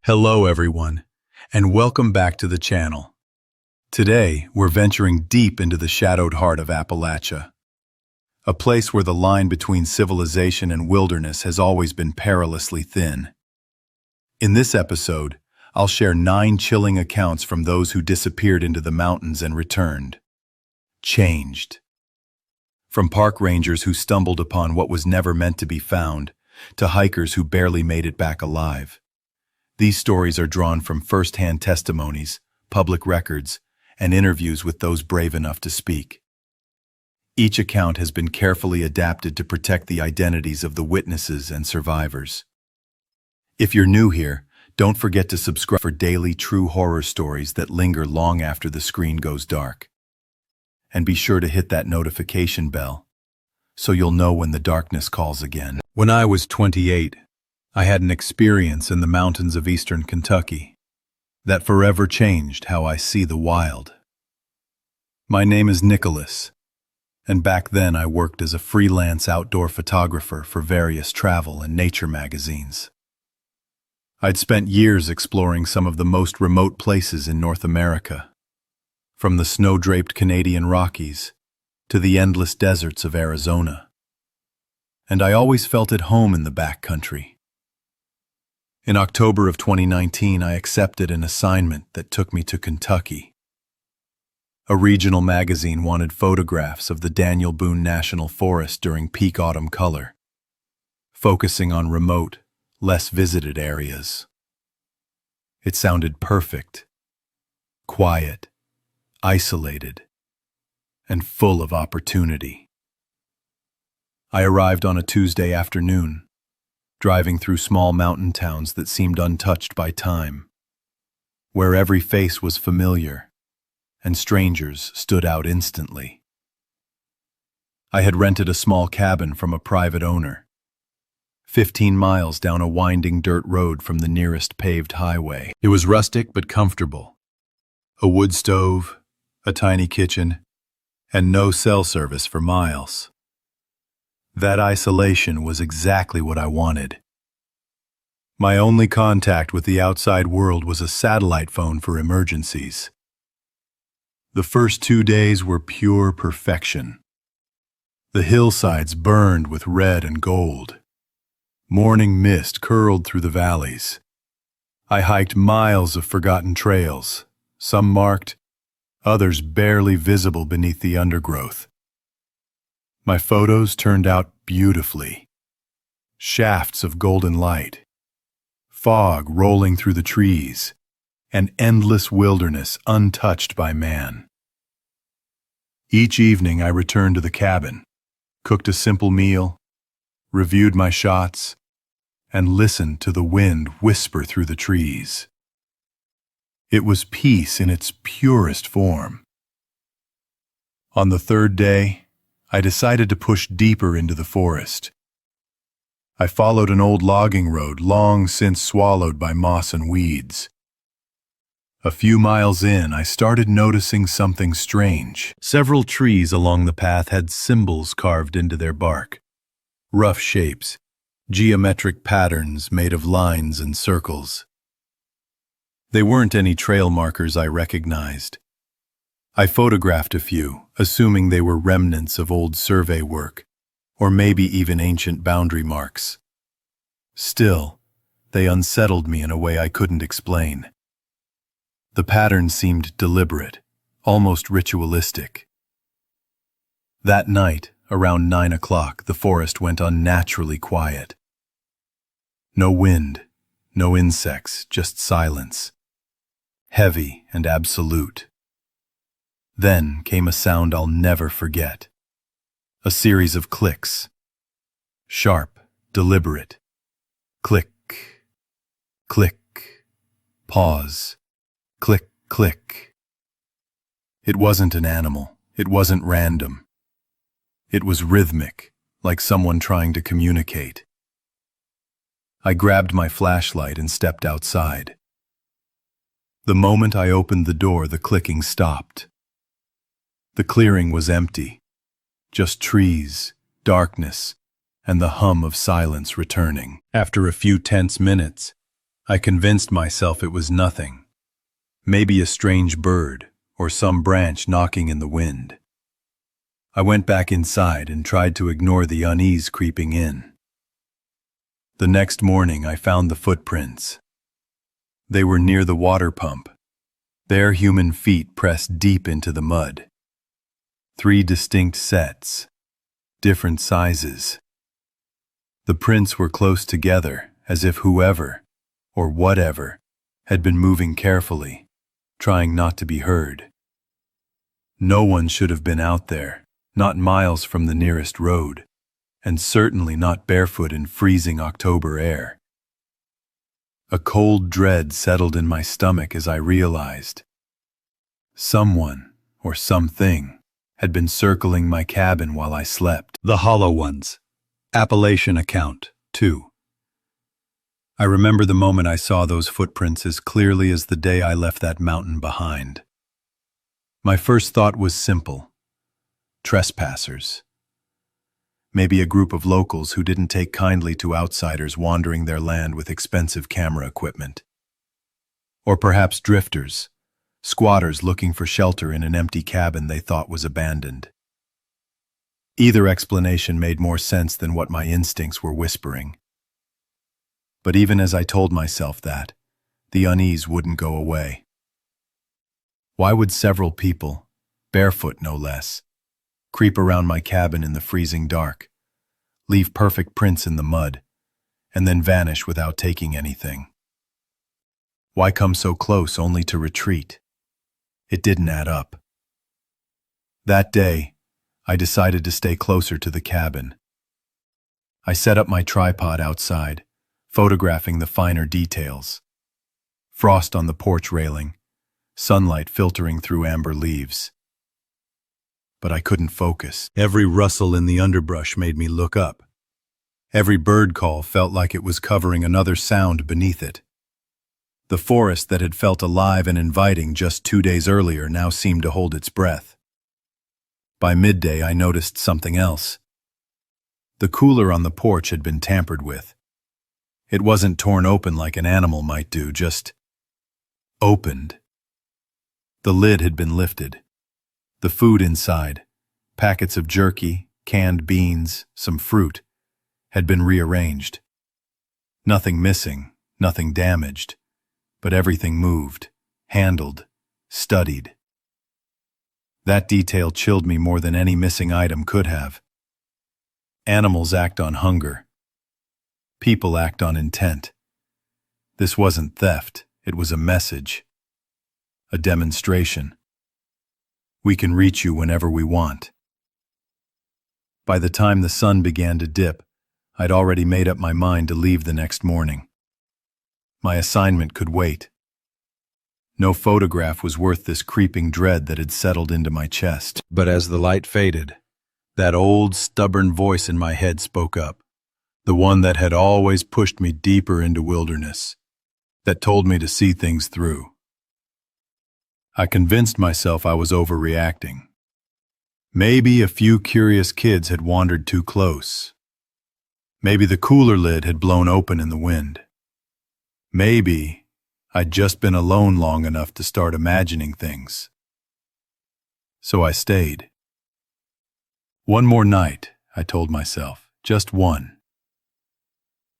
Hello everyone, and welcome back to the channel. Today, we're venturing deep into the shadowed heart of Appalachia, a place where the line between civilization and wilderness has always been perilously thin. In this episode, I'll share 9 chilling accounts from those who disappeared into the mountains and returned. Changed. From park rangers who stumbled upon what was never meant to be found, to hikers who barely made it back alive. These stories are drawn from first-hand testimonies, public records, and interviews with those brave enough to speak. Each account has been carefully adapted to protect the identities of the witnesses and survivors. If you're new here, don't forget to subscribe for daily true horror stories that linger long after the screen goes dark. And be sure to hit that notification bell, so you'll know when the darkness calls again. When I was 28, I had an experience in the mountains of eastern Kentucky that forever changed how I see the wild. My name is Nicholas, and back then I worked as a freelance outdoor photographer for various travel and nature magazines. I'd spent years exploring some of the most remote places in North America, from the snow-draped Canadian Rockies to the endless deserts of Arizona. And I always felt at home in the backcountry. In October of 2019, I accepted an assignment that took me to Kentucky. A regional magazine wanted photographs of the Daniel Boone National Forest during peak autumn color, focusing on remote, less visited areas. It sounded perfect, quiet, isolated, and full of opportunity. I arrived on a Tuesday afternoon, driving through small mountain towns that seemed untouched by time, where every face was familiar and strangers stood out instantly. I had rented a small cabin from a private owner, 15 miles down a winding dirt road from the nearest paved highway. It was rustic but comfortable. A wood stove, a tiny kitchen, and no cell service for miles. That isolation was exactly what I wanted. My only contact with the outside world was a satellite phone for emergencies. The first 2 days were pure perfection. The hillsides burned with red and gold. Morning mist curled through the valleys. I hiked miles of forgotten trails, some marked, others barely visible beneath the undergrowth. My photos turned out beautifully. Shafts of golden light, fog rolling through the trees, an endless wilderness untouched by man. Each evening I returned to the cabin, cooked a simple meal, reviewed my shots, and listened to the wind whisper through the trees. It was peace in its purest form. On the 3rd day, I decided to push deeper into the forest. I followed an old logging road long since swallowed by moss and weeds. A few miles in, I started noticing something strange. Several trees along the path had symbols carved into their bark. Rough shapes, geometric patterns made of lines and circles. They weren't any trail markers I recognized. I photographed a few, assuming they were remnants of old survey work, or maybe even ancient boundary marks. Still, they unsettled me in a way I couldn't explain. The pattern seemed deliberate, almost ritualistic. That night, around 9 o'clock, the forest went unnaturally quiet. No wind, no insects, just silence. Heavy and absolute. Then came a sound I'll never forget. A series of clicks. Sharp, deliberate. Click, click, pause, click, click. It wasn't an animal. It wasn't random. It was rhythmic, like someone trying to communicate. I grabbed my flashlight and stepped outside. The moment I opened the door, the clicking stopped. The clearing was empty, just trees, darkness, and the hum of silence returning. After a few tense minutes, I convinced myself it was nothing. Maybe a strange bird or some branch knocking in the wind. I went back inside and tried to ignore the unease creeping in. The next morning I found the footprints. They were near the water pump. Bare human feet pressed deep into the mud. 3 distinct sets, different sizes. The prints were close together, as if whoever, or whatever, had been moving carefully, trying not to be heard. No one should have been out there, not miles from the nearest road, and certainly not barefoot in freezing October air. A cold dread settled in my stomach as I realized someone, or something, had been circling my cabin while I slept. The Hollow Ones. Appalachian Account 2. I remember the moment I saw those footprints as clearly as the day I left that mountain behind. My first thought was simple. Trespassers. Maybe a group of locals who didn't take kindly to outsiders wandering their land with expensive camera equipment. Or perhaps drifters, squatters looking for shelter in an empty cabin they thought was abandoned. Either explanation made more sense than what my instincts were whispering. But even as I told myself that, the unease wouldn't go away. Why would several people, barefoot no less, creep around my cabin in the freezing dark, leave perfect prints in the mud, and then vanish without taking anything? Why come so close only to retreat? It didn't add up. That day, I decided to stay closer to the cabin. I set up my tripod outside, photographing the finer details. Frost on the porch railing, sunlight filtering through amber leaves. But I couldn't focus. Every rustle in the underbrush made me look up. Every bird call felt like it was covering another sound beneath it. The forest that had felt alive and inviting just 2 days earlier now seemed to hold its breath. By midday, I noticed something else. The cooler on the porch had been tampered with. It wasn't torn open like an animal might do, just opened. The lid had been lifted. The food inside, packets of jerky, canned beans, some fruit, had been rearranged. Nothing missing, nothing damaged, but everything moved, handled, studied. That detail chilled me more than any missing item could have. Animals act on hunger. People act on intent. This wasn't theft, it was a message. A demonstration. We can reach you whenever we want. By the time the sun began to dip, I'd already made up my mind to leave the next morning. My assignment could wait. No photograph was worth this creeping dread that had settled into my chest. But as the light faded, that old, stubborn voice in my head spoke up. The one that had always pushed me deeper into wilderness, that told me to see things through. I convinced myself I was overreacting. Maybe a few curious kids had wandered too close. Maybe the cooler lid had blown open in the wind. Maybe I'd just been alone long enough to start imagining things. So I stayed. One more night, I told myself, just one.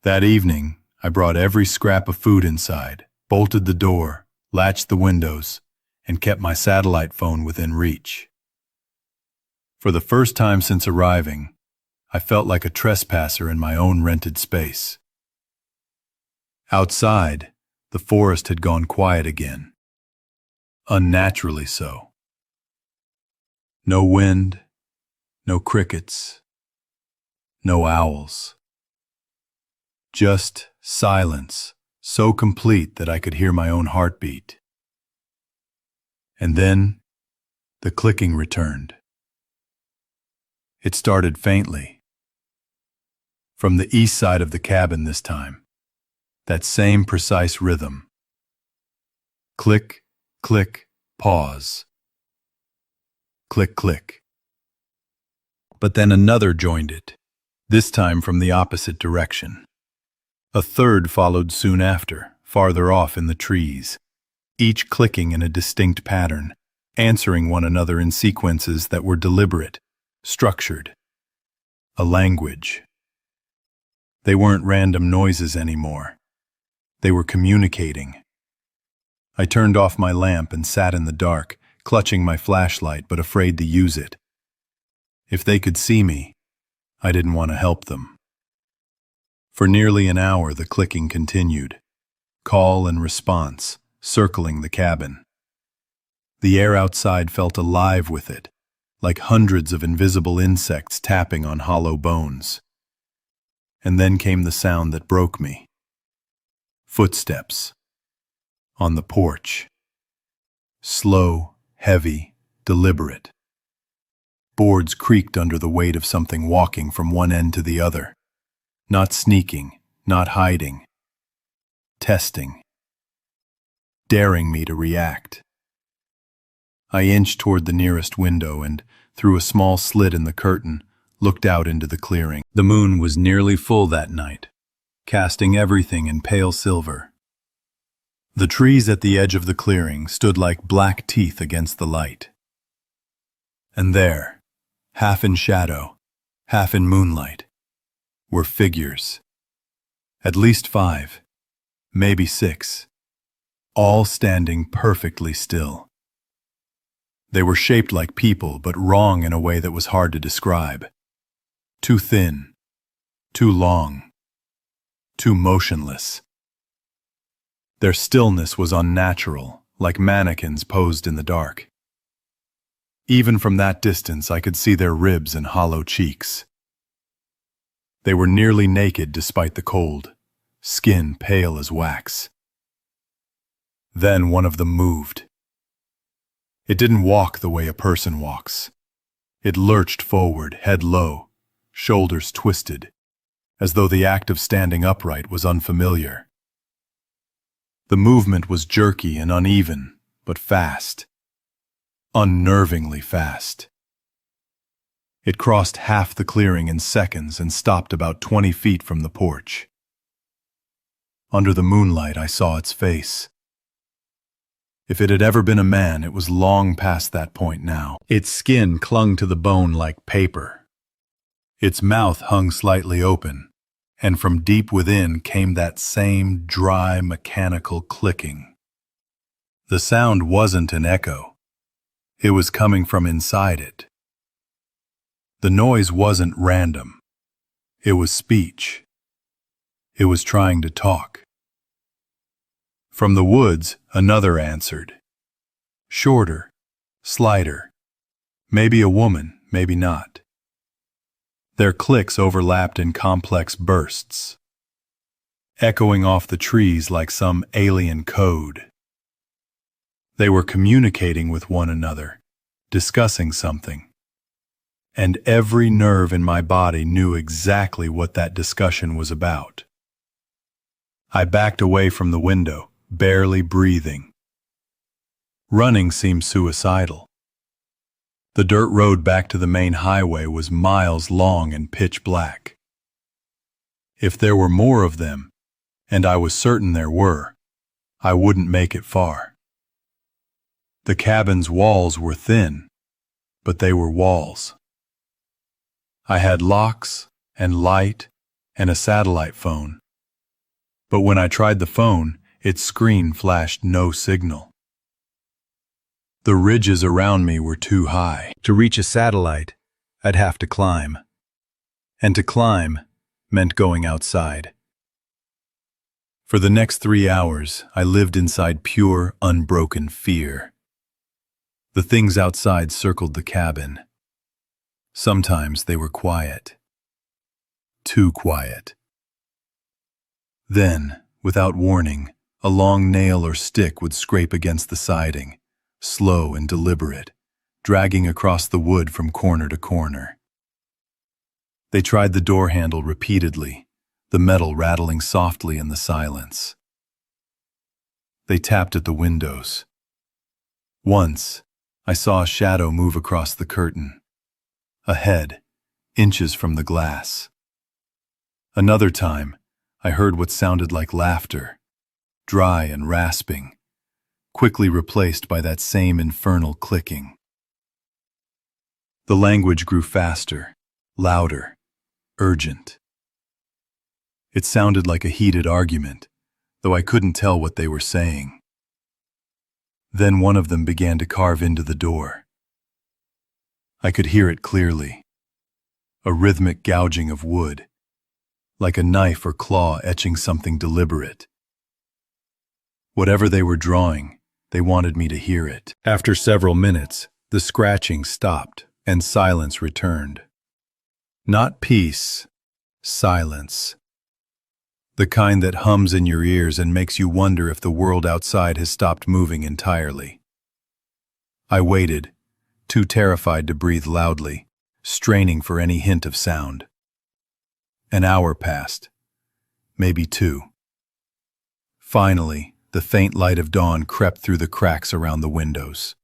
That evening, I brought every scrap of food inside, bolted the door, latched the windows, and kept my satellite phone within reach. For the first time since arriving, I felt like a trespasser in my own rented space. Outside, the forest had gone quiet again. Unnaturally so. No wind, no crickets, no owls. Just silence, so complete that I could hear my own heartbeat. And then, the clicking returned. It started faintly. From the east side of the cabin this time. That same precise rhythm. Click, click, pause. Click, click. But then another joined it, this time from the opposite direction. A third followed soon after, farther off in the trees, each clicking in a distinct pattern, answering one another in sequences that were deliberate, structured. A language. They weren't random noises anymore. They were communicating. I turned off my lamp and sat in the dark, clutching my flashlight but afraid to use it. If they could see me, I didn't want to help them. For nearly an hour the clicking continued, call and response, circling the cabin. The air outside felt alive with it, like hundreds of invisible insects tapping on hollow bones. And then came the sound that broke me. Footsteps. On the porch. Slow, heavy, deliberate. Boards creaked under the weight of something walking from one end to the other. Not sneaking, not hiding. Testing. Daring me to react. I inched toward the nearest window and, through a small slit in the curtain, looked out into the clearing. The moon was nearly full that night, casting everything in pale silver. The trees at the edge of the clearing stood like black teeth against the light. And there, half in shadow, half in moonlight, were figures. At least 5, maybe 6, all standing perfectly still. They were shaped like people, but wrong in a way that was hard to describe. Too thin, too long, too motionless. Their stillness was unnatural, like mannequins posed in the dark. Even from that distance I could see their ribs and hollow cheeks. They were nearly naked despite the cold, skin pale as wax. Then one of them moved. It didn't walk the way a person walks. It lurched forward, head low, shoulders twisted, as though the act of standing upright was unfamiliar. The movement was jerky and uneven, but fast. Unnervingly fast. It crossed half the clearing in seconds and stopped about 20 feet from the porch. Under the moonlight I saw its face. If it had ever been a man, it was long past that point now. Its skin clung to the bone like paper. Its mouth hung slightly open, and from deep within came that same dry, mechanical clicking. The sound wasn't an echo. It was coming from inside it. The noise wasn't random. It was speech. It was trying to talk. From the woods, another answered. Shorter, slighter. Maybe a woman, maybe not. Their clicks overlapped in complex bursts, echoing off the trees like some alien code. They were communicating with one another, discussing something. And every nerve in my body knew exactly what that discussion was about. I backed away from the window, barely breathing. Running seemed suicidal. The dirt road back to the main highway was miles long and pitch black. If there were more of them, and I was certain there were, I wouldn't make it far. The cabin's walls were thin, but they were walls. I had locks and light and a satellite phone. But when I tried the phone, its screen flashed no signal. The ridges around me were too high. To reach a satellite, I'd have to climb. And to climb meant going outside. For the next 3 hours, I lived inside pure, unbroken fear. The things outside circled the cabin. Sometimes they were quiet. Too quiet. Then, without warning, a long nail or stick would scrape against the siding, slow and deliberate, dragging across the wood from corner to corner. They tried the door handle repeatedly, the metal rattling softly in the silence. They tapped at the windows. Once, I saw a shadow move across the curtain. A head, inches from the glass. Another time, I heard what sounded like laughter, dry and rasping, quickly replaced by that same infernal clicking. The language grew faster, louder, urgent. It sounded like a heated argument, though I couldn't tell what they were saying. Then one of them began to carve into the door. I could hear it clearly, a rhythmic gouging of wood, like a knife or claw etching something deliberate. Whatever they were drawing, they wanted me to hear it. After several minutes, the scratching stopped and silence returned. Not peace, silence. The kind that hums in your ears and makes you wonder if the world outside has stopped moving entirely. I waited, too terrified to breathe loudly, straining for any hint of sound. An hour passed, maybe 2. Finally, the faint light of dawn crept through the cracks around the windows.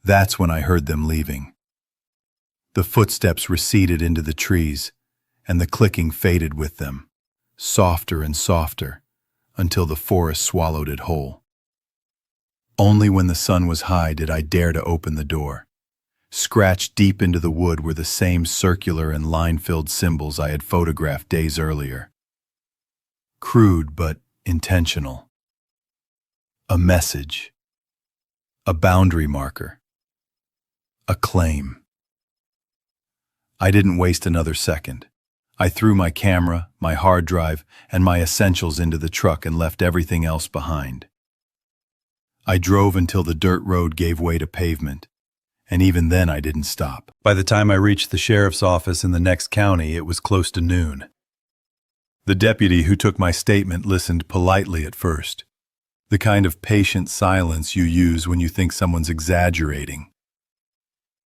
That's when I heard them leaving. The footsteps receded into the trees, and the clicking faded with them, softer and softer, until the forest swallowed it whole. Only when the sun was high did I dare to open the door. Scratched deep into the wood were the same circular and line-filled symbols I had photographed days earlier. Crude but intentional. A message. A boundary marker. A claim. I didn't waste another second. I threw my camera, my hard drive, and my essentials into the truck and left everything else behind. I drove until the dirt road gave way to pavement, and even then I didn't stop. By the time I reached the sheriff's office in the next county, it was close to noon. The deputy who took my statement listened politely at first, the kind of patient silence you use when you think someone's exaggerating.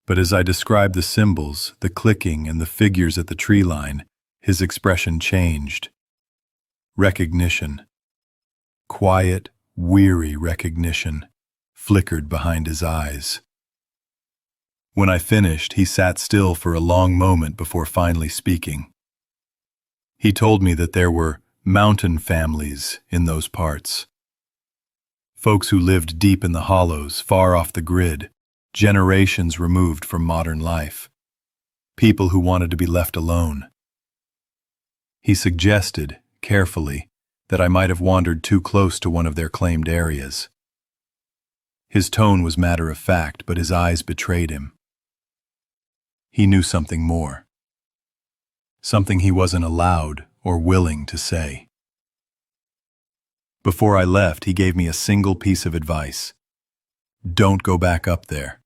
But as I described the symbols, the clicking, and the figures at the tree line, his expression changed. Recognition. Quiet, weary recognition flickered behind his eyes. When I finished, he sat still for a long moment before finally speaking. He told me that there were mountain families in those parts. Folks who lived deep in the hollows, far off the grid, generations removed from modern life. People who wanted to be left alone. He suggested, carefully, that I might have wandered too close to one of their claimed areas. His tone was matter-of-fact, but his eyes betrayed him. He knew something more. Something he wasn't allowed or willing to say. Before I left, he gave me a single piece of advice. Don't go back up there.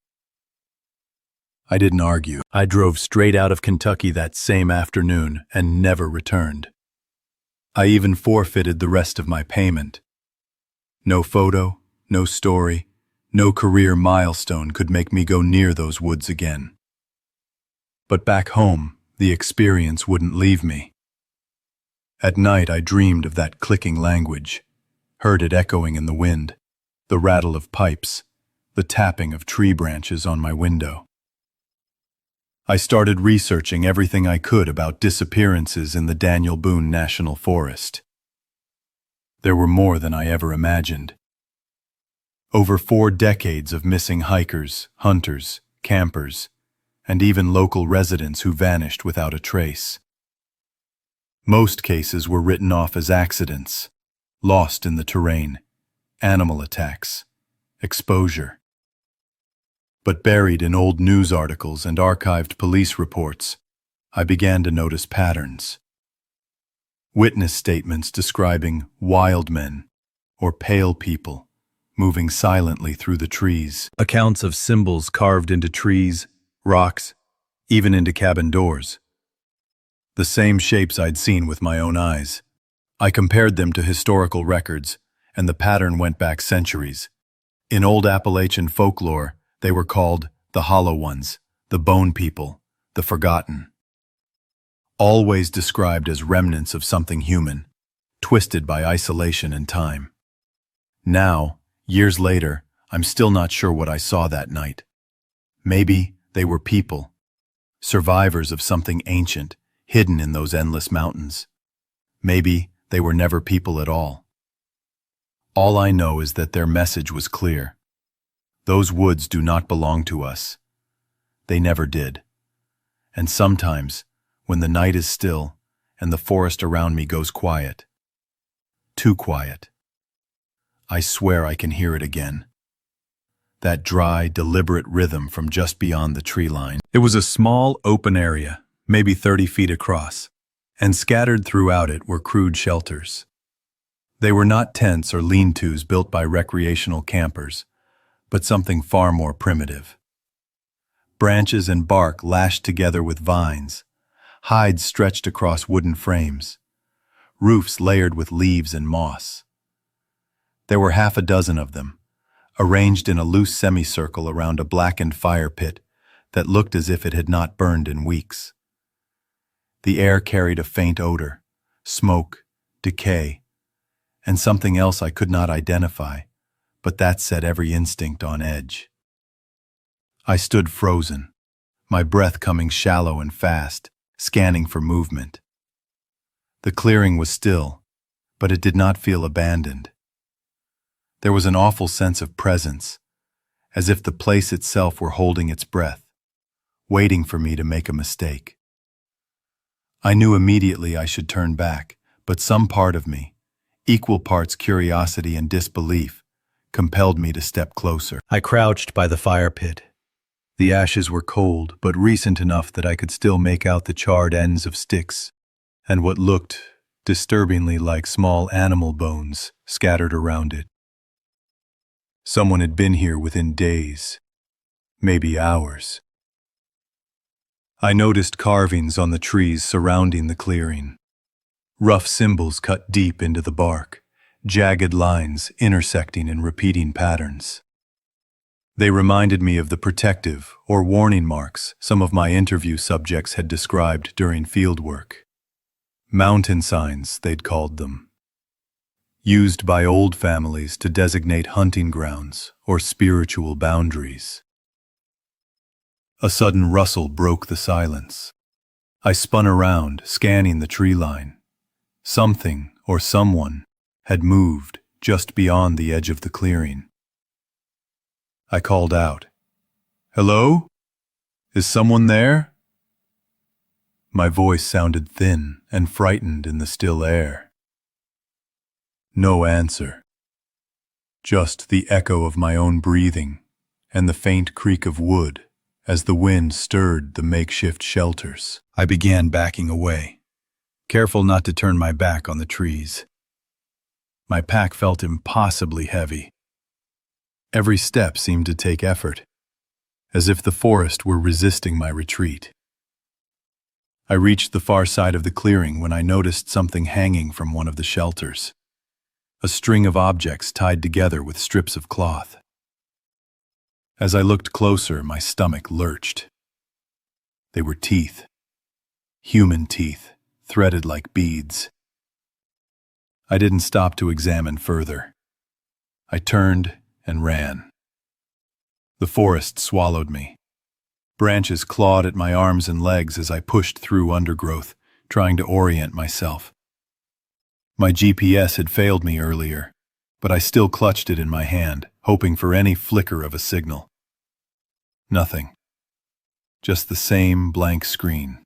I didn't argue. I drove straight out of Kentucky that same afternoon and never returned. I even forfeited the rest of my payment. No photo, no story, no career milestone could make me go near those woods again. But back home, the experience wouldn't leave me. At night, I dreamed of that clicking language, heard it echoing in the wind, the rattle of pipes, the tapping of tree branches on my window. I started researching everything I could about disappearances in the Daniel Boone National Forest. There were more than I ever imagined. Over 4 decades of missing hikers, hunters, campers, and even local residents who vanished without a trace. Most cases were written off as accidents, lost in the terrain, animal attacks, exposure. But buried in old news articles and archived police reports, I began to notice patterns. Witness statements describing wild men or pale people moving silently through the trees. Accounts of symbols carved into trees, rocks, even into cabin doors. The same shapes I'd seen with my own eyes. I compared them to historical records, and the pattern went back centuries. In old Appalachian folklore, they were called the Hollow Ones, the Bone People, the Forgotten. Always described as remnants of something human, twisted by isolation and time. Now, years later, I'm still not sure what I saw that night. Maybe they were people, survivors of something ancient, hidden in those endless mountains. Maybe they were never people at all. All I know is that their message was clear. Those woods do not belong to us. They never did. And sometimes, when the night is still and the forest around me goes quiet, too quiet, I swear I can hear it again. That dry, deliberate rhythm from just beyond the tree line. It was a small, open area, maybe 30 feet across, and scattered throughout it were crude shelters. They were not tents or lean-tos built by recreational campers, but something far more primitive. Branches and bark lashed together with vines, hides stretched across wooden frames, roofs layered with leaves and moss. There were half a dozen of them, arranged in a loose semicircle around a blackened fire pit that looked as if it had not burned in weeks. The air carried a faint odor, smoke, decay, and something else I could not identify, but that set every instinct on edge. I stood frozen, my breath coming shallow and fast, scanning for movement. The clearing was still, but it did not feel abandoned. There was an awful sense of presence, as if the place itself were holding its breath, waiting for me to make a mistake. I knew immediately I should turn back, but some part of me, equal parts curiosity and disbelief, compelled me to step closer. I crouched by the fire pit. The ashes were cold, but recent enough that I could still make out the charred ends of sticks, and what looked disturbingly like small animal bones scattered around it. Someone had been here within days, maybe hours. I noticed carvings on the trees surrounding the clearing. Rough symbols cut deep into the bark, jagged lines intersecting in repeating patterns. They reminded me of the protective or warning marks some of my interview subjects had described during fieldwork. Mountain signs, they'd called them. Used by old families to designate hunting grounds or spiritual boundaries. A sudden rustle broke the silence. I spun around, scanning the tree line. Something or someone had moved just beyond the edge of the clearing. I called out, "Hello? Is someone there?" My voice sounded thin and frightened in the still air. No answer. Just the echo of my own breathing and the faint creak of wood as the wind stirred the makeshift shelters. I began backing away, careful not to turn my back on the trees. My pack felt impossibly heavy. Every step seemed to take effort, as if the forest were resisting my retreat. I reached the far side of the clearing when I noticed something hanging from one of the shelters. A string of objects tied together with strips of cloth. As I looked closer, my stomach lurched. They were teeth. Human teeth, threaded like beads. I didn't stop to examine further. I turned and ran. The forest swallowed me. Branches clawed at my arms and legs as I pushed through undergrowth, trying to orient myself. My GPS had failed me earlier, but I still clutched it in my hand, hoping for any flicker of a signal. Nothing. Just the same blank screen.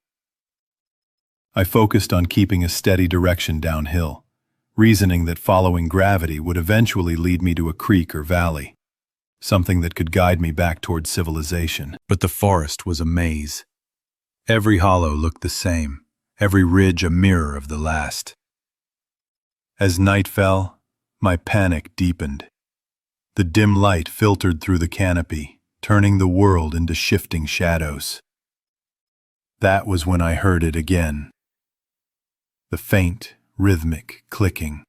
I focused on keeping a steady direction downhill, reasoning that following gravity would eventually lead me to a creek or valley, something that could guide me back toward civilization. But the forest was a maze. Every hollow looked the same, every ridge a mirror of the last. As night fell, my panic deepened. The dim light filtered through the canopy, turning the world into shifting shadows. That was when I heard it again. The faint, rhythmic clicking.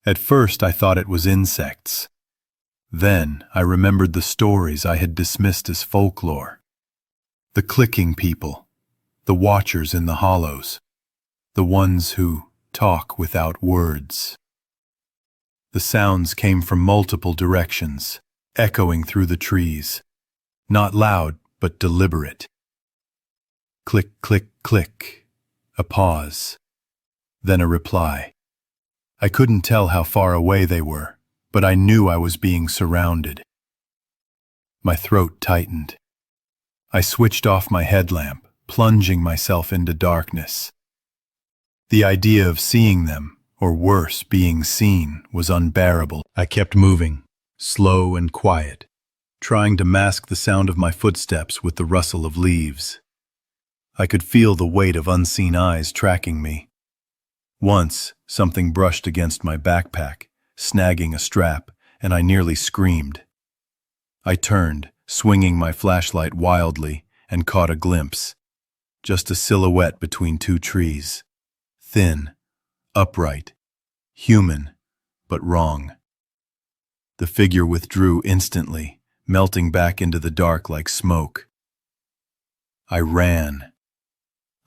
At first I thought it was insects. Then I remembered the stories I had dismissed as folklore. The clicking people, the watchers in the hollows, the ones who talk without words. The sounds came from multiple directions, echoing through the trees, not loud but deliberate. Click, click, click. A pause, then a reply. I couldn't tell how far away they were, but I knew I was being surrounded. My throat tightened. I switched off my headlamp, plunging myself into darkness. The idea of seeing them, or worse, being seen, was unbearable. I kept moving, slow and quiet, trying to mask the sound of my footsteps with the rustle of leaves. I could feel the weight of unseen eyes tracking me. Once, something brushed against my backpack, snagging a strap, and I nearly screamed. I turned, swinging my flashlight wildly, and caught a glimpse. Just a silhouette between two trees. Thin, upright, human, but wrong. The figure withdrew instantly, melting back into the dark like smoke. I ran.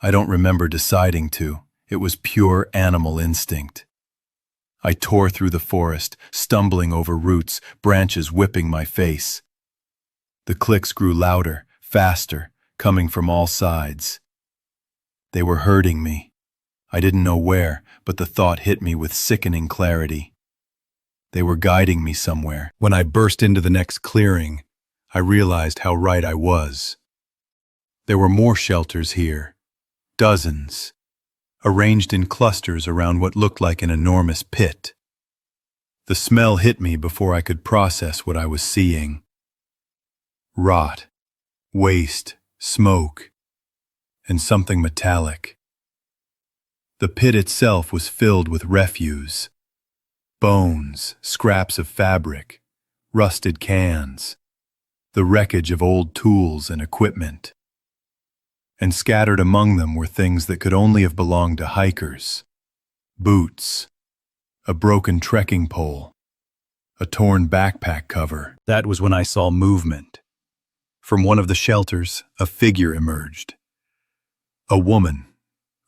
I don't remember deciding to. It was pure animal instinct. I tore through the forest, stumbling over roots, branches whipping my face. The clicks grew louder, faster, coming from all sides. They were hurting me. I didn't know where, but the thought hit me with sickening clarity. They were guiding me somewhere. When I burst into the next clearing, I realized how right I was. There were more shelters here, dozens, arranged in clusters around what looked like an enormous pit. The smell hit me before I could process what I was seeing. Rot, waste, smoke, and something metallic. The pit itself was filled with refuse. Bones, scraps of fabric, rusted cans, the wreckage of old tools and equipment. And scattered among them were things that could only have belonged to hikers. Boots, a broken trekking pole, a torn backpack cover. That was when I saw movement. From one of the shelters, a figure emerged. A woman,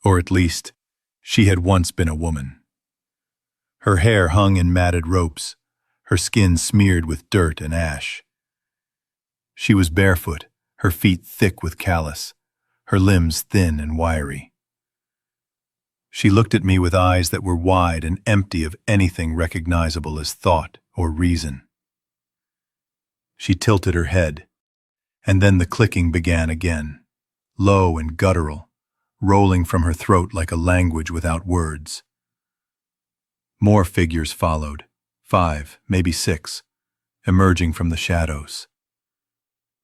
or at least, she had once been a woman. Her hair hung in matted ropes, her skin smeared with dirt and ash. She was barefoot, her feet thick with callus, her limbs thin and wiry. She looked at me with eyes that were wide and empty of anything recognizable as thought or reason. She tilted her head, and then the clicking began again, low and guttural, rolling from her throat like a language without words. More figures followed, 5, maybe 6, emerging from the shadows.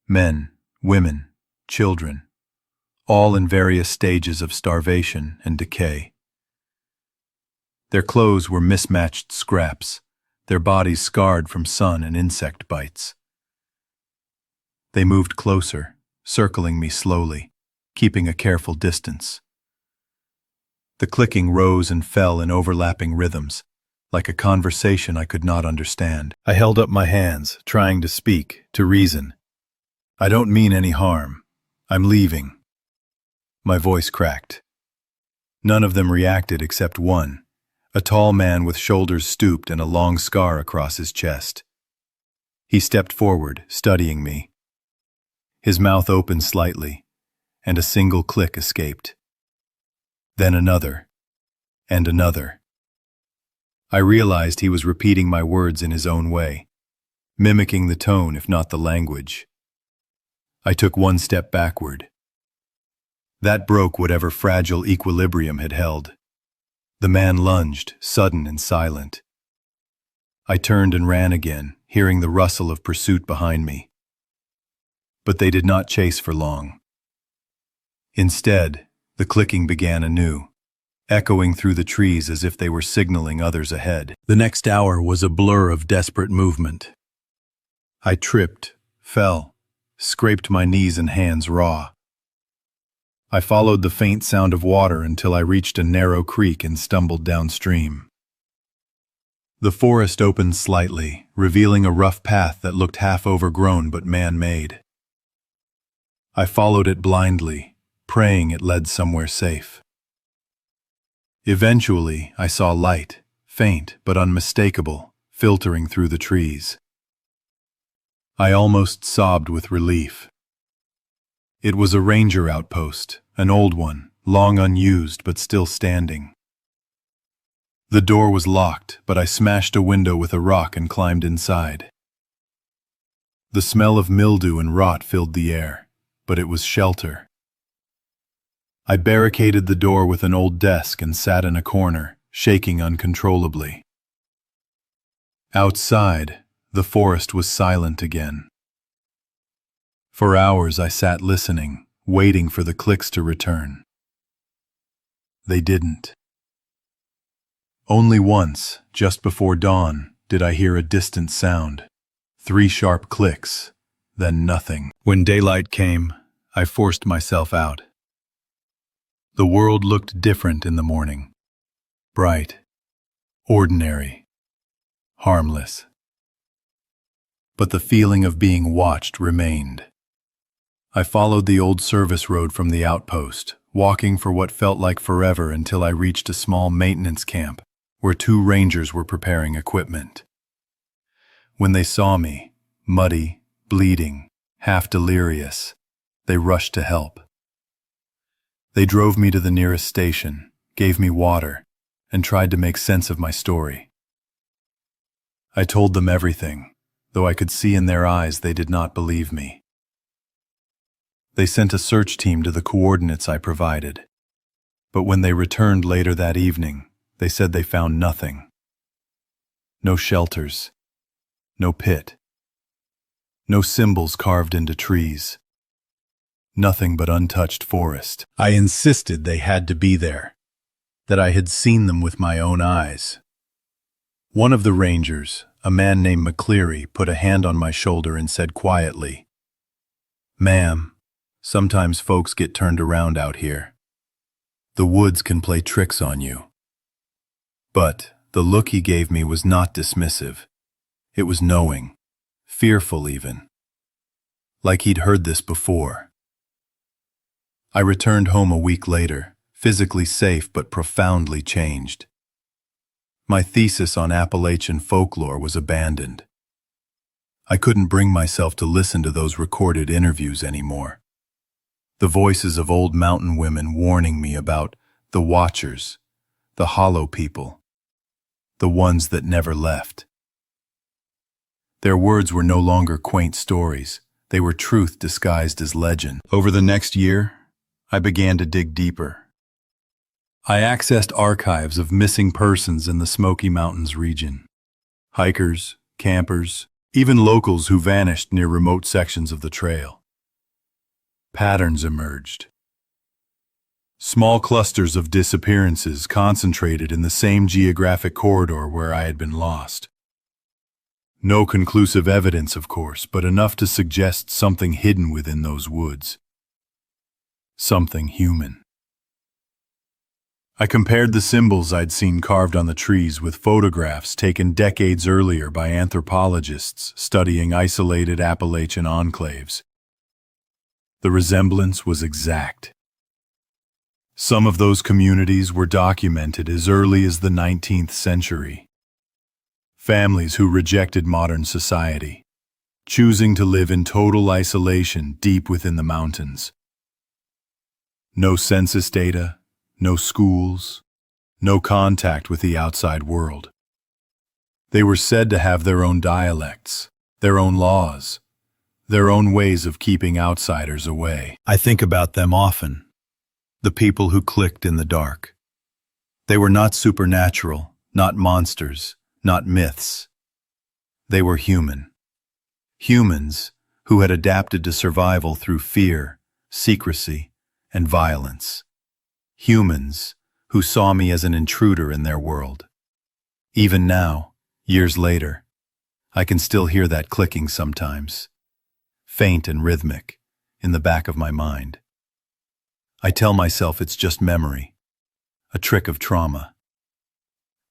Men, women, children, all in various stages of starvation and decay. Their clothes were mismatched scraps, their bodies scarred from sun and insect bites. They moved closer, circling me slowly, keeping a careful distance. The clicking rose and fell in overlapping rhythms, like a conversation I could not understand. I held up my hands, trying to speak, to reason. I don't mean any harm. I'm leaving. My voice cracked. None of them reacted except one, a tall man with shoulders stooped and a long scar across his chest. He stepped forward, studying me. His mouth opened slightly, and a single click escaped. Then another, and another. I realized he was repeating my words in his own way, mimicking the tone if not the language. I took one step backward. That broke whatever fragile equilibrium had held. The man lunged, sudden and silent. I turned and ran again, hearing the rustle of pursuit behind me. But they did not chase for long. Instead, the clicking began anew, echoing through the trees as if they were signaling others ahead. The next hour was a blur of desperate movement. I tripped, fell, scraped my knees and hands raw. I followed the faint sound of water until I reached a narrow creek and stumbled downstream. The forest opened slightly, revealing a rough path that looked half overgrown but man-made. I followed it blindly, praying it led somewhere safe. Eventually, I saw light, faint but unmistakable, filtering through the trees. I almost sobbed with relief. It was a ranger outpost, an old one, long unused but still standing. The door was locked, but I smashed a window with a rock and climbed inside. The smell of mildew and rot filled the air, but it was shelter. I barricaded the door with an old desk and sat in a corner, shaking uncontrollably. Outside, the forest was silent again. For hours I sat listening, waiting for the clicks to return. They didn't. Only once, just before dawn, did I hear a distant sound. 3 sharp clicks, then nothing. When daylight came, I forced myself out. The world looked different in the morning. Bright, ordinary, harmless. But the feeling of being watched remained. I followed the old service road from the outpost, walking for what felt like forever until I reached a small maintenance camp, where 2 rangers were preparing equipment. When they saw me, muddy, bleeding, half delirious, they rushed to help. They drove me to the nearest station, gave me water, and tried to make sense of my story. I told them everything, though I could see in their eyes they did not believe me. They sent a search team to the coordinates I provided, but when they returned later that evening, they said they found nothing. No shelters, no pit, no symbols carved into trees, nothing but untouched forest. I insisted they had to be there, that I had seen them with my own eyes. One of the rangers, a man named McCleary, put a hand on my shoulder and said quietly, "Ma'am, sometimes folks get turned around out here. The woods can play tricks on you." But the look he gave me was not dismissive. It was knowing, fearful even. Like he'd heard this before. I returned home a week later, physically safe but profoundly changed. My thesis on Appalachian folklore was abandoned. I couldn't bring myself to listen to those recorded interviews anymore. The voices of old mountain women warning me about the watchers, the hollow people, the ones that never left. Their words were no longer quaint stories. They were truth disguised as legend. Over the next year, I began to dig deeper. I accessed archives of missing persons in the Smoky Mountains region. Hikers, campers, even locals who vanished near remote sections of the trail. Patterns emerged. Small clusters of disappearances concentrated in the same geographic corridor where I had been lost. No conclusive evidence, of course, but enough to suggest something hidden within those woods. Something human. I compared the symbols I'd seen carved on the trees with photographs taken decades earlier by anthropologists studying isolated Appalachian enclaves. The resemblance was exact. Some of those communities were documented as early as the 19th century. Families who rejected modern society, choosing to live in total isolation deep within the mountains. No census data, no schools, no contact with the outside world. They were said to have their own dialects, their own laws, their own ways of keeping outsiders away. I think about them often, the people who clicked in the dark. They were not supernatural, not monsters, not myths. They were human. Humans who had adapted to survival through fear, secrecy, and violence. Humans who saw me as an intruder in their world. Even now, years later, I can still hear that clicking sometimes, faint and rhythmic, in the back of my mind. I tell myself it's just memory, a trick of trauma.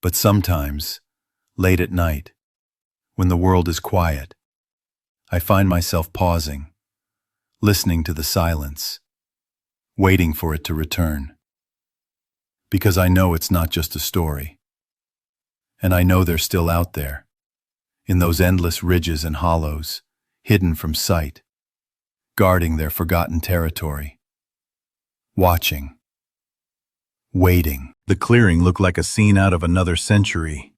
But sometimes, late at night, when the world is quiet, I find myself pausing, listening to the silence, waiting for it to return. Because I know it's not just a story. And I know they're still out there, in those endless ridges and hollows, hidden from sight, guarding their forgotten territory. Watching waiting. The clearing looked like a scene out of another century.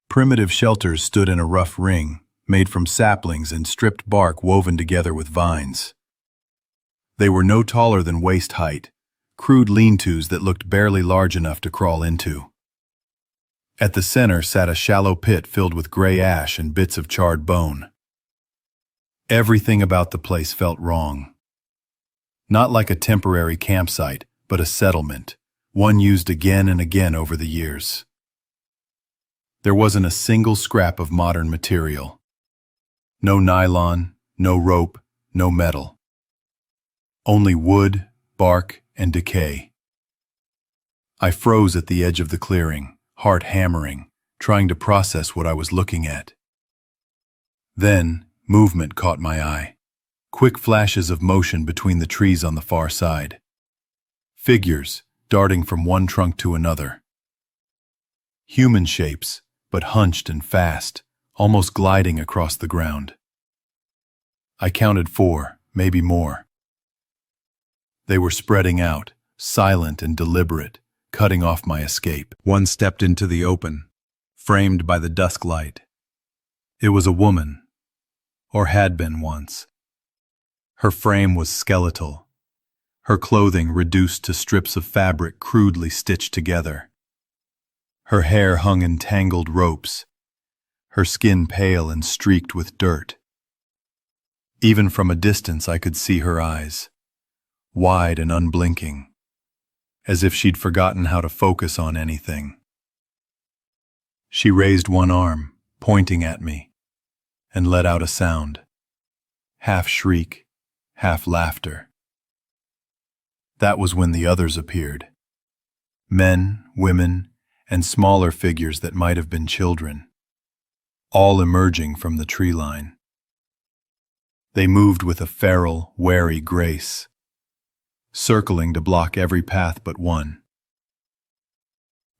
Primitive shelters stood in a rough ring, made from saplings and stripped bark woven together with vines. They were no taller than waist height, crude lean-tos that looked barely large enough to crawl into. At the center sat a shallow pit filled with gray ash and bits of charred bone. Everything about the place felt wrong. Not like a temporary campsite, but a settlement, one used again and again over the years. There wasn't a single scrap of modern material. No nylon, no rope, no metal. Only wood, bark, and decay. I froze at the edge of the clearing, heart hammering, trying to process what I was looking at. Then, movement caught my eye. Quick flashes of motion between the trees on the far side. Figures, darting from one trunk to another. Human shapes, but hunched and fast, almost gliding across the ground. I counted 4, maybe more. They were spreading out, silent and deliberate, cutting off my escape. One stepped into the open, framed by the dusk light. It was a woman, or had been once. Her frame was skeletal, her clothing reduced to strips of fabric crudely stitched together. Her hair hung in tangled ropes, her skin pale and streaked with dirt. Even from a distance I could see her eyes, wide and unblinking, as if she'd forgotten how to focus on anything. She raised one arm, pointing at me, and let out a sound, half shriek, half laughter. That was when the others appeared. Men, women, and smaller figures that might have been children, all emerging from the tree line. They moved with a feral, wary grace, circling to block every path but one.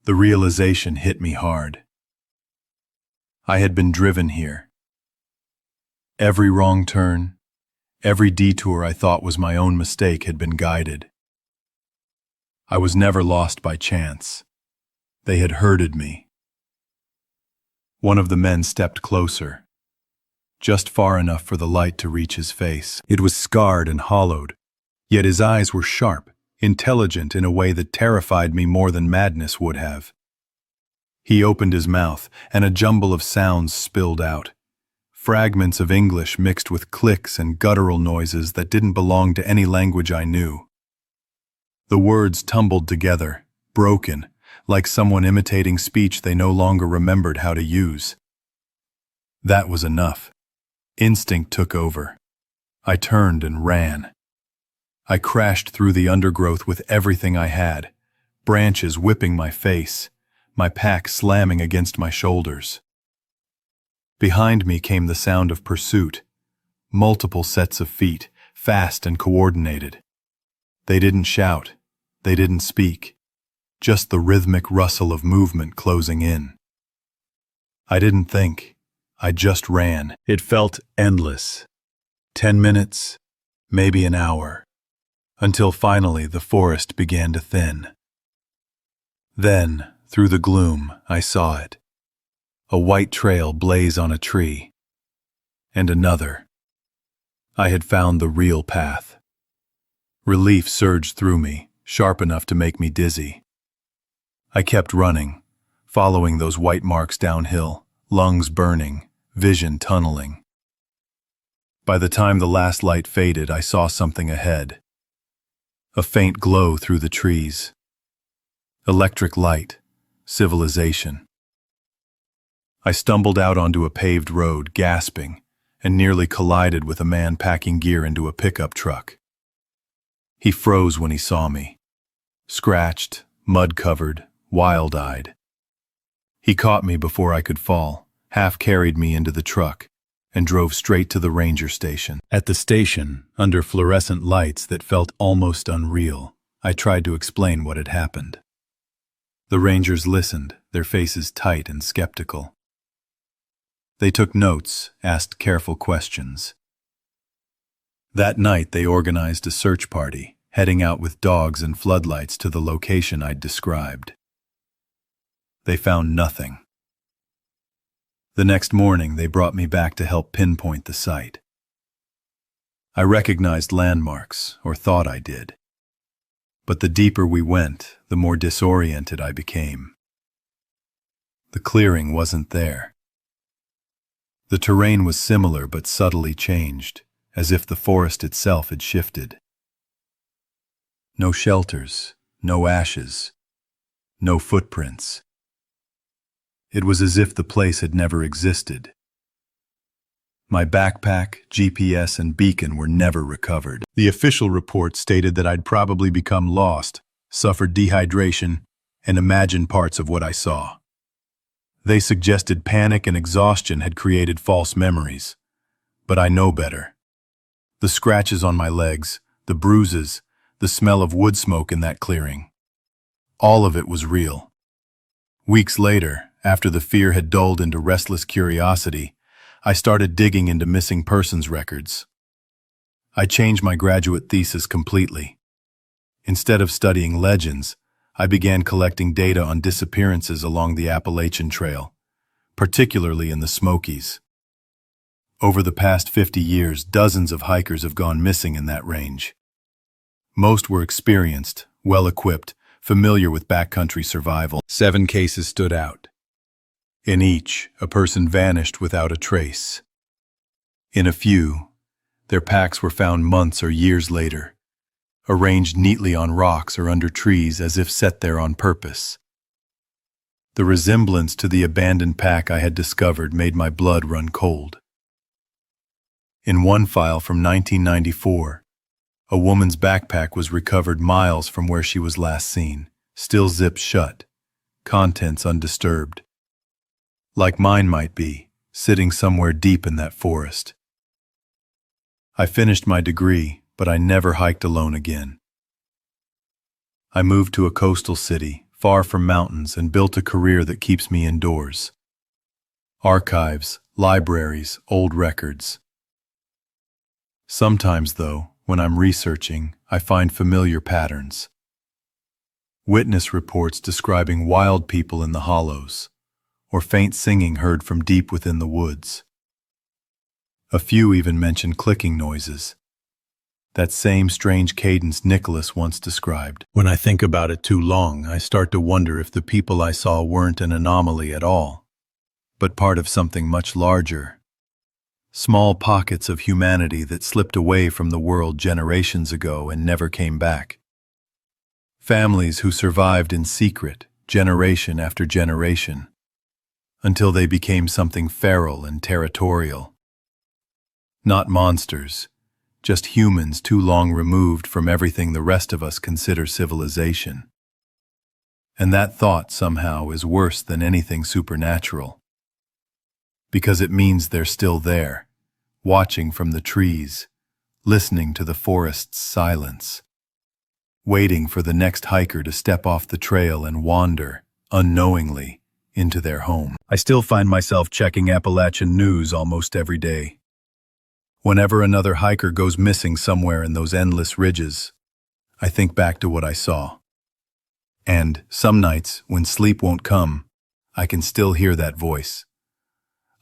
The realization hit me hard. I had been driven here. Every wrong turn, every detour I thought was my own mistake had been guided. I was never lost by chance. They had herded me. One of the men stepped closer, just far enough for the light to reach his face. It was scarred and hollowed, yet his eyes were sharp, intelligent in a way that terrified me more than madness would have. He opened his mouth, and a jumble of sounds spilled out. Fragments of English mixed with clicks and guttural noises that didn't belong to any language I knew. The words tumbled together, broken, like someone imitating speech they no longer remembered how to use. That was enough. Instinct took over. I turned and ran. I crashed through the undergrowth with everything I had, branches whipping my face, my pack slamming against my shoulders. Behind me came the sound of pursuit, multiple sets of feet, fast and coordinated. They didn't shout, they didn't speak, just the rhythmic rustle of movement closing in. I didn't think, I just ran. It felt endless. 10 minutes, maybe an hour, until finally the forest began to thin. Then, through the gloom, I saw it. A white trail blaze on a tree. And another. I had found the real path. Relief surged through me, sharp enough to make me dizzy. I kept running, following those white marks downhill, lungs burning, vision tunneling. By the time the last light faded, I saw something ahead. A faint glow through the trees. Electric light, civilization. I stumbled out onto a paved road, gasping, and nearly collided with a man packing gear into a pickup truck. He froze when he saw me. Scratched, mud-covered, wild-eyed. He caught me before I could fall, half-carried me into the truck, and drove straight to the ranger station. At the station, under fluorescent lights that felt almost unreal, I tried to explain what had happened. The rangers listened, their faces tight and skeptical. They took notes, asked careful questions. That night they organized a search party, heading out with dogs and floodlights to the location I'd described. They found nothing. The next morning, they brought me back to help pinpoint the site. I recognized landmarks, or thought I did. But the deeper we went, the more disoriented I became. The clearing wasn't there. The terrain was similar but subtly changed, as if the forest itself had shifted. No shelters, no ashes, no footprints. It was as if the place had never existed. My backpack, GPS, and beacon were never recovered. The official report stated that I'd probably become lost, suffered dehydration, and imagined parts of what I saw. They suggested panic and exhaustion had created false memories. But I know better. The scratches on my legs, the bruises, the smell of wood smoke in that clearing. All of it was real. Weeks later, after the fear had dulled into restless curiosity, I started digging into missing persons records. I changed my graduate thesis completely. Instead of studying legends, I began collecting data on disappearances along the Appalachian Trail, particularly in the Smokies. Over the past 50 years, dozens of hikers have gone missing in that range. Most were experienced, well-equipped, familiar with backcountry survival. 7 cases stood out. In each, a person vanished without a trace. In a few, their packs were found months or years later, arranged neatly on rocks or under trees as if set there on purpose. The resemblance to the abandoned pack I had discovered made my blood run cold. In one file from 1994, a woman's backpack was recovered miles from where she was last seen, still zipped shut, contents undisturbed. Like mine might be, sitting somewhere deep in that forest. I finished my degree, but I never hiked alone again. I moved to a coastal city, far from mountains, and built a career that keeps me indoors. Archives, libraries, old records. Sometimes, though, when I'm researching, I find familiar patterns. Witness reports describing wild people in the hollows, or faint singing heard from deep within the woods. A few even mention clicking noises. That same strange cadence Nicholas once described. When I think about it too long, I start to wonder if the people I saw weren't an anomaly at all, but part of something much larger. Small pockets of humanity that slipped away from the world generations ago and never came back. Families who survived in secret, generation after generation, until they became something feral and territorial. Not monsters, just humans too long removed from everything the rest of us consider civilization. And that thought somehow is worse than anything supernatural, because it means they're still there, watching from the trees, listening to the forest's silence, waiting for the next hiker to step off the trail and wander, unknowingly, into their home. I still find myself checking Appalachian news almost every day. Whenever another hiker goes missing somewhere in those endless ridges, I think back to what I saw. And some nights, when sleep won't come, I can still hear that voice.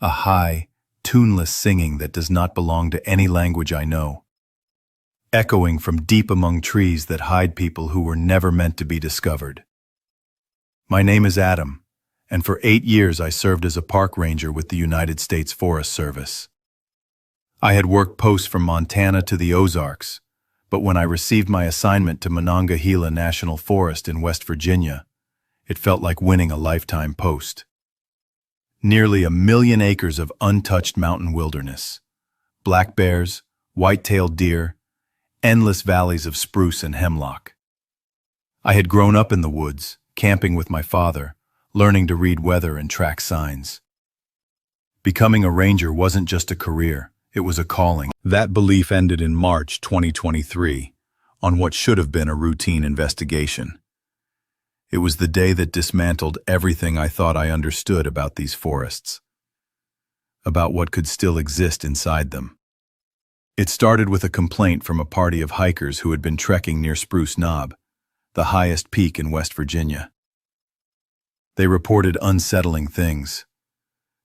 A high, tuneless singing that does not belong to any language I know, echoing from deep among trees that hide people who were never meant to be discovered. My name is Adam, and for 8 years I served as a park ranger with the United States Forest Service. I had worked posts from Montana to the Ozarks, but when I received my assignment to Monongahela National Forest in West Virginia, it felt like winning a lifetime post. Nearly 1 million acres of untouched mountain wilderness, black bears, white-tailed deer, endless valleys of spruce and hemlock. I had grown up in the woods, camping with my father, learning to read weather and track signs. Becoming a ranger wasn't just a career, it was a calling. That belief ended in March 2023, on what should have been a routine investigation. It was the day that dismantled everything I thought I understood about these forests, about what could still exist inside them. It started with a complaint from a party of hikers who had been trekking near Spruce Knob, the highest peak in West Virginia. They reported unsettling things: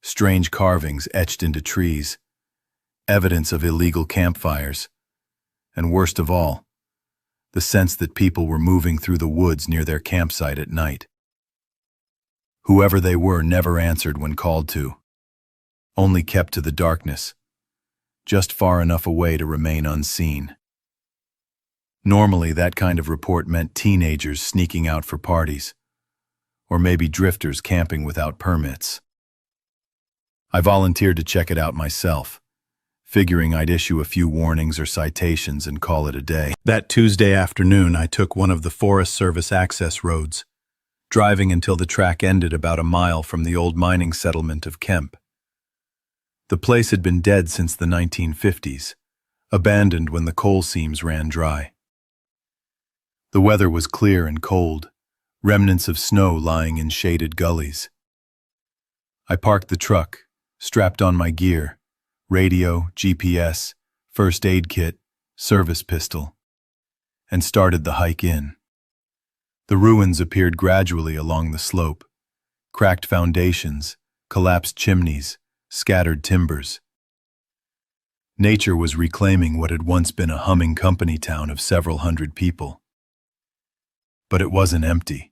strange carvings etched into trees, evidence of illegal campfires, and worst of all, the sense that people were moving through the woods near their campsite at night. Whoever they were never answered when called to, only kept to the darkness, just far enough away to remain unseen. Normally, that kind of report meant teenagers sneaking out for parties, or maybe drifters camping without permits. I volunteered to check it out myself, figuring I'd issue a few warnings or citations and call it a day. That Tuesday afternoon, I took one of the Forest Service access roads, driving until the track ended about a mile from the old mining settlement of Kemp. The place had been dead since the 1950s, abandoned when the coal seams ran dry. The weather was clear and cold, remnants of snow lying in shaded gullies. I parked the truck, strapped on my gear, radio, GPS, first aid kit, service pistol, and started the hike in. The ruins appeared gradually along the slope: cracked foundations, collapsed chimneys, scattered timbers. Nature was reclaiming what had once been a humming company town of several hundred people. But it wasn't empty.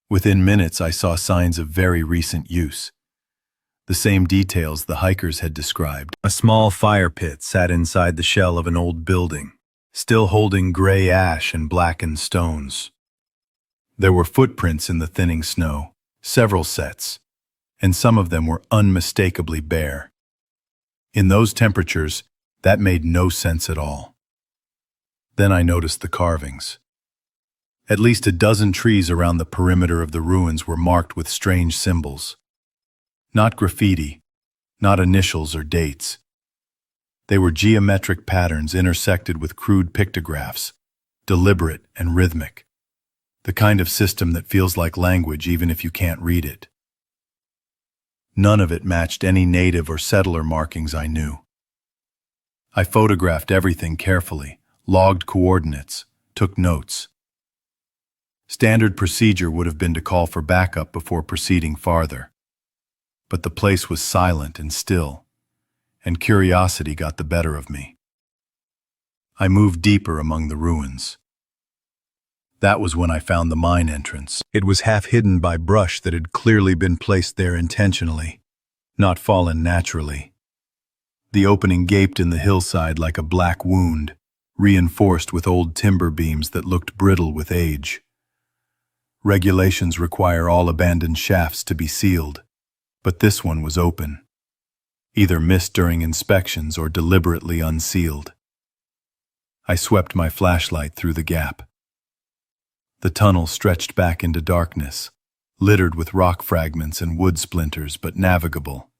Within minutes, I saw signs of very recent use. The same details the hikers had described. A small fire pit sat inside the shell of an old building, still holding gray ash and blackened stones. There were footprints in the thinning snow, several sets, and some of them were unmistakably bare. In those temperatures, that made no sense at all. Then I noticed the carvings. At least a dozen trees around the perimeter of the ruins were marked with strange symbols. Not graffiti, not initials or dates. They were geometric patterns intersected with crude pictographs, deliberate and rhythmic. The kind of system that feels like language even if you can't read it. None of it matched any native or settler markings I knew. I photographed everything carefully, logged coordinates, took notes. Standard procedure would have been to call for backup before proceeding farther. But the place was silent and still, and curiosity got the better of me. I moved deeper among the ruins. That was when I found the mine entrance. It was half hidden by brush that had clearly been placed there intentionally, not fallen naturally. The opening gaped in the hillside like a black wound, reinforced with old timber beams that looked brittle with age. Regulations require all abandoned shafts to be sealed, but this one was open, either missed during inspections or deliberately unsealed. I swept my flashlight through the gap. The tunnel stretched back into darkness, littered with rock fragments and wood splinters, but navigable.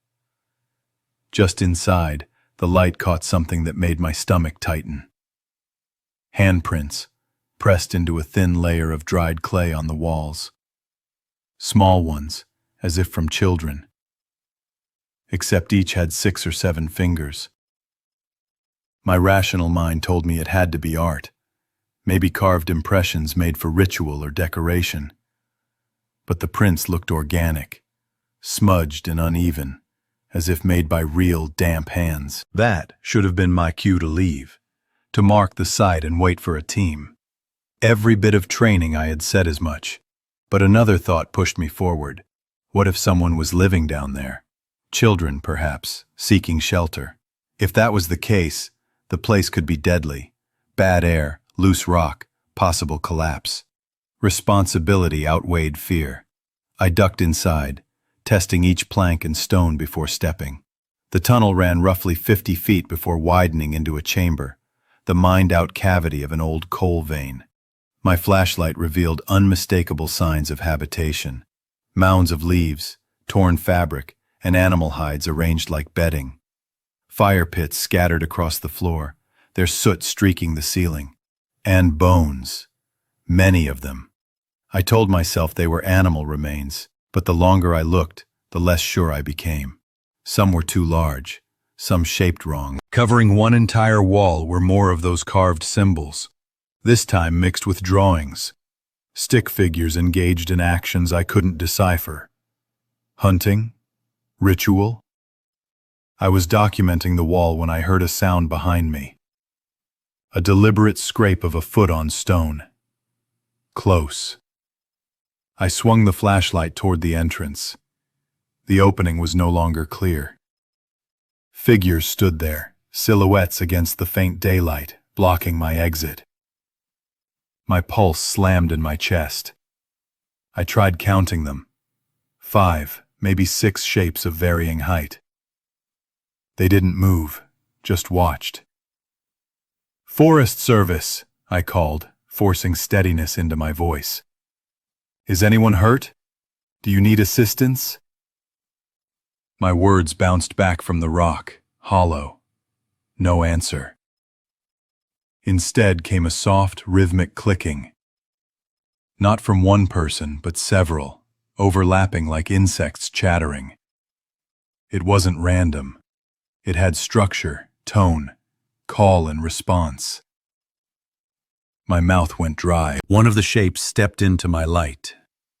Just inside, the light caught something that made my stomach tighten. Handprints, pressed into a thin layer of dried clay on the walls. Small ones, as if from children. Except each had 6 or 7 fingers. My rational mind told me it had to be art, maybe carved impressions made for ritual or decoration. But the prints looked organic, smudged and uneven, as if made by real, damp hands. That should have been my cue to leave, to mark the site and wait for a team. Every bit of training I had said as much, but another thought pushed me forward. What if someone was living down there? Children, perhaps, seeking shelter. If that was the case, the place could be deadly. Bad air, loose rock, possible collapse. Responsibility outweighed fear. I ducked inside, testing each plank and stone before stepping. The tunnel ran roughly 50 feet before widening into a chamber, the mined-out cavity of an old coal vein. My flashlight revealed unmistakable signs of habitation. Mounds of leaves, torn fabric, and animal hides arranged like bedding. Fire pits scattered across the floor, their soot streaking the ceiling. And bones. Many of them. I told myself they were animal remains, but the longer I looked, the less sure I became. Some were too large, some shaped wrong. Covering one entire wall were more of those carved symbols, this time mixed with drawings, stick figures engaged in actions I couldn't decipher. Hunting? Ritual? I was documenting the wall when I heard a sound behind me. A deliberate scrape of a foot on stone. Close. I swung the flashlight toward the entrance. The opening was no longer clear. Figures stood there, silhouettes against the faint daylight, blocking my exit. My pulse slammed in my chest. I tried counting them. 5, maybe 6 shapes of varying height. They didn't move, just watched. "Forest Service," I called, forcing steadiness into my voice. "Is anyone hurt? Do you need assistance?" My words bounced back from the rock, hollow. No answer. Instead came a soft, rhythmic clicking. Not from one person, but several, overlapping like insects chattering. It wasn't random. It had structure, tone, call and response. My mouth went dry. One of the shapes stepped into my light.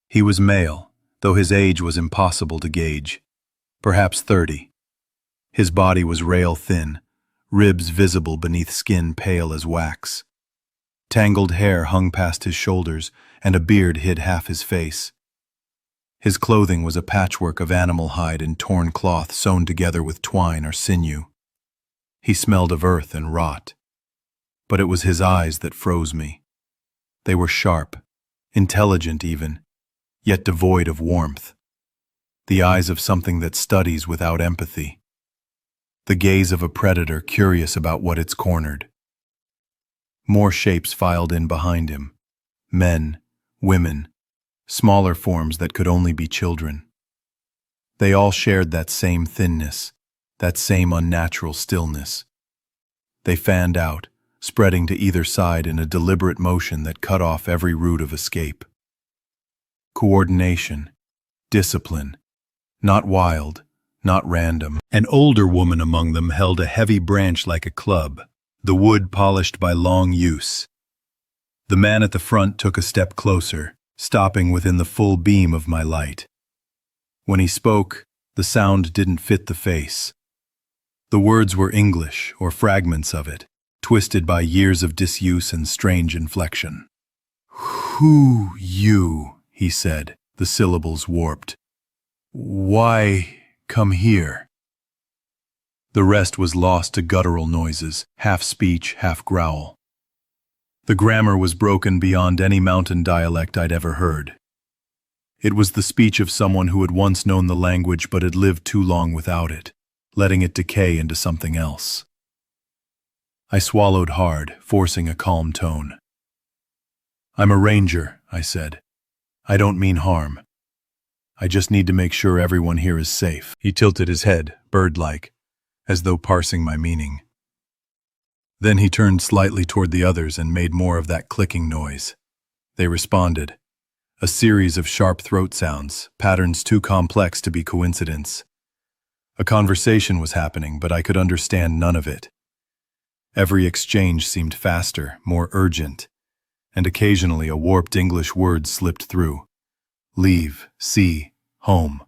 He was male, though his age was impossible to gauge. Perhaps 30. His body was rail-thin, ribs visible beneath skin pale as wax. Tangled hair hung past his shoulders, and a beard hid half his face. His clothing was a patchwork of animal hide and torn cloth sewn together with twine or sinew. He smelled of earth and rot. But it was his eyes that froze me. They were sharp, intelligent even, yet devoid of warmth. The eyes of something that studies without empathy. The gaze of a predator curious about what it's cornered. More shapes filed in behind him. Men, women, smaller forms that could only be children. They all shared that same thinness, that same unnatural stillness. They fanned out, spreading to either side in a deliberate motion that cut off every route of escape. Coordination, discipline, not wild, not random. An older woman among them held a heavy branch like a club, the wood polished by long use. The man at the front took a step closer, stopping within the full beam of my light. When he spoke, the sound didn't fit the face. The words were English, or fragments of it, twisted by years of disuse and strange inflection. "Who you?" he said, the syllables warped. "Why come here?" The rest was lost to guttural noises, half speech, half growl. The grammar was broken beyond any mountain dialect I'd ever heard. It was the speech of someone who had once known the language but had lived too long without it, letting it decay into something else. I swallowed hard, forcing a calm tone. "I'm a ranger," I said. "I don't mean harm. I just need to make sure everyone here is safe." He tilted his head, bird-like, as though parsing my meaning. Then he turned slightly toward the others and made more of that clicking noise. They responded. A series of sharp throat sounds, patterns too complex to be coincidence. A conversation was happening, but I could understand none of it. Every exchange seemed faster, more urgent, and occasionally a warped English word slipped through. Leave, see, home.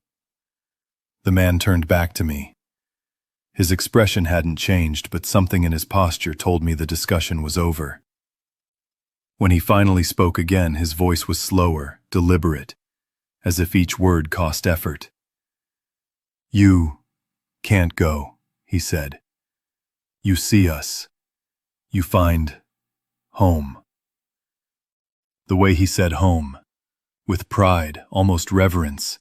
The man turned back to me. His expression hadn't changed, but something in his posture told me the discussion was over. When he finally spoke again, his voice was slower, deliberate, as if each word cost effort. "You can't go," he said. "You see us. You find home." The way he said home, with pride, almost reverence,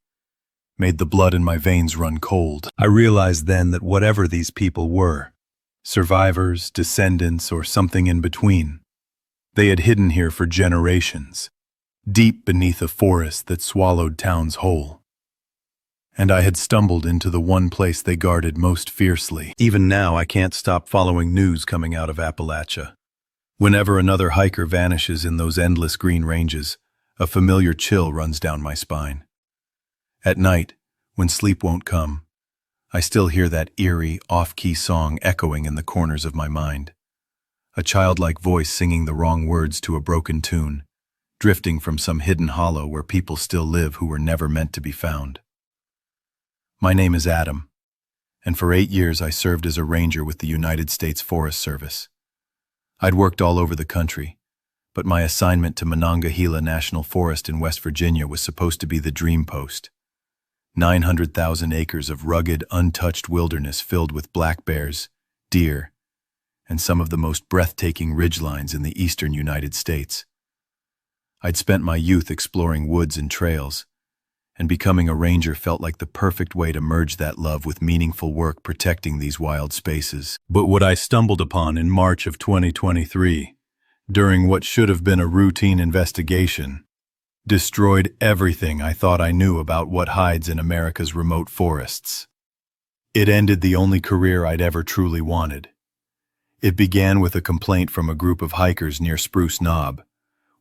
made the blood in my veins run cold. I realized then that whatever these people were, survivors, descendants, or something in between, they had hidden here for generations, deep beneath a forest that swallowed towns whole. And I had stumbled into the one place they guarded most fiercely. Even now, I can't stop following news coming out of Appalachia. Whenever another hiker vanishes in those endless green ranges, a familiar chill runs down my spine. At night, when sleep won't come, I still hear that eerie, off-key song echoing in the corners of my mind. A childlike voice singing the wrong words to a broken tune, drifting from some hidden hollow where people still live who were never meant to be found. My name is Adam, and for 8 years I served as a ranger with the United States Forest Service. I'd worked all over the country, but my assignment to Monongahela National Forest in West Virginia was supposed to be the dream post. 900,000 acres of rugged, untouched wilderness filled with black bears, deer, and some of the most breathtaking ridgelines in the eastern United States. I'd spent my youth exploring woods and trails, and becoming a ranger felt like the perfect way to merge that love with meaningful work protecting these wild spaces. But what I stumbled upon in March of 2023, during what should have been a routine investigation, destroyed everything I thought I knew about what hides in America's remote forests. It ended the only career I'd ever truly wanted. It began with a complaint from a group of hikers near Spruce Knob,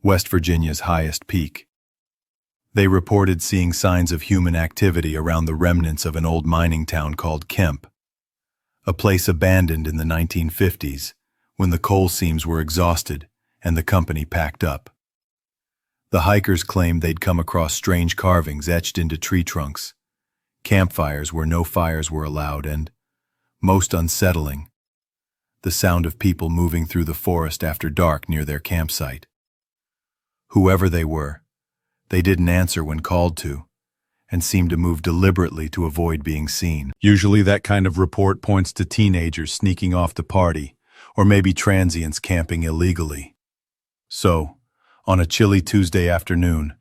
West Virginia's highest peak. They reported seeing signs of human activity around the remnants of an old mining town called Kemp, a place abandoned in the 1950s when the coal seams were exhausted and the company packed up. The hikers claimed they'd come across strange carvings etched into tree trunks, campfires where no fires were allowed, and, most unsettling, the sound of people moving through the forest after dark near their campsite. Whoever they were, they didn't answer when called to, and seemed to move deliberately to avoid being seen. Usually that kind of report points to teenagers sneaking off to party, or maybe transients camping illegally. So, on a chilly Tuesday afternoon,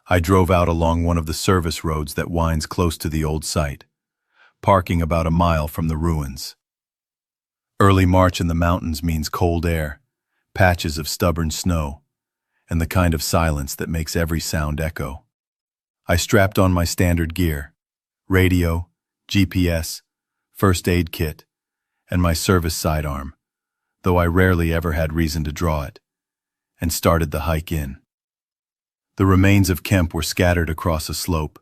I drove out along one of the service roads that winds close to the old site, parking about a mile from the ruins. Early March in the mountains means cold air, patches of stubborn snow, and the kind of silence that makes every sound echo. I strapped on my standard gear, radio, GPS, first aid kit, and my service sidearm, though I rarely ever had reason to draw it, and started the hike in. The remains of Kemp were scattered across a slope,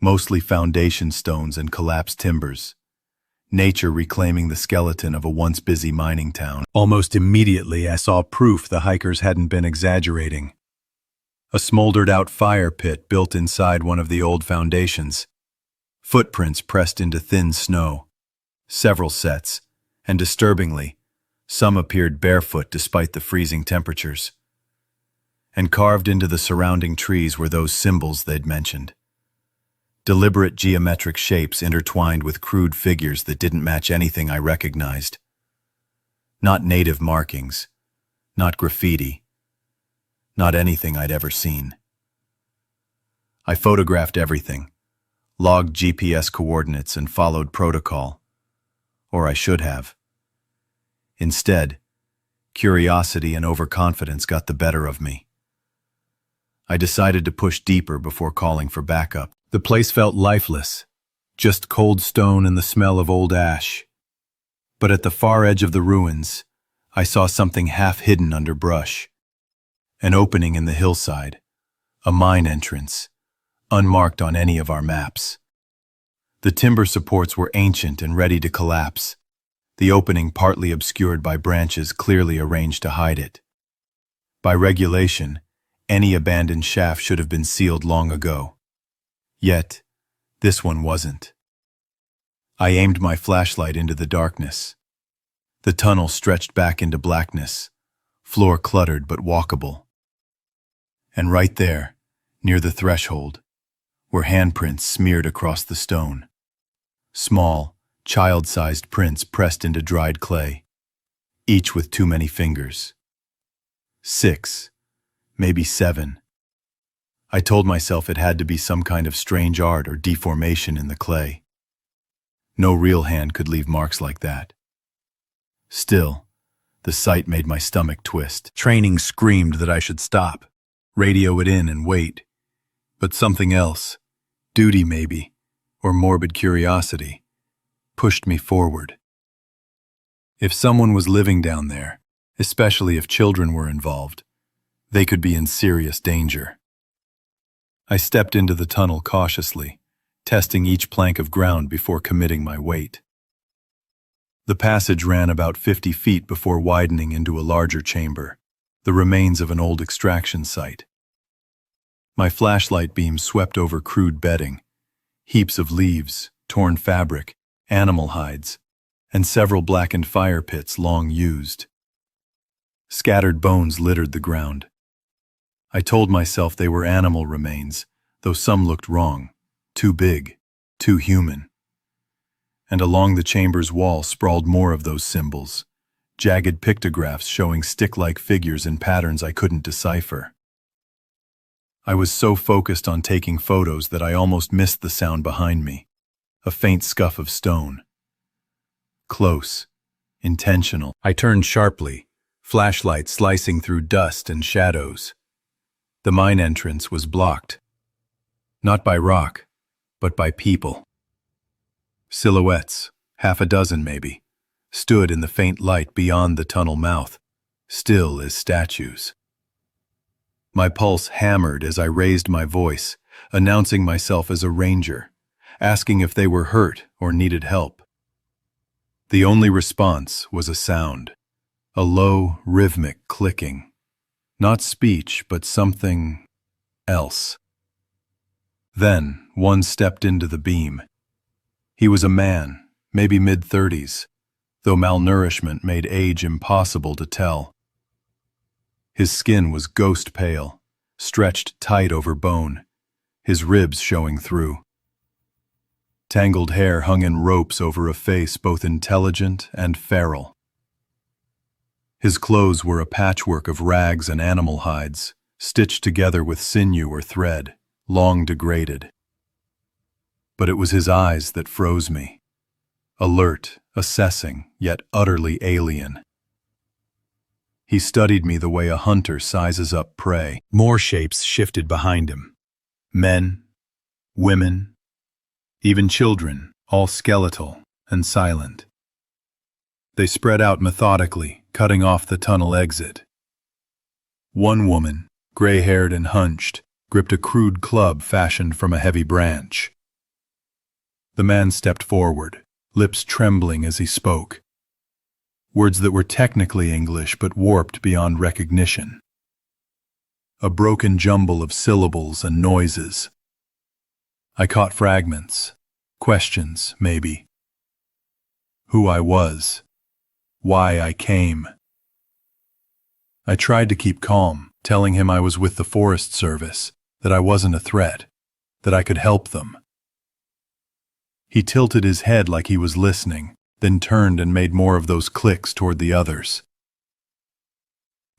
mostly foundation stones and collapsed timbers, nature reclaiming the skeleton of a once busy mining town. Almost immediately I saw proof the hikers hadn't been exaggerating. A smoldered-out fire pit built inside one of the old foundations, footprints pressed into thin snow, several sets, and disturbingly, some appeared barefoot despite the freezing temperatures. And carved into the surrounding trees were those symbols they'd mentioned. Deliberate geometric shapes intertwined with crude figures that didn't match anything I recognized. Not native markings, not graffiti, not anything I'd ever seen. I photographed everything, logged GPS coordinates and followed protocol. Or I should have. Instead, curiosity and overconfidence got the better of me. I decided to push deeper before calling for backup. The place felt lifeless, just cold stone and the smell of old ash. But at the far edge of the ruins, I saw something half hidden under brush. An opening in the hillside, a mine entrance, unmarked on any of our maps. The timber supports were ancient and ready to collapse, the opening partly obscured by branches clearly arranged to hide it. By regulation, any abandoned shaft should have been sealed long ago. Yet, this one wasn't. I aimed my flashlight into the darkness. The tunnel stretched back into blackness, floor cluttered but walkable. And right there, near the threshold, were handprints smeared across the stone. Small, child-sized prints pressed into dried clay, each with too many fingers. 6, maybe 7. I told myself it had to be some kind of strange art or deformation in the clay. No real hand could leave marks like that. Still, the sight made my stomach twist. Training screamed that I should stop, radio it in and wait. But something else, duty maybe, or morbid curiosity, pushed me forward. If someone was living down there, especially if children were involved, they could be in serious danger. I stepped into the tunnel cautiously, testing each plank of ground before committing my weight. The passage ran about 50 feet before widening into a larger chamber, the remains of an old extraction site. My flashlight beam swept over crude bedding, heaps of leaves, torn fabric, animal hides, and several blackened fire pits long used. Scattered bones littered the ground. I told myself they were animal remains, though some looked wrong, too big, too human. And along the chamber's wall sprawled more of those symbols, jagged pictographs showing stick-like figures in patterns I couldn't decipher. I was so focused on taking photos that I almost missed the sound behind me, a faint scuff of stone. Close, intentional. I turned sharply, flashlight slicing through dust and shadows. The mine entrance was blocked, not by rock, but by people. Silhouettes, half a dozen maybe, stood in the faint light beyond the tunnel mouth, still as statues. My pulse hammered as I raised my voice, announcing myself as a ranger, asking if they were hurt or needed help. The only response was a sound, a low, rhythmic clicking. Not speech, but something else. Then, one stepped into the beam. He was a man, maybe mid-30s, though malnourishment made age impossible to tell. His skin was ghost pale, stretched tight over bone, his ribs showing through. Tangled hair hung in ropes over a face both intelligent and feral. His clothes were a patchwork of rags and animal hides, stitched together with sinew or thread, long degraded. But it was his eyes that froze me. Alert, assessing, yet utterly alien. He studied me the way a hunter sizes up prey. More shapes shifted behind him. Men, women, even children, all skeletal and silent. They spread out methodically, cutting off the tunnel exit. One woman, gray-haired and hunched, gripped a crude club fashioned from a heavy branch. The man stepped forward, lips trembling as he spoke. Words that were technically English but warped beyond recognition. A broken jumble of syllables and noises. I caught fragments, questions, maybe. Who I was. Why I came. I tried to keep calm, telling him I was with the Forest Service, that I wasn't a threat, that I could help them. He tilted his head like he was listening, then turned and made more of those clicks toward the others.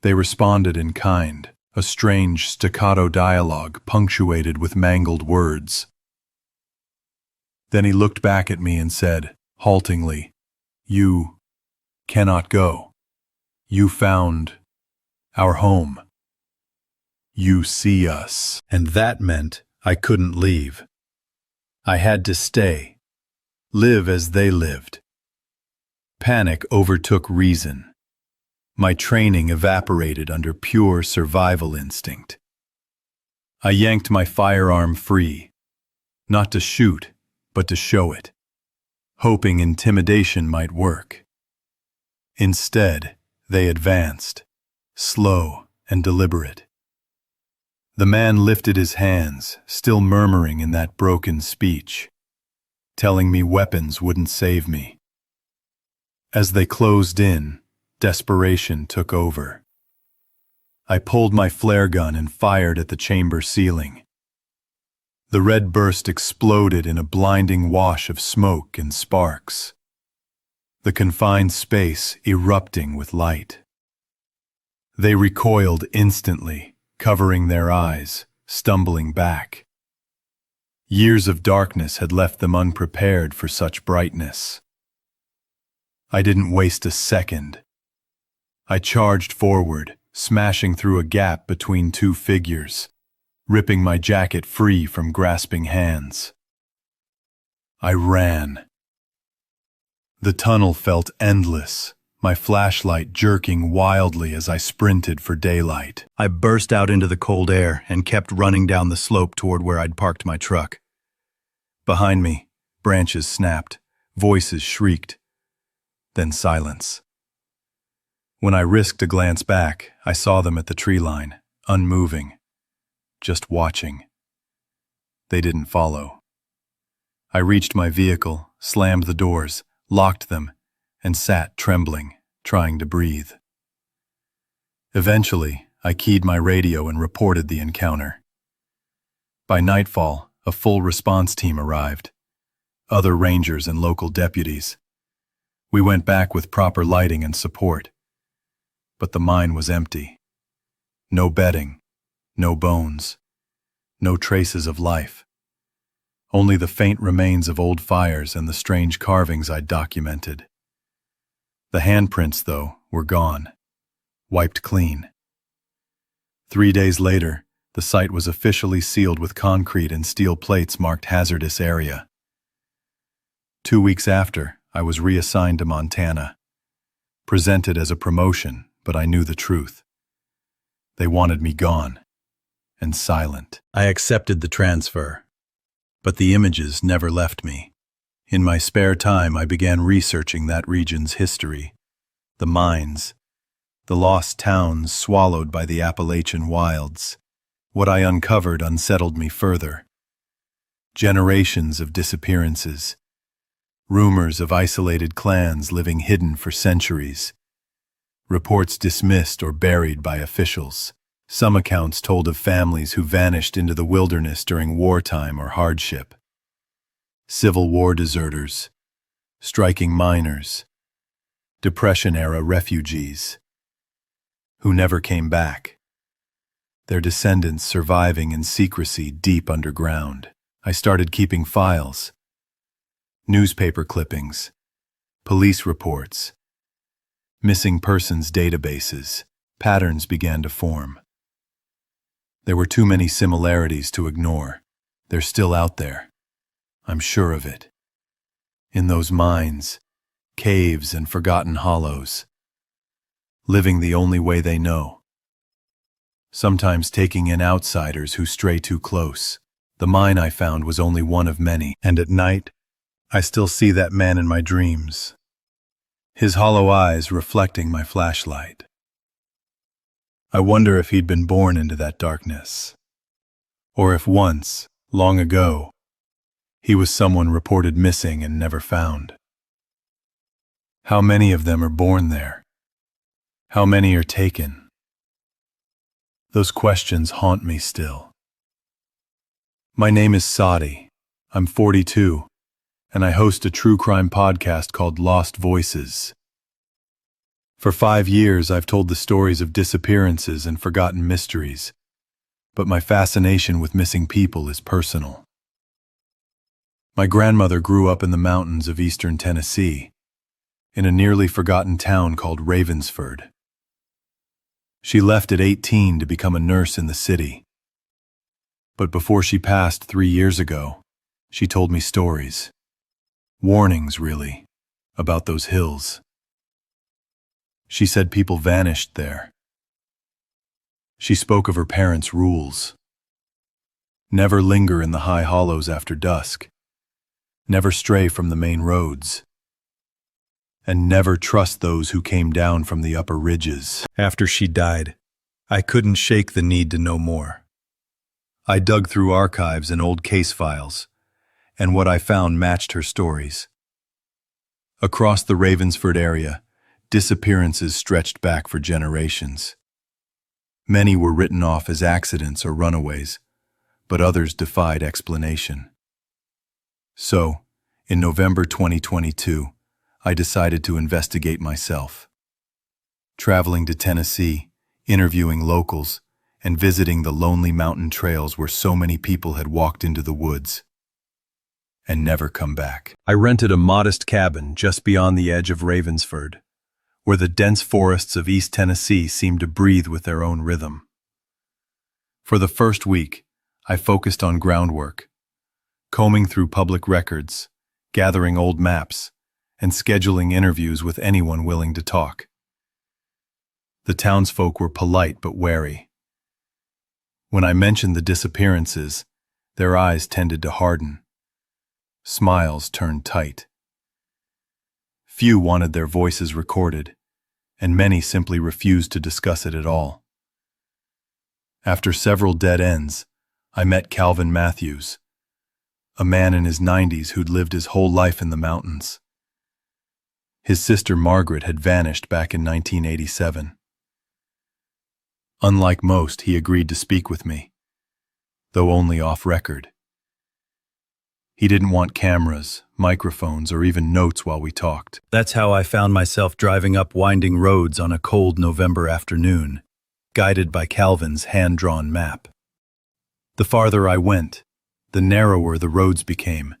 They responded in kind, a strange staccato dialogue punctuated with mangled words. Then he looked back at me and said, haltingly, "You cannot go. You found our home. You see us." And that meant I couldn't leave. I had to stay, live as they lived. Panic overtook reason. My training evaporated under pure survival instinct. I yanked my firearm free, not to shoot, but to show it, hoping intimidation might work. Instead, they advanced, slow and deliberate. The man lifted his hands, still murmuring in that broken speech, telling me weapons wouldn't save me. As they closed in, desperation took over. I pulled my flare gun and fired at the chamber ceiling. The red burst exploded in a blinding wash of smoke and sparks, the confined space erupting with light. They recoiled instantly, covering their eyes, stumbling back. Years of darkness had left them unprepared for such brightness. I didn't waste a second. I charged forward, smashing through a gap between two figures, ripping my jacket free from grasping hands. I ran. The tunnel felt endless, my flashlight jerking wildly as I sprinted for daylight. I burst out into the cold air and kept running down the slope toward where I'd parked my truck. Behind me, branches snapped, voices shrieked, then silence. When I risked a glance back, I saw them at the tree line, unmoving, just watching. They didn't follow. I reached my vehicle, slammed the doors, locked them, and sat trembling, trying to breathe. Eventually, I keyed my radio and reported the encounter. By nightfall, a full response team arrived, other rangers and local deputies. We went back with proper lighting and support. But the mine was empty. No bedding, no bones, no traces of life. Only the faint remains of old fires and the strange carvings I'd documented. The handprints, though, were gone, wiped clean. 3 days later, the site was officially sealed with concrete and steel plates marked hazardous area. 2 weeks after, I was reassigned to Montana. Presented as a promotion, but I knew the truth. They wanted me gone, and silent. I accepted the transfer, but the images never left me. In my spare time, I began researching that region's history, the mines, the lost towns swallowed by the Appalachian wilds. What I uncovered unsettled me further. Generations of disappearances, rumors of isolated clans living hidden for centuries, reports dismissed or buried by officials. Some accounts told of families who vanished into the wilderness during wartime or hardship. Civil War deserters, striking miners, Depression-era refugees who never came back, their descendants surviving in secrecy deep underground. I started keeping files, newspaper clippings, police reports, missing persons databases. Patterns began to form. There were too many similarities to ignore. They're still out there. I'm sure of it. In those mines, caves and forgotten hollows, living the only way they know. Sometimes taking in outsiders who stray too close. The mine I found was only one of many, and at night, I still see that man in my dreams, his hollow eyes reflecting my flashlight. I wonder if he'd been born into that darkness, or if once, long ago, he was someone reported missing and never found. How many of them are born there? How many are taken? Those questions haunt me still. My name is Sadi. I'm 42, and I host a true crime podcast called Lost Voices. For 5 years, I've told the stories of disappearances and forgotten mysteries, but my fascination with missing people is personal. My grandmother grew up in the mountains of eastern Tennessee, in a nearly forgotten town called Ravensford. She left at 18 to become a nurse in the city. But before she passed 3 years ago, she told me stories. Warnings, really, about those hills. She said people vanished there. She spoke of her parents' rules. Never linger in the high hollows after dusk. Never stray from the main roads. And never trust those who came down from the upper ridges. After she died, I couldn't shake the need to know more. I dug through archives and old case files, and what I found matched her stories. Across the Ravensford area, disappearances stretched back for generations. Many were written off as accidents or runaways, but others defied explanation. So, in November 2022, I decided to investigate myself. Traveling to Tennessee, interviewing locals, and visiting the lonely mountain trails where so many people had walked into the woods and never come back. I rented a modest cabin just beyond the edge of Ravensford, where the dense forests of East Tennessee seemed to breathe with their own rhythm. For the first week, I focused on groundwork, combing through public records, gathering old maps, and scheduling interviews with anyone willing to talk. The townsfolk were polite but wary. When I mentioned the disappearances, their eyes tended to harden. Smiles turned tight. Few wanted their voices recorded, and many simply refused to discuss it at all. After several dead ends, I met Calvin Matthews, a man in his 90s who'd lived his whole life in the mountains. His sister Margaret had vanished back in 1987. Unlike most, he agreed to speak with me, though only off record. He didn't want cameras, microphones, or even notes while we talked. That's how I found myself driving up winding roads on a cold November afternoon, guided by Calvin's hand-drawn map. The farther I went, the narrower the roads became.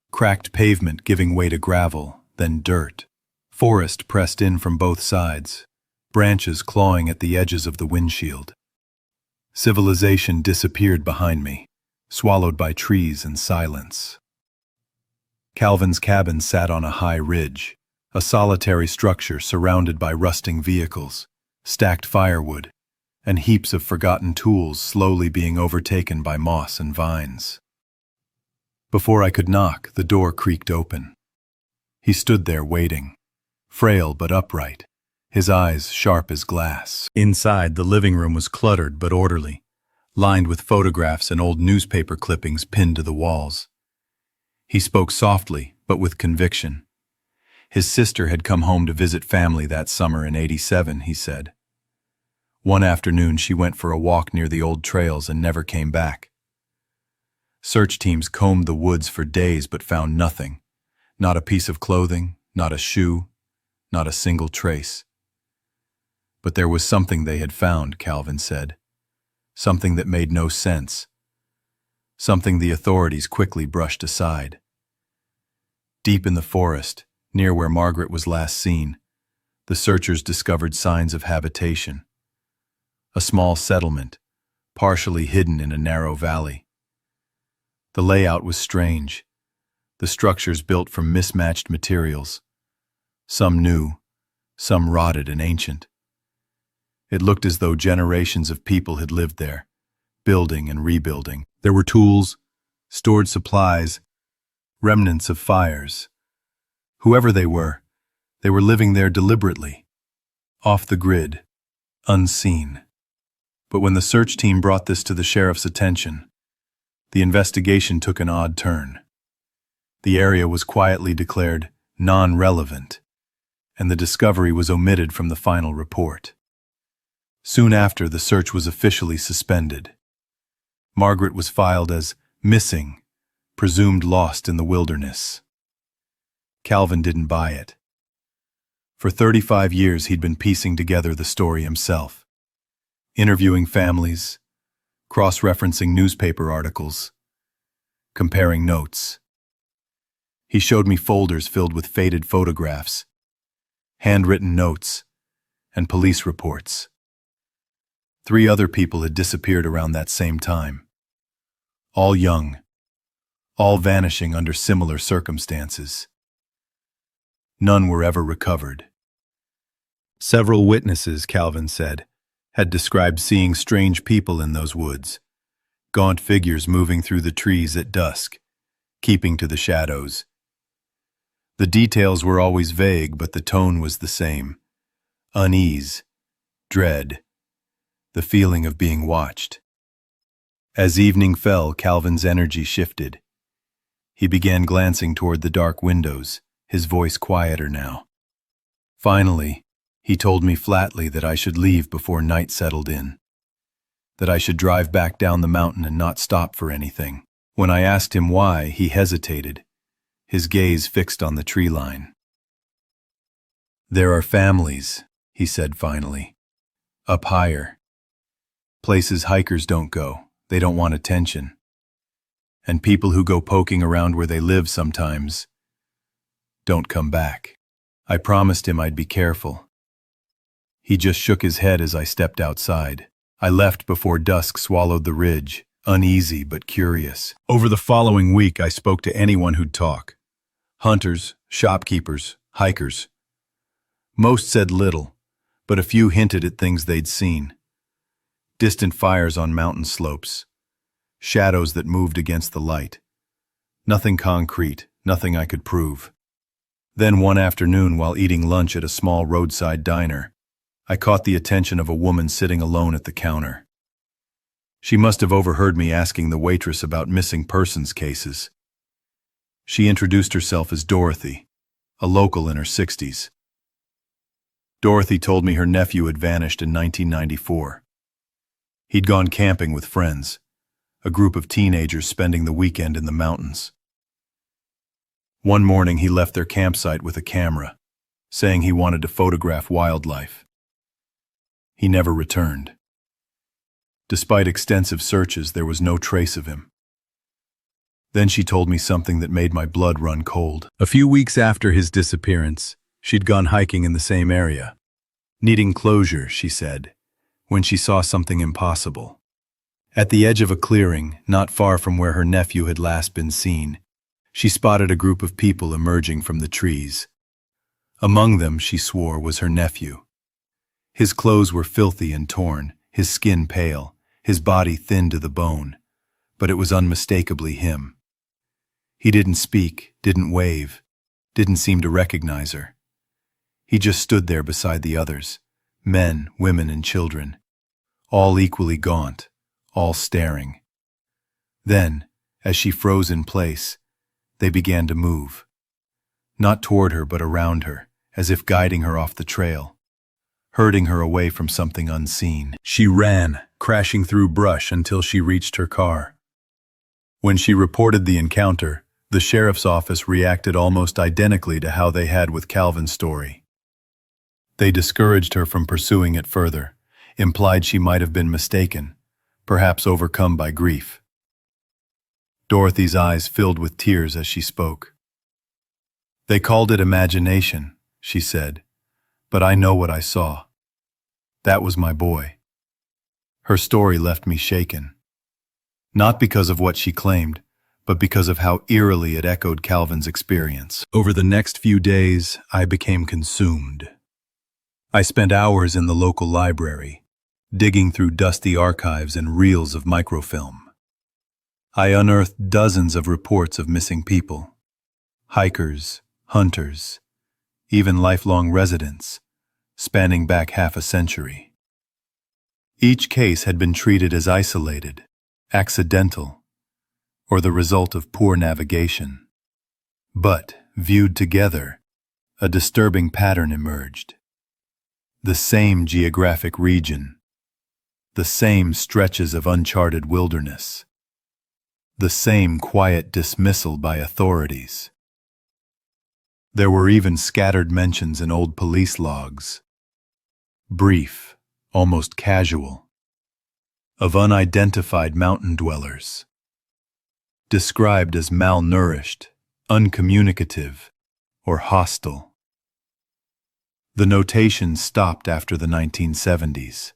Cracked pavement giving way to gravel, then dirt. Forest pressed in from both sides, branches clawing at the edges of the windshield. Civilization disappeared behind me, swallowed by trees and silence. Calvin's cabin sat on a high ridge, a solitary structure surrounded by rusting vehicles, stacked firewood, and heaps of forgotten tools slowly being overtaken by moss and vines. Before I could knock, the door creaked open. He stood there waiting, frail but upright, his eyes sharp as glass. Inside, the living room was cluttered but orderly, lined with photographs and old newspaper clippings pinned to the walls. He spoke softly, but with conviction. His sister had come home to visit family that summer in '87, he said. One afternoon she went for a walk near the old trails and never came back. Search teams combed the woods for days but found nothing. Not a piece of clothing, not a shoe, not a single trace. But there was something they had found, Calvin said. Something that made no sense. Something the authorities quickly brushed aside. Deep in the forest, near where Margaret was last seen, the searchers discovered signs of habitation. A small settlement, partially hidden in a narrow valley. The layout was strange, the structures built from mismatched materials. Some new, some rotted and ancient. It looked as though generations of people had lived there, building and rebuilding. There were tools, stored supplies, remnants of fires. Whoever they were living there deliberately, off the grid, unseen. But when the search team brought this to the sheriff's attention, the investigation took an odd turn. The area was quietly declared non-relevant, and the discovery was omitted from the final report. Soon after, the search was officially suspended. Margaret was filed as missing, presumed lost in the wilderness. Calvin didn't buy it. For 35 years he'd been piecing together the story himself, interviewing families, cross-referencing newspaper articles, comparing notes. He showed me folders filled with faded photographs, handwritten notes, and police reports. 3 other people had disappeared around that same time. All young, all vanishing under similar circumstances. None were ever recovered. Several witnesses, Calvin said, had described seeing strange people in those woods, gaunt figures moving through the trees at dusk, keeping to the shadows. The details were always vague, but the tone was the same. Unease, dread, the feeling of being watched. As evening fell, Calvin's energy shifted. He began glancing toward the dark windows, his voice quieter now. Finally, he told me flatly that I should leave before night settled in, that I should drive back down the mountain and not stop for anything. When I asked him why, he hesitated, his gaze fixed on the tree line. There are families, he said finally, up higher. Places hikers don't go, they don't want attention. And people who go poking around where they live sometimes don't come back. I promised him I'd be careful. He just shook his head as I stepped outside. I left before dusk swallowed the ridge, uneasy but curious. Over the following week, I spoke to anyone who'd talk. Hunters, shopkeepers, hikers. Most said little, but a few hinted at things they'd seen. Distant fires on mountain slopes, shadows that moved against the light. Nothing concrete, nothing I could prove. Then one afternoon, while eating lunch at a small roadside diner, I caught the attention of a woman sitting alone at the counter. She must have overheard me asking the waitress about missing persons cases. She introduced herself as Dorothy, a local in her 60s. Dorothy told me her nephew had vanished in 1994. He'd gone camping with friends, a group of teenagers spending the weekend in the mountains. One morning he left their campsite with a camera, saying he wanted to photograph wildlife. He never returned. Despite extensive searches, there was no trace of him. Then she told me something that made my blood run cold. A few weeks after his disappearance, she'd gone hiking in the same area. Needing closure, she said, when she saw something impossible. At the edge of a clearing, not far from where her nephew had last been seen, she spotted a group of people emerging from the trees. Among them, she swore, was her nephew. His clothes were filthy and torn, his skin pale, his body thin to the bone, but it was unmistakably him. He didn't speak, didn't wave, didn't seem to recognize her. He just stood there beside the others, men, women, and children, all equally gaunt, all staring. Then, as she froze in place, they began to move. Not toward her, but around her, as if guiding her off the trail, herding her away from something unseen. She ran, crashing through brush until she reached her car. When she reported the encounter, the sheriff's office reacted almost identically to how they had with Calvin's story. They discouraged her from pursuing it further, implied she might have been mistaken, perhaps overcome by grief. Dorothy's eyes filled with tears as she spoke. They called it imagination, she said, but I know what I saw. That was my boy. Her story left me shaken. Not because of what she claimed, but because of how eerily it echoed Calvin's experience. Over the next few days, I became consumed. I spent hours in the local library, digging through dusty archives and reels of microfilm. I unearthed dozens of reports of missing people, hikers, hunters, even lifelong residents, spanning back half a century. Each case had been treated as isolated, accidental, or the result of poor navigation. But, viewed together, a disturbing pattern emerged. The same geographic region, the same stretches of uncharted wilderness, the same quiet dismissal by authorities. There were even scattered mentions in old police logs, brief, almost casual, of unidentified mountain dwellers, described as malnourished, uncommunicative, or hostile. The notation stopped after the 1970s.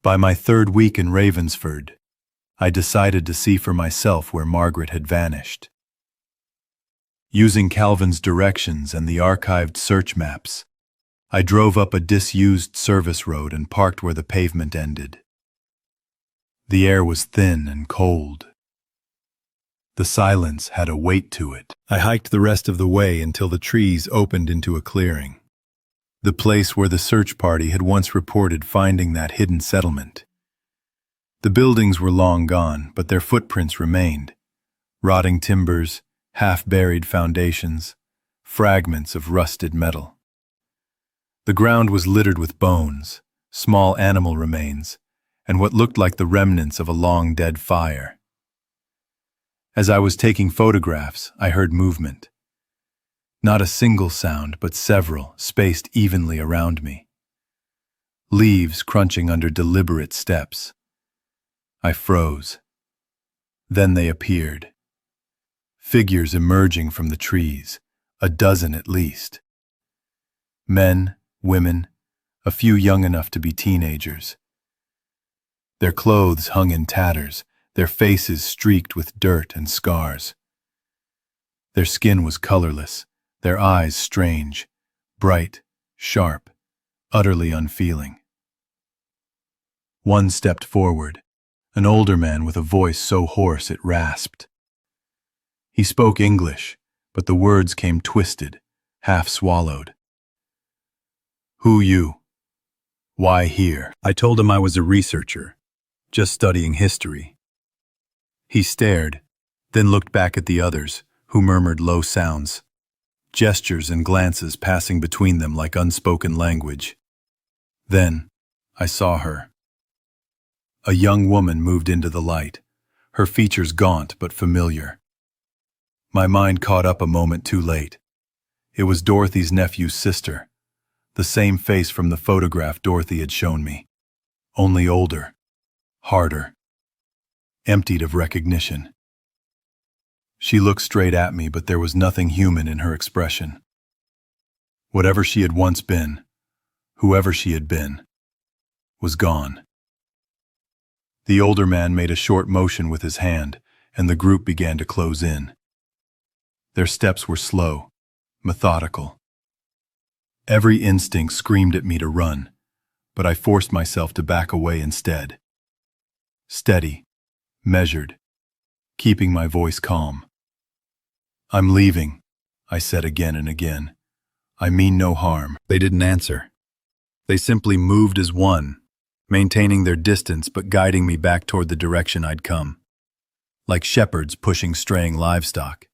By my third week in Ravensford, I decided to see for myself where Margaret had vanished. Using Calvin's directions and the archived search maps, I drove up a disused service road and parked where the pavement ended. The air was thin and cold. The silence had a weight to it. I hiked the rest of the way until the trees opened into a clearing, the place where the search party had once reported finding that hidden settlement. The buildings were long gone, but their footprints remained. Rotting timbers, half-buried foundations, fragments of rusted metal. The ground was littered with bones, small animal remains, and what looked like the remnants of a long-dead fire. As I was taking photographs, I heard movement. Not a single sound, but several, spaced evenly around me. Leaves crunching under deliberate steps. I froze. Then they appeared. Figures emerging from the trees, a dozen at least. Men, women, a few young enough to be teenagers. Their clothes hung in tatters, their faces streaked with dirt and scars. Their skin was colorless, their eyes strange, bright, sharp, utterly unfeeling. One stepped forward, an older man with a voice so hoarse it rasped. He spoke English, but the words came twisted, half-swallowed. "Who you? Why here?" I told him I was a researcher, just studying history. He stared, then looked back at the others, who murmured low sounds, gestures and glances passing between them like unspoken language. Then, I saw her. A young woman moved into the light, her features gaunt but familiar. My mind caught up a moment too late. It was Dorothy's nephew's sister, the same face from the photograph Dorothy had shown me, only older, harder, emptied of recognition. She looked straight at me, but there was nothing human in her expression. Whatever she had once been, whoever she had been, was gone. The older man made a short motion with his hand, and the group began to close in. Their steps were slow, methodical. Every instinct screamed at me to run, but I forced myself to back away instead. Steady, measured, keeping my voice calm. "I'm leaving," I said again and again. "I mean no harm." They didn't answer. They simply moved as one, maintaining their distance but guiding me back toward the direction I'd come, like shepherds pushing straying livestock.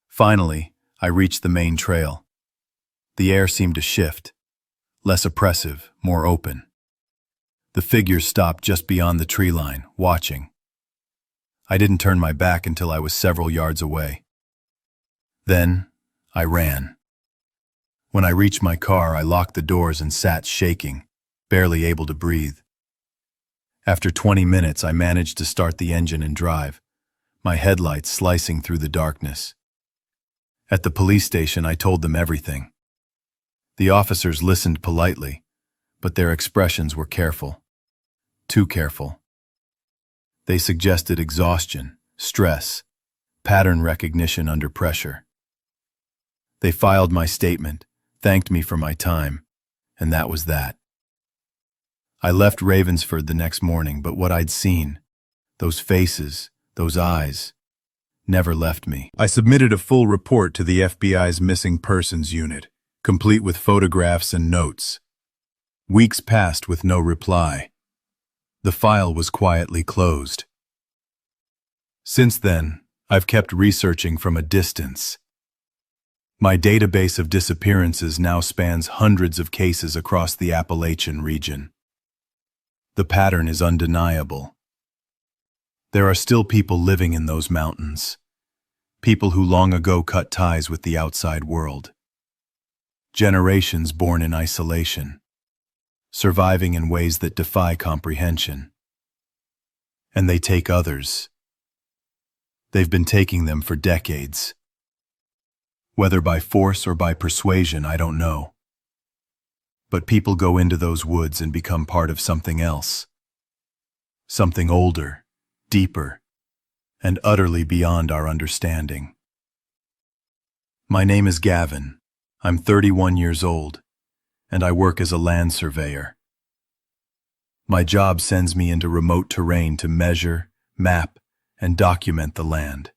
Finally, I reached the main trail. The air seemed to shift, less oppressive, more open. The figures stopped just beyond the tree line, watching. I didn't turn my back until I was several yards away. Then, I ran. When I reached my car, I locked the doors and sat shaking, barely able to breathe. After 20 minutes, I managed to start the engine and drive, my headlights slicing through the darkness. At the police station, I told them everything. The officers listened politely, but their expressions were careful. Too careful. They suggested exhaustion, stress, pattern recognition under pressure. They filed my statement, thanked me for my time, and that was that. I left Ravensford the next morning, but what I'd seen, those faces, those eyes, never left me. I submitted a full report to the FBI's Missing Persons Unit, complete with photographs and notes. Weeks passed with no reply. The file was quietly closed. Since then, I've kept researching from a distance. My database of disappearances now spans hundreds of cases across the Appalachian region. The pattern is undeniable. There are still people living in those mountains, people who long ago cut ties with the outside world. Generations born in isolation, surviving in ways that defy comprehension. And they take others. They've been taking them for decades. Whether by force or by persuasion, I don't know. But people go into those woods and become part of something else. Something older, deeper, and utterly beyond our understanding. My name is Gavin. I'm 31 years old, and I work as a land surveyor. My job sends me into remote terrain to measure, map, and document the land.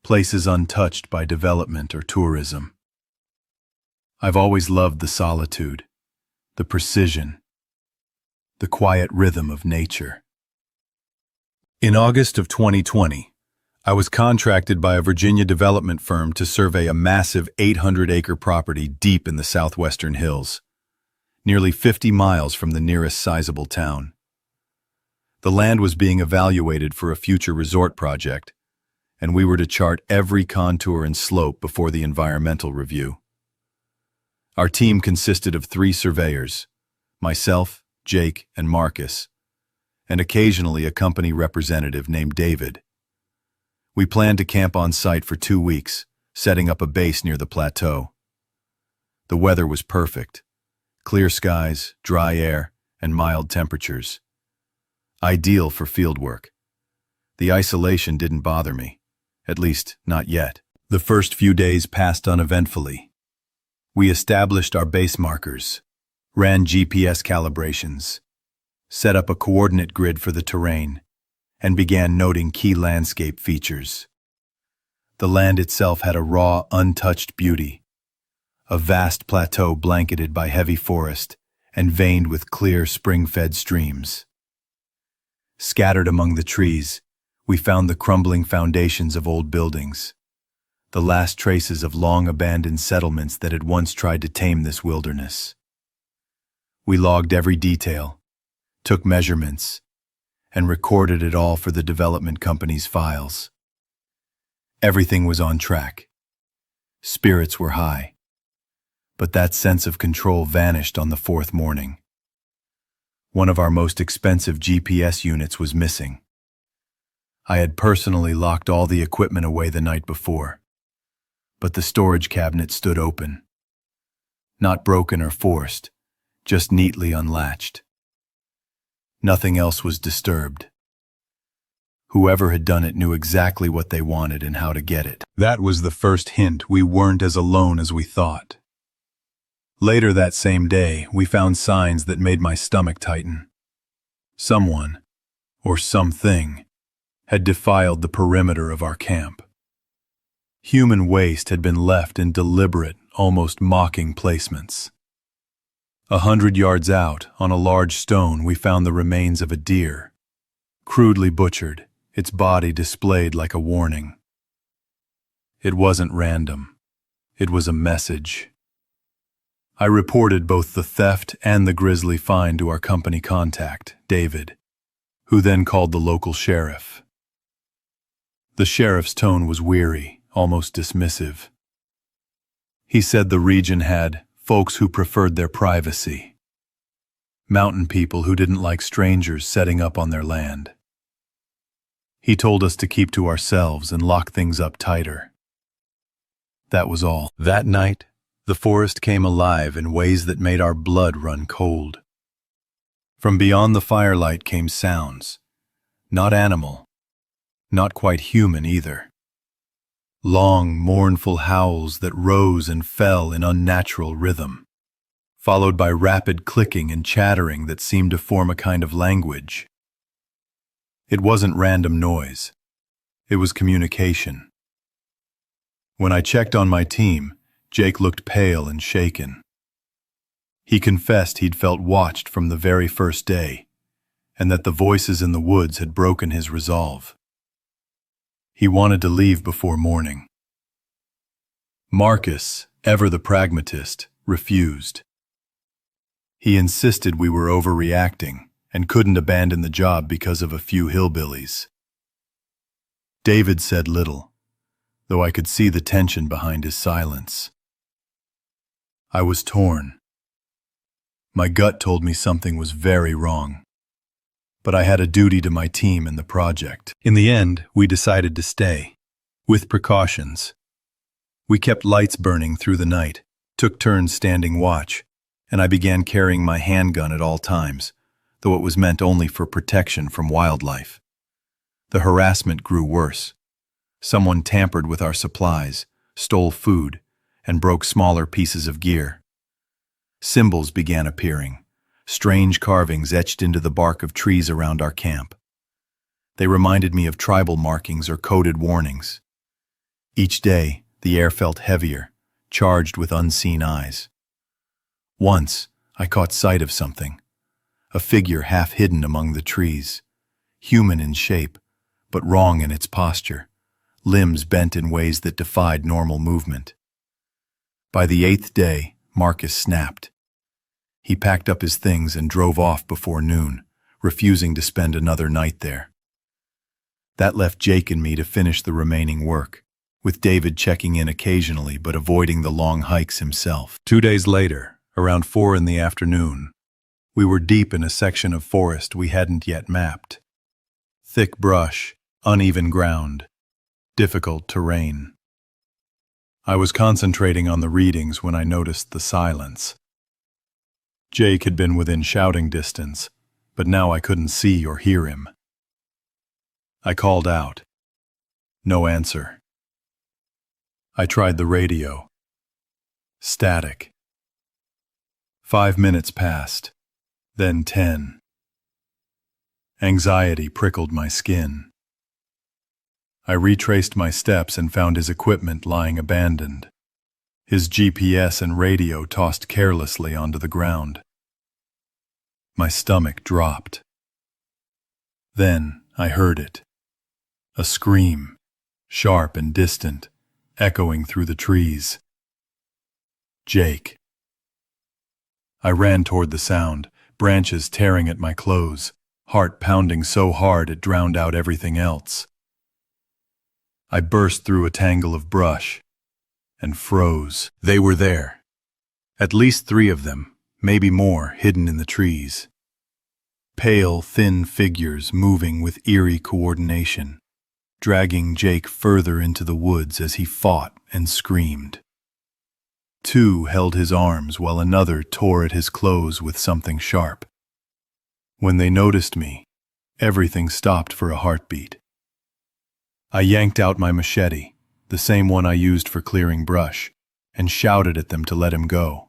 Places untouched by development or tourism. I've always loved the solitude, the precision, the quiet rhythm of nature. In August of 2020, I was contracted by a Virginia development firm to survey a massive 800-acre property deep in the southwestern hills, nearly 50 miles from the nearest sizable town. The land was being evaluated for a future resort project, and we were to chart every contour and slope before the environmental review. Our team consisted of 3 surveyors, myself, Jake, and Marcus, and occasionally a company representative named David. We planned to camp on site for 2 weeks, setting up a base near the plateau. The weather was perfect. Clear skies, dry air, and mild temperatures. Ideal for fieldwork. The isolation didn't bother me, at least not yet. The first few days passed uneventfully. We established our base markers, ran GPS calibrations, set up a coordinate grid for the terrain, and began noting key landscape features. The land itself had a raw, untouched beauty, a vast plateau blanketed by heavy forest and veined with clear, spring-fed streams. Scattered among the trees, we found the crumbling foundations of old buildings, the last traces of long-abandoned settlements that had once tried to tame this wilderness. We logged every detail, took measurements, and recorded it all for the development company's files. Everything was on track. Spirits were high. But that sense of control vanished on the fourth morning. One of our most expensive GPS units was missing. I had personally locked all the equipment away the night before, but the storage cabinet stood open. Not broken or forced, just neatly unlatched. Nothing else was disturbed. Whoever had done it knew exactly what they wanted and how to get it. That was the first hint we weren't as alone as we thought. Later that same day, we found signs that made my stomach tighten. Someone, or something, had defiled the perimeter of our camp. Human waste had been left in deliberate, almost mocking placements. 100 yards out, on a large stone, we found the remains of a deer, crudely butchered, its body displayed like a warning. It wasn't random. It was a message. I reported both the theft and the grisly find to our company contact, David, who then called the local sheriff. The sheriff's tone was weary, almost dismissive. He said the region had folks who preferred their privacy, mountain people who didn't like strangers setting up on their land. He told us to keep to ourselves and lock things up tighter. That was all. That night, the forest came alive in ways that made our blood run cold. From beyond the firelight came sounds, not animal, not quite human either. Long, mournful howls that rose and fell in unnatural rhythm, followed by rapid clicking and chattering that seemed to form a kind of language. It wasn't random noise. It was communication. When I checked on my team, Jake looked pale and shaken. He confessed he'd felt watched from the very first day, and that the voices in the woods had broken his resolve. He wanted to leave before morning. Marcus, ever the pragmatist, refused. He insisted we were overreacting and couldn't abandon the job because of a few hillbillies. David said little, though I could see the tension behind his silence. I was torn. My gut told me something was very wrong, but I had a duty to my team and the project. In the end, we decided to stay, with precautions. We kept lights burning through the night, took turns standing watch, and I began carrying my handgun at all times, though it was meant only for protection from wildlife. The harassment grew worse. Someone tampered with our supplies, stole food, and broke smaller pieces of gear. Symbols began appearing, strange carvings etched into the bark of trees around our camp. They reminded me of tribal markings or coded warnings. Each day, the air felt heavier, charged with unseen eyes. Once, I caught sight of something, a figure half hidden among the trees, human in shape, but wrong in its posture, limbs bent in ways that defied normal movement. By the 8th day, Marcus snapped. He packed up his things and drove off before noon, refusing to spend another night there. That left Jake and me to finish the remaining work, with David checking in occasionally but avoiding the long hikes himself. 2 days later, around 4 in the afternoon, we were deep in a section of forest we hadn't yet mapped. Thick brush, uneven ground, difficult terrain. I was concentrating on the readings when I noticed the silence. Jake had been within shouting distance, but now I couldn't see or hear him. I called out. No answer. I tried the radio. Static. 5 minutes passed, then 10. Anxiety prickled my skin. I retraced my steps and found his equipment lying abandoned. His GPS and radio tossed carelessly onto the ground. My stomach dropped. Then I heard it. A scream, sharp and distant, echoing through the trees. Jake. I ran toward the sound, branches tearing at my clothes, heart pounding so hard it drowned out everything else. I burst through a tangle of brush and froze. They were there. At least 3 of them, maybe more, hidden in the trees. Pale, thin figures moving with eerie coordination, dragging Jake further into the woods as he fought and screamed. 2 held his arms while another tore at his clothes with something sharp. When they noticed me, everything stopped for a heartbeat. I yanked out my machete, the same one I used for clearing brush, and shouted at them to let him go.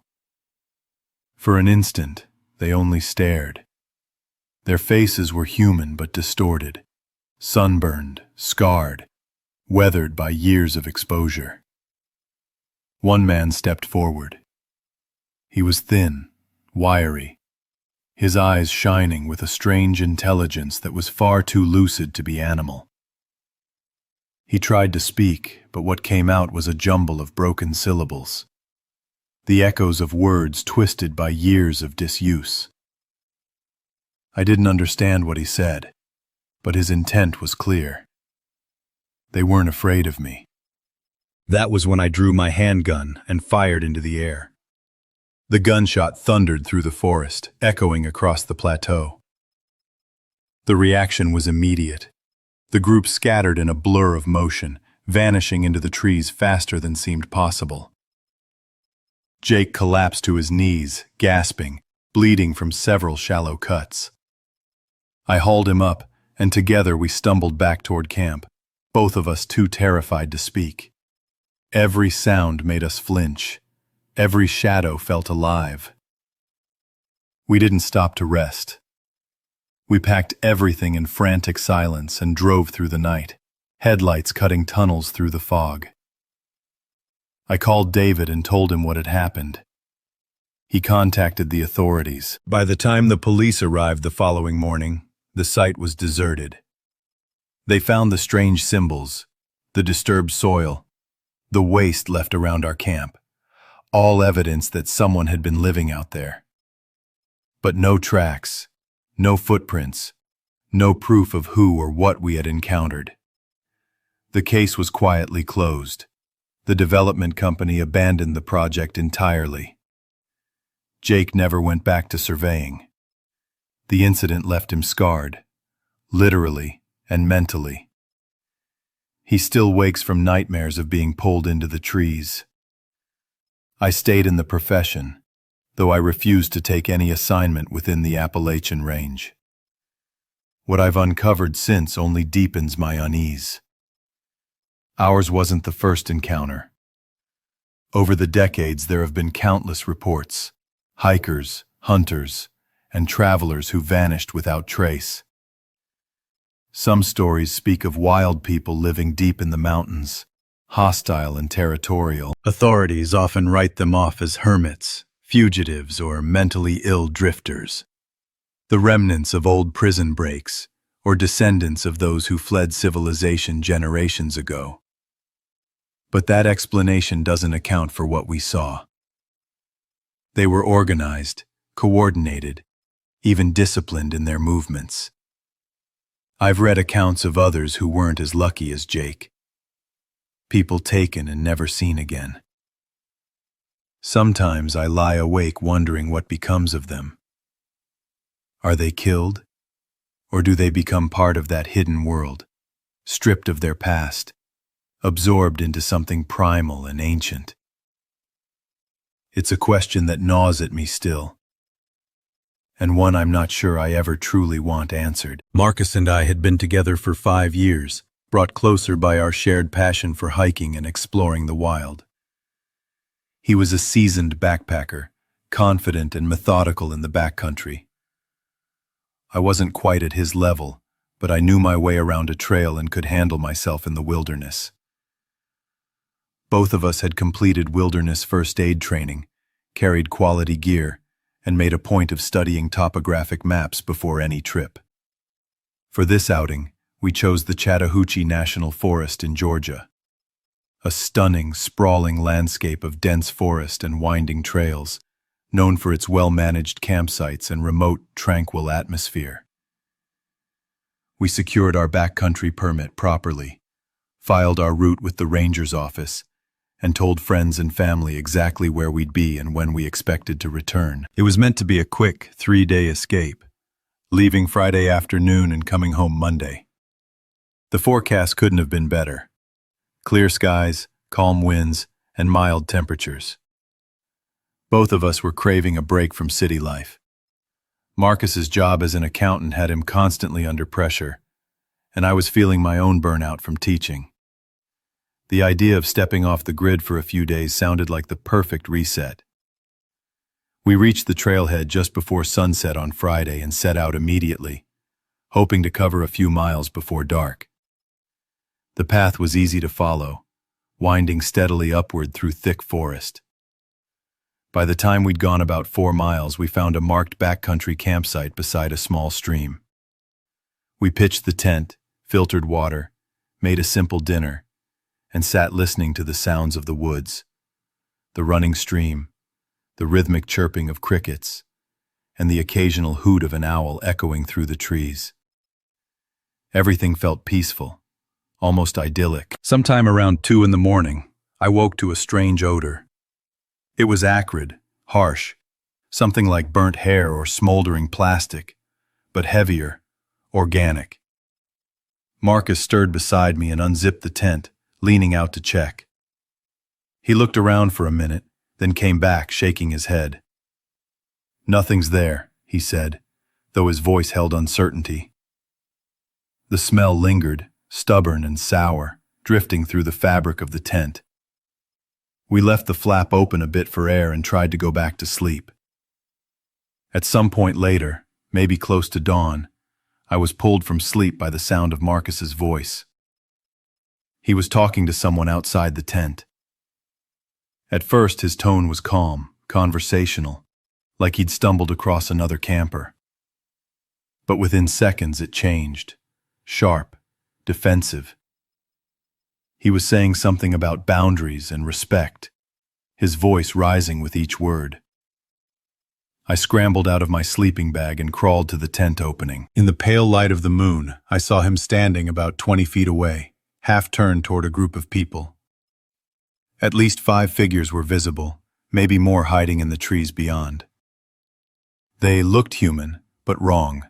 For an instant, they only stared. Their faces were human but distorted, sunburned, scarred, weathered by years of exposure. One man stepped forward. He was thin, wiry, his eyes shining with a strange intelligence that was far too lucid to be animal. He tried to speak, but what came out was a jumble of broken syllables, the echoes of words twisted by years of disuse. I didn't understand what he said, but his intent was clear. They weren't afraid of me. That was when I drew my handgun and fired into the air. The gunshot thundered through the forest, echoing across the plateau. The reaction was immediate. The group scattered in a blur of motion, vanishing into the trees faster than seemed possible. Jake collapsed to his knees, gasping, bleeding from several shallow cuts. I hauled him up, and together we stumbled back toward camp, both of us too terrified to speak. Every sound made us flinch. Every shadow felt alive. We didn't stop to rest. We packed everything in frantic silence and drove through the night, headlights cutting tunnels through the fog. I called David and told him what had happened. He contacted the authorities. By the time the police arrived the following morning, the site was deserted. They found the strange symbols, the disturbed soil, the waste left around our camp, all evidence that someone had been living out there. But no tracks, no footprints, no proof of who or what we had encountered. The case was quietly closed. The development company abandoned the project entirely. Jake never went back to surveying. The incident left him scarred, literally and mentally. He still wakes from nightmares of being pulled into the trees. I stayed in the profession, though I refused to take any assignment within the Appalachian range. What I've uncovered since only deepens my unease. Ours wasn't the first encounter. Over the decades, there have been countless reports, hikers, hunters, and travelers who vanished without trace. Some stories speak of wild people living deep in the mountains, hostile and territorial. Authorities often write them off as hermits, fugitives, or mentally ill drifters, the remnants of old prison breaks, or descendants of those who fled civilization generations ago. But that explanation doesn't account for what we saw. They were organized, coordinated, even disciplined in their movements. I've read accounts of others who weren't as lucky as Jake. People taken and never seen again. Sometimes I lie awake wondering what becomes of them. Are they killed? Or do they become part of that hidden world, stripped of their past, absorbed into something primal and ancient? It's a question that gnaws at me still, and one I'm not sure I ever truly want answered. Marcus and I had been together for 5 years, brought closer by our shared passion for hiking and exploring the wild. He was a seasoned backpacker, confident and methodical in the backcountry. I wasn't quite at his level, but I knew my way around a trail and could handle myself in the wilderness. Both of us had completed wilderness first aid training, carried quality gear, and made a point of studying topographic maps before any trip. For this outing, we chose the Chattahoochee National Forest in Georgia. A stunning, sprawling landscape of dense forest and winding trails, known for its well-managed campsites and remote, tranquil atmosphere. We secured our backcountry permit properly, filed our route with the ranger's office, and told friends and family exactly where we'd be and when we expected to return. It was meant to be a quick 3-day escape, leaving Friday afternoon and coming home Monday. The forecast couldn't have been better. Clear skies, calm winds, and mild temperatures. Both of us were craving a break from city life. Marcus's job as an accountant had him constantly under pressure, and I was feeling my own burnout from teaching. The idea of stepping off the grid for a few days sounded like the perfect reset. We reached the trailhead just before sunset on Friday and set out immediately, hoping to cover a few miles before dark. The path was easy to follow, winding steadily upward through thick forest. By the time we'd gone about 4 miles, we found a marked backcountry campsite beside a small stream. We pitched the tent, filtered water, made a simple dinner, and sat listening to the sounds of the woods, the running stream, the rhythmic chirping of crickets, and the occasional hoot of an owl echoing through the trees. Everything felt peaceful, almost idyllic. Sometime around 2 in the morning, I woke to a strange odor. It was acrid, harsh, something like burnt hair or smoldering plastic, but heavier, organic. Marcus stirred beside me and unzipped the tent, leaning out to check. He looked around for a minute, then came back, shaking his head. "Nothing's there," he said, though his voice held uncertainty. The smell lingered, stubborn and sour, drifting through the fabric of the tent. We left the flap open a bit for air and tried to go back to sleep. At some point later, maybe close to dawn, I was pulled from sleep by the sound of Marcus's voice. He was talking to someone outside the tent. At first, his tone was calm, conversational, like he'd stumbled across another camper. But within seconds it changed, sharp, defensive. He was saying something about boundaries and respect, his voice rising with each word. I scrambled out of my sleeping bag and crawled to the tent opening. In the pale light of the moon, I saw him standing about 20 feet away, half-turned toward a group of people. At least 5 figures were visible, maybe more hiding in the trees beyond. They looked human, but wrong.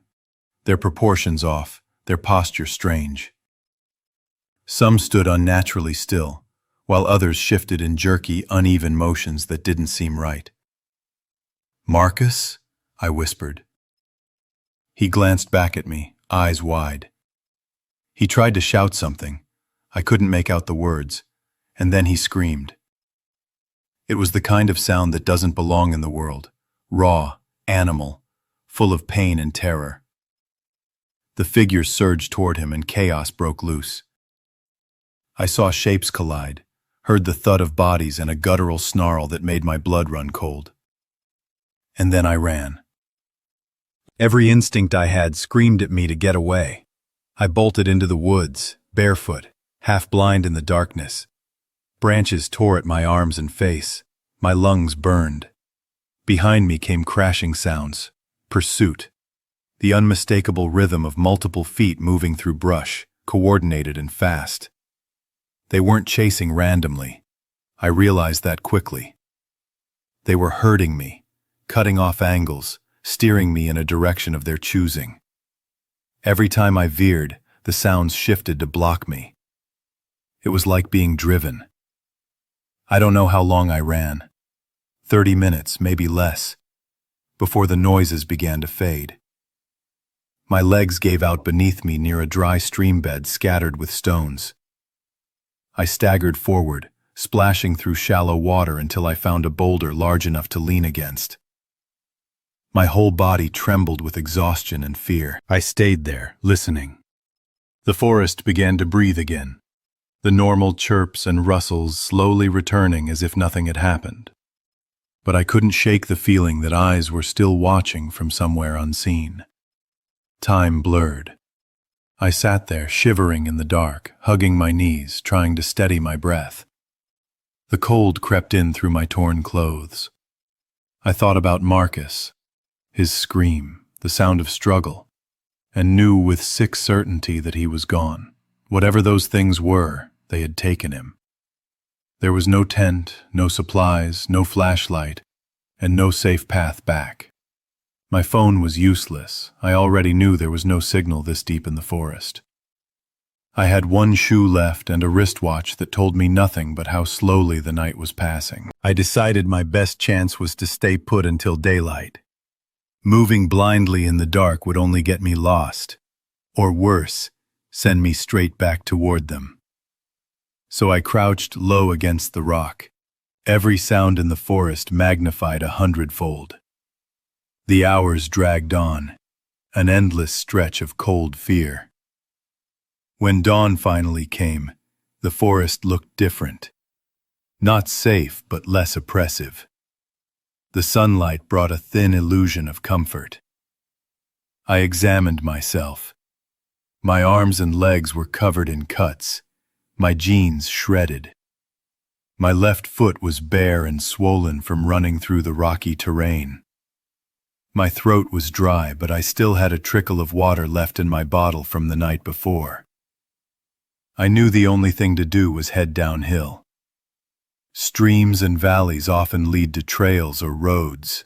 Their proportions off, their posture strange. Some stood unnaturally still, while others shifted in jerky, uneven motions that didn't seem right. "Marcus?" I whispered. He glanced back at me, eyes wide. He tried to shout something. I couldn't make out the words, and then he screamed. It was the kind of sound that doesn't belong in the world, raw, animal, full of pain and terror. The figures surged toward him and chaos broke loose. I saw shapes collide, heard the thud of bodies and a guttural snarl that made my blood run cold. And then I ran. Every instinct I had screamed at me to get away. I bolted into the woods, barefoot, half blind in the darkness. Branches tore at my arms and face. My lungs burned. Behind me came crashing sounds. Pursuit. The unmistakable rhythm of multiple feet moving through brush, coordinated and fast. They weren't chasing randomly. I realized that quickly. They were herding me, cutting off angles, steering me in a direction of their choosing. Every time I veered, the sounds shifted to block me. It was like being driven. I don't know how long I ran. 30 minutes, maybe less, before the noises began to fade. My legs gave out beneath me near a dry stream bed scattered with stones. I staggered forward, splashing through shallow water until I found a boulder large enough to lean against. My whole body trembled with exhaustion and fear. I stayed there, listening, The forest began to breathe again, the normal chirps and rustles slowly returning as if nothing had happened. But I couldn't shake the feeling that eyes were still watching from somewhere unseen. Time blurred. I sat there, shivering in the dark, hugging my knees, trying to steady my breath. The cold crept in through my torn clothes. I thought about Marcus, his scream, the sound of struggle, and knew with sick certainty that he was gone. Whatever those things were, they had taken him. There was no tent, no supplies, no flashlight, and no safe path back. My phone was useless. I already knew there was no signal this deep in the forest. I had one shoe left and a wristwatch that told me nothing but how slowly the night was passing. I decided my best chance was to stay put until daylight. Moving blindly in the dark would only get me lost, or worse, send me straight back toward them. So I crouched low against the rock, every sound in the forest magnified 100-fold. The hours dragged on, an endless stretch of cold fear. When dawn finally came, the forest looked different. Not safe, but less oppressive. The sunlight brought a thin illusion of comfort. I examined myself. My arms and legs were covered in cuts, my jeans shredded. My left foot was bare and swollen from running through the rocky terrain. My throat was dry, but I still had a trickle of water left in my bottle from the night before. I knew the only thing to do was head downhill. Streams and valleys often lead to trails or roads.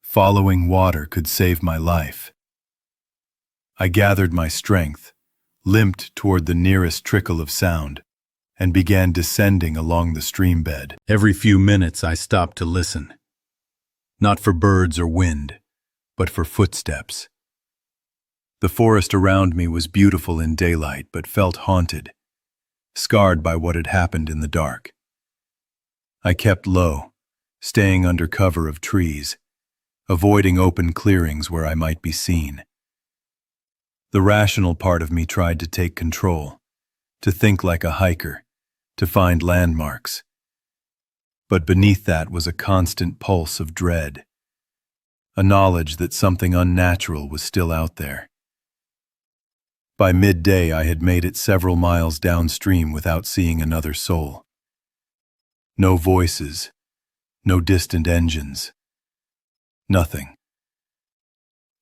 Following water could save my life. I gathered my strength, limped toward the nearest trickle of sound, and began descending along the stream bed. Every few minutes I stopped to listen. Not for birds or wind, but for footsteps. The forest around me was beautiful in daylight, but felt haunted, scarred by what had happened in the dark. I kept low, staying under cover of trees, avoiding open clearings where I might be seen. The rational part of me tried to take control, to think like a hiker, to find landmarks. But beneath that was a constant pulse of dread, a knowledge that something unnatural was still out there. By midday, I had made it several miles downstream without seeing another soul. No voices, no distant engines. Nothing.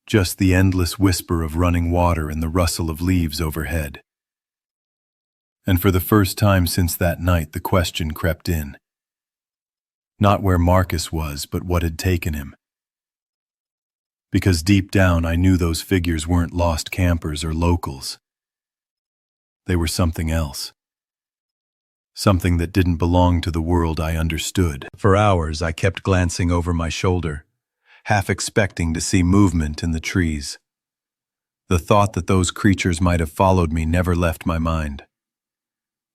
Just the endless whisper of running water and the rustle of leaves overhead. And for the first time since that night, the question crept in. Not where Marcus was, but what had taken him. Because deep down I knew those figures weren't lost campers or locals. They were something else. Something that didn't belong to the world I understood. For hours I kept glancing over my shoulder, half expecting to see movement in the trees. The thought that those creatures might have followed me never left my mind.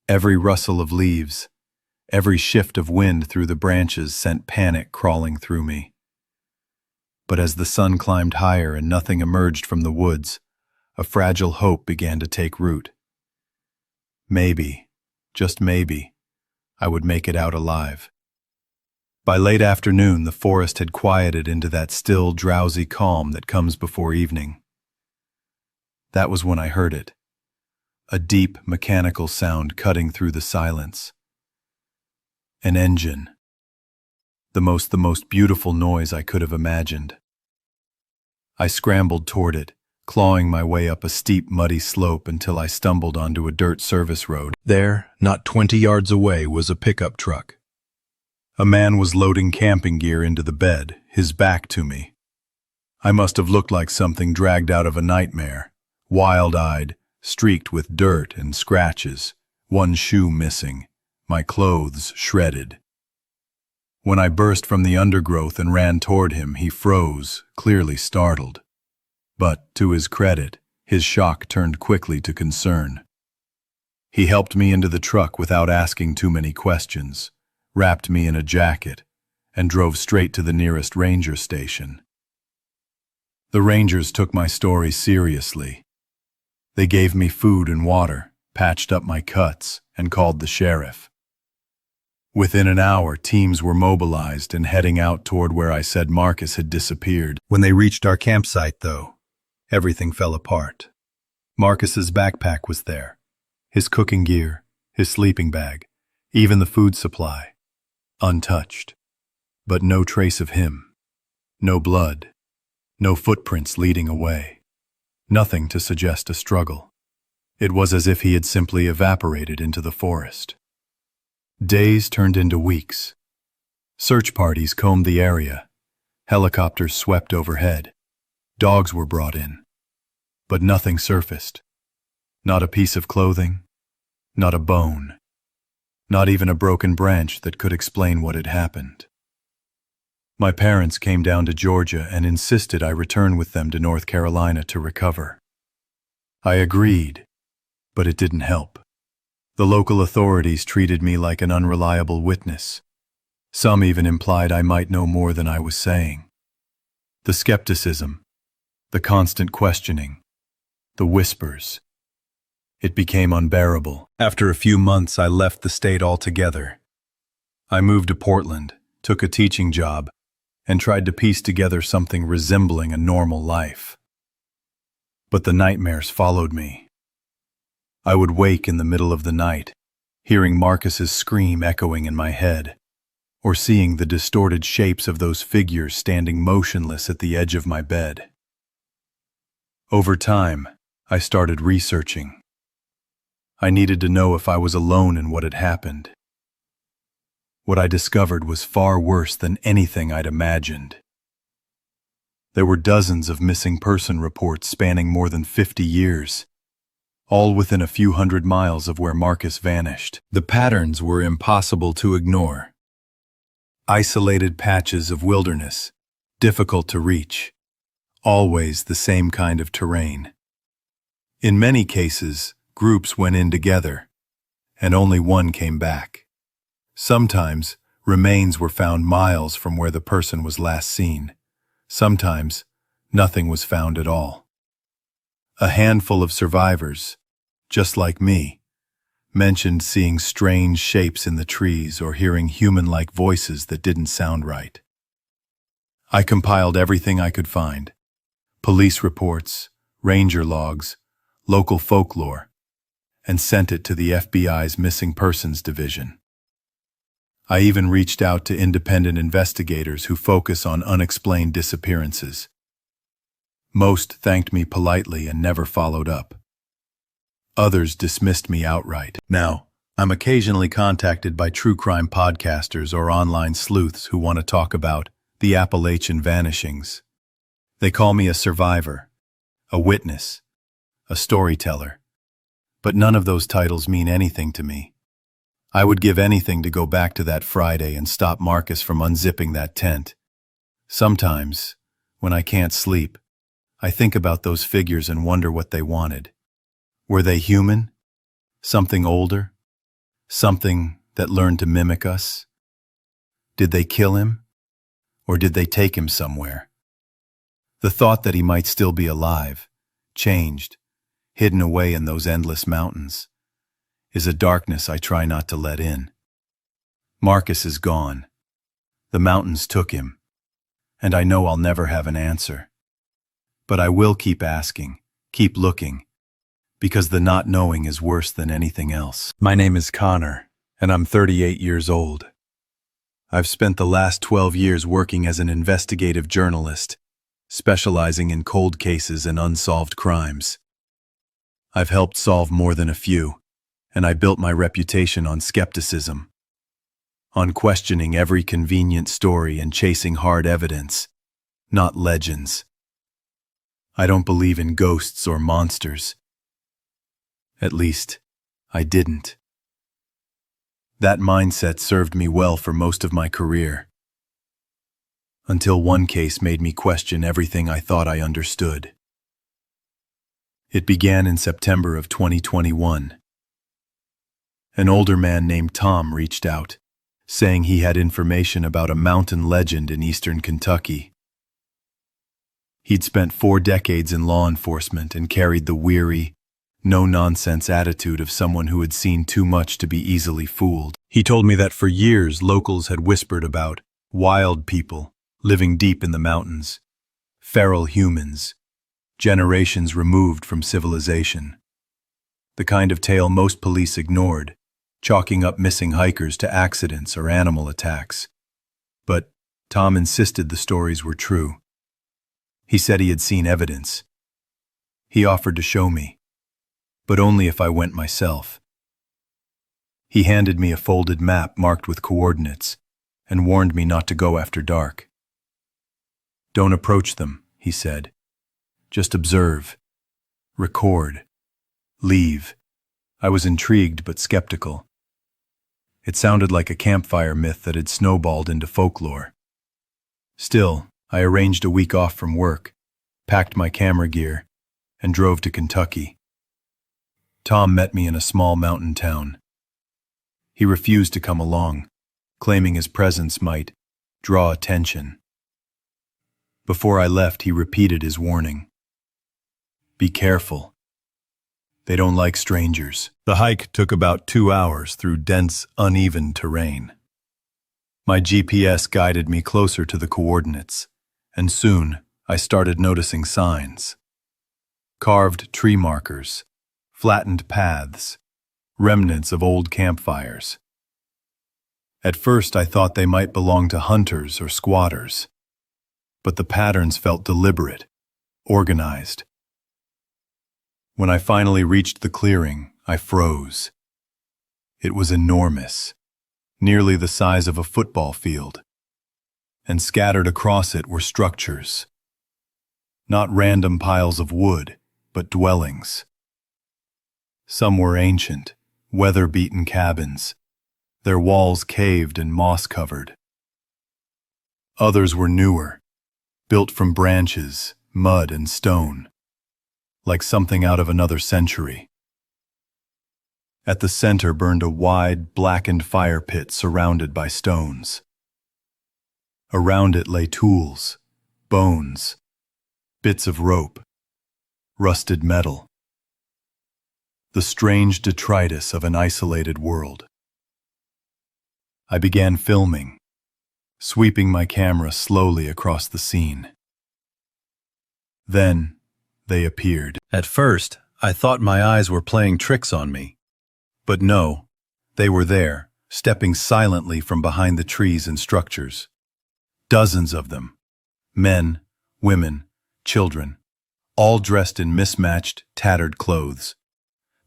Every rustle of leaves, every shift of wind through the branches sent panic crawling through me. But as the sun climbed higher and nothing emerged from the woods, a fragile hope began to take root. Maybe, just maybe, I would make it out alive. By late afternoon, the forest had quieted into that still, drowsy calm that comes before evening. That was when I heard it, a deep, mechanical sound cutting through the silence. An engine. The most beautiful noise I could have imagined. I scrambled toward it, clawing my way up a steep, muddy slope until I stumbled onto a dirt service road. There, not 20 yards away, was a pickup truck. A man was loading camping gear into the bed, his back to me. I must have looked like something dragged out of a nightmare, wild-eyed, streaked with dirt and scratches, one shoe missing, my clothes shredded. When I burst from the undergrowth and ran toward him, he froze, clearly startled. But, to his credit, his shock turned quickly to concern. He helped me into the truck without asking too many questions, wrapped me in a jacket, and drove straight to the nearest ranger station. The rangers took my story seriously. They gave me food and water, patched up my cuts, and called the sheriff. Within an hour, teams were mobilized and heading out toward where I said Marcus had disappeared. When they reached our campsite, though, everything fell apart. Marcus's backpack was there, his cooking gear, his sleeping bag, even the food supply, untouched. But no trace of him, no blood, no footprints leading away, nothing to suggest a struggle. It was as if he had simply evaporated into the forest. Days turned into weeks. Search parties combed the area. Helicopters swept overhead. Dogs were brought in. But nothing surfaced. Not a piece of clothing, not a bone, not even a broken branch that could explain what had happened. My parents came down to Georgia and insisted I return with them to North Carolina to recover. I agreed, but it didn't help. The local authorities treated me like an unreliable witness. Some even implied I might know more than I was saying. The skepticism, the constant questioning, the whispers. It became unbearable. After a few months, I left the state altogether. I moved to Portland, took a teaching job, and tried to piece together something resembling a normal life. But the nightmares followed me. I would wake in the middle of the night, hearing Marcus's scream echoing in my head, or seeing the distorted shapes of those figures standing motionless at the edge of my bed. Over time, I started researching. I needed to know if I was alone in what had happened. What I discovered was far worse than anything I'd imagined. There were dozens of missing person reports spanning more than 50 years, all within a few hundred miles of where Marcus vanished. The patterns were impossible to ignore. Isolated patches of wilderness, difficult to reach, always the same kind of terrain. In many cases, groups went in together, and only one came back. Sometimes, remains were found miles from where the person was last seen. Sometimes, nothing was found at all. A handful of survivors, just like me, mentioned seeing strange shapes in the trees or hearing human-like voices that didn't sound right. I compiled everything I could find: police reports, ranger logs, local folklore, and sent it to the FBI's Missing Persons Division. I even reached out to independent investigators who focus on unexplained disappearances. Most thanked me politely and never followed up. Others dismissed me outright. Now, I'm occasionally contacted by true crime podcasters or online sleuths who want to talk about the Appalachian vanishings. They call me a survivor, a witness, a storyteller. But none of those titles mean anything to me. I would give anything to go back to that Friday and stop Marcus from unzipping that tent. Sometimes, when I can't sleep, I think about those figures and wonder what they wanted. Were they human? Something older? Something that learned to mimic us? Did they kill him? Or did they take him somewhere? The thought that he might still be alive, changed, hidden away in those endless mountains, is a darkness I try not to let in. Marcus is gone. The mountains took him, and I know I'll never have an answer. But I will keep asking, keep looking, because the not knowing is worse than anything else. My name is Connor, and I'm 38 years old. I've spent the last 12 years working as an investigative journalist, specializing in cold cases and unsolved crimes. I've helped solve more than a few, and I built my reputation on skepticism, on questioning every convenient story and chasing hard evidence, not legends. I don't believe in ghosts or monsters. At least, I didn't. That mindset served me well for most of my career, until one case made me question everything I thought I understood. It began in September of 2021. An older man named Tom reached out, saying he had information about a mountain legend in eastern Kentucky. He'd spent 4 decades in law enforcement and carried the weary, no-nonsense attitude of someone who had seen too much to be easily fooled. He told me that for years locals had whispered about wild people living deep in the mountains, feral humans, generations removed from civilization. The kind of tale most police ignored, chalking up missing hikers to accidents or animal attacks. But Tom insisted the stories were true. He said he had seen evidence. He offered to show me, but only if I went myself. He handed me a folded map marked with coordinates and warned me not to go after dark. "Don't approach them," he said. "Just observe, record, leave." I was intrigued but skeptical. It sounded like a campfire myth that had snowballed into folklore. Still, I arranged a week off from work, packed my camera gear, and drove to Kentucky. Tom met me in a small mountain town. He refused to come along, claiming his presence might draw attention. Before I left, he repeated his warning. "Be careful. They don't like strangers." The hike took about 2 hours through dense, uneven terrain. My GPS guided me closer to the coordinates, and soon I started noticing signs. Carved tree markers, flattened paths, remnants of old campfires. At first I thought they might belong to hunters or squatters, but the patterns felt deliberate, organized. When I finally reached the clearing, I froze. It was enormous, nearly the size of a football field, and scattered across it were structures. Not random piles of wood, but dwellings. Some were ancient, weather-beaten cabins, their walls caved and moss-covered. Others were newer, built from branches, mud, and stone, like something out of another century. At the center burned a wide, blackened fire pit surrounded by stones. Around it lay tools, bones, bits of rope, rusted metal. The strange detritus of an isolated world. I began filming, sweeping my camera slowly across the scene. Then they appeared. At first, I thought my eyes were playing tricks on me. But no, they were there, stepping silently from behind the trees and structures. Dozens of them. Men, women, children, all dressed in mismatched, tattered clothes.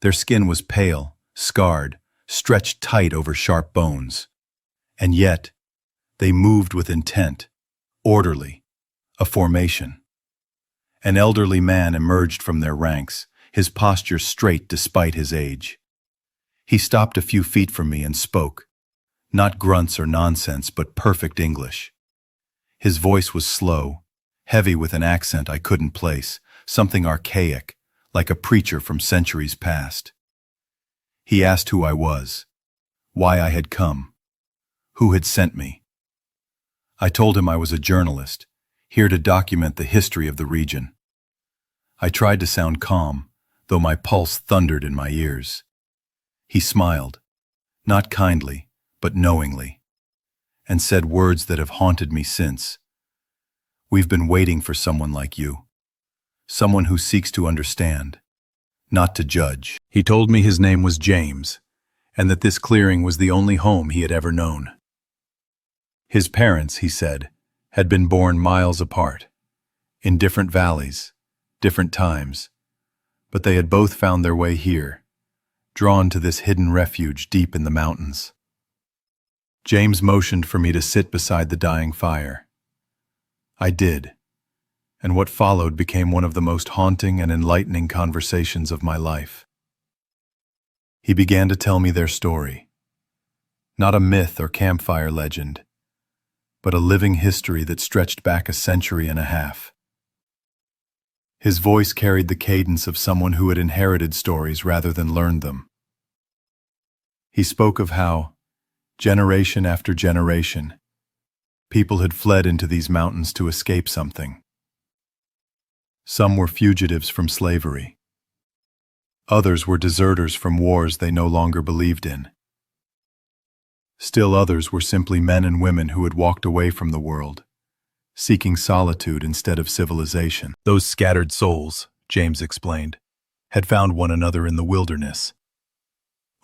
Their skin was pale, scarred, stretched tight over sharp bones. And yet, they moved with intent, orderly, a formation. An elderly man emerged from their ranks, his posture straight despite his age. He stopped a few feet from me and spoke, not grunts or nonsense, but perfect English. His voice was slow, heavy with an accent I couldn't place, something archaic, like a preacher from centuries past. He asked who I was, why I had come, who had sent me. I told him I was a journalist, here to document the history of the region. I tried to sound calm, though my pulse thundered in my ears. He smiled, not kindly, but knowingly, and said words that have haunted me since. "We've been waiting for someone like you, someone who seeks to understand, not to judge." He told me his name was James, and that this clearing was the only home he had ever known. His parents, he said, had been born miles apart, in different valleys, different times, but they had both found their way here, drawn to this hidden refuge deep in the mountains. James motioned for me to sit beside the dying fire. I did, and what followed became one of the most haunting and enlightening conversations of my life. He began to tell me their story, not a myth or campfire legend, but a living history that stretched back a century and a half. His voice carried the cadence of someone who had inherited stories rather than learned them. He spoke of how, generation after generation, people had fled into these mountains to escape something. Some were fugitives from slavery. Others were deserters from wars they no longer believed in. Still others were simply men and women who had walked away from the world, seeking solitude instead of civilization. Those scattered souls, James explained, had found one another in the wilderness.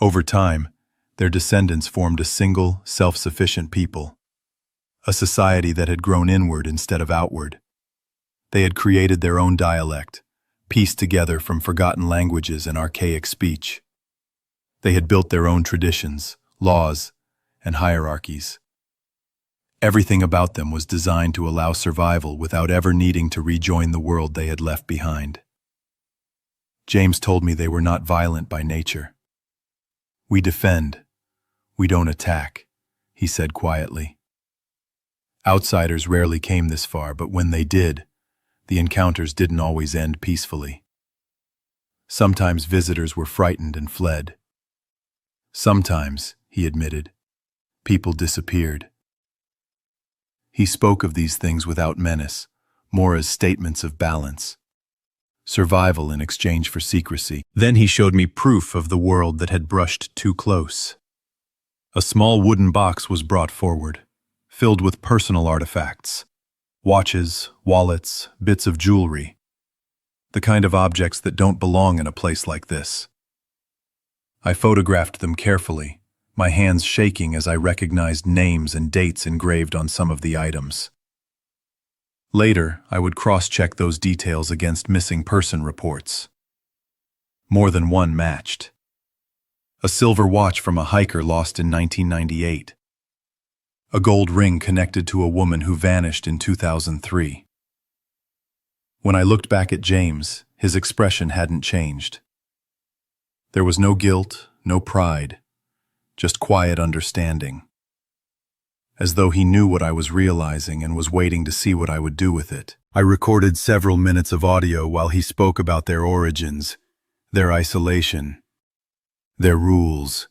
Over time, their descendants formed a single, self-sufficient people, a society that had grown inward instead of outward. They had created their own dialect, pieced together from forgotten languages and archaic speech. They had built their own traditions, laws, and hierarchies. Everything about them was designed to allow survival without ever needing to rejoin the world they had left behind. James told me they were not violent by nature. "We defend, we don't attack," he said quietly. Outsiders rarely came this far, but when they did, the encounters didn't always end peacefully. Sometimes visitors were frightened and fled. Sometimes, he admitted, people disappeared. He spoke of these things without menace, more as statements of balance. Survival in exchange for secrecy. Then he showed me proof of the world that had brushed too close. A small wooden box was brought forward, filled with personal artifacts. Watches, wallets, bits of jewelry. The kind of objects that don't belong in a place like this. I photographed them carefully, my hands shaking as I recognized names and dates engraved on some of the items. Later, I would cross-check those details against missing person reports. More than one matched. A silver watch from a hiker lost in 1998. A gold ring connected to a woman who vanished in 2003. When I looked back at James, his expression hadn't changed. There was no guilt, no pride, just quiet understanding. As though he knew what I was realizing and was waiting to see what I would do with it. I recorded several minutes of audio while he spoke about their origins, their isolation, their rules.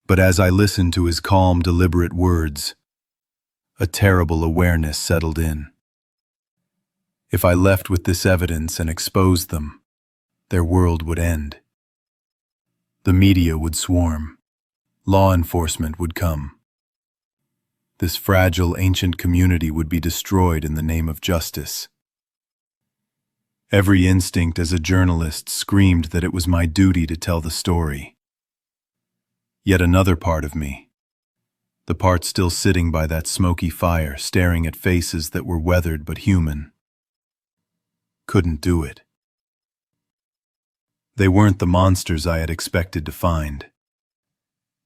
But as I listened to his calm, deliberate words, a terrible awareness settled in. If I left with this evidence and exposed them, their world would end. The media would swarm. Law enforcement would come. This fragile, ancient community would be destroyed in the name of justice. Every instinct as a journalist screamed that it was my duty to tell the story. Yet another part of me, the part still sitting by that smoky fire, staring at faces that were weathered but human, couldn't do it. They weren't the monsters I had expected to find.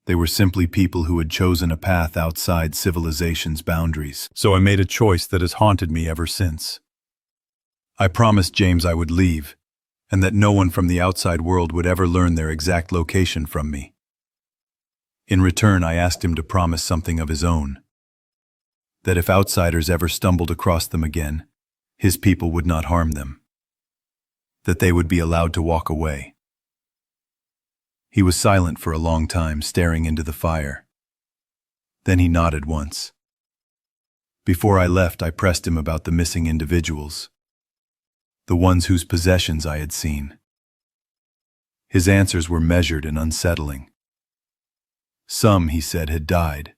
They were simply people who had chosen a path outside civilization's boundaries. So I made a choice that has haunted me ever since. I promised James I would leave, and that no one from the outside world would ever learn their exact location from me. In return, I asked him to promise something of his own. That if outsiders ever stumbled across them again, his people would not harm them. That they would be allowed to walk away. He was silent for a long time, staring into the fire. Then he nodded once. Before I left, I pressed him about the missing individuals, the ones whose possessions I had seen. His answers were measured and unsettling. Some, he said, had died.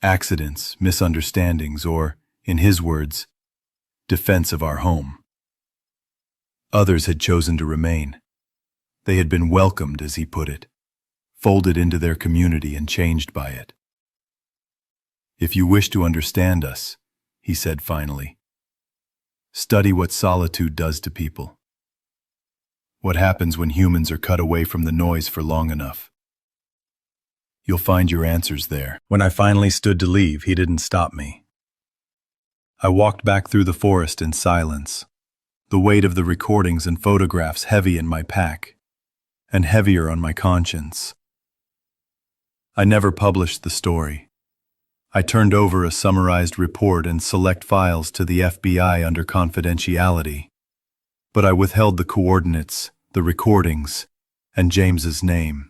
Accidents, misunderstandings, or, in his words, defense of our home. Others had chosen to remain. They had been welcomed, as he put it, folded into their community and changed by it. If you wish to understand us, he said finally, study what solitude does to people. What happens when humans are cut away from the noise for long enough. You'll find your answers there. When I finally stood to leave, he didn't stop me. I walked back through the forest in silence, the weight of the recordings and photographs heavy in my pack, and heavier on my conscience. I never published the story. I turned over a summarized report and select files to the FBI under confidentiality, but I withheld the coordinates, the recordings, and James's name.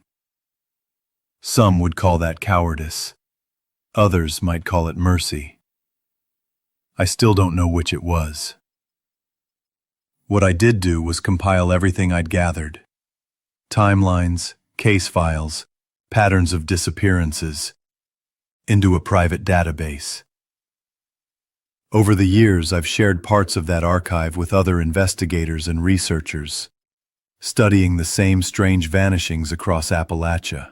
Some would call that cowardice. Others might call it mercy. I still don't know which it was. What I did do was compile everything I'd gathered. Timelines, case files, patterns of disappearances, into a private database. Over the years, I've shared parts of that archive with other investigators and researchers, studying the same strange vanishings across Appalachia.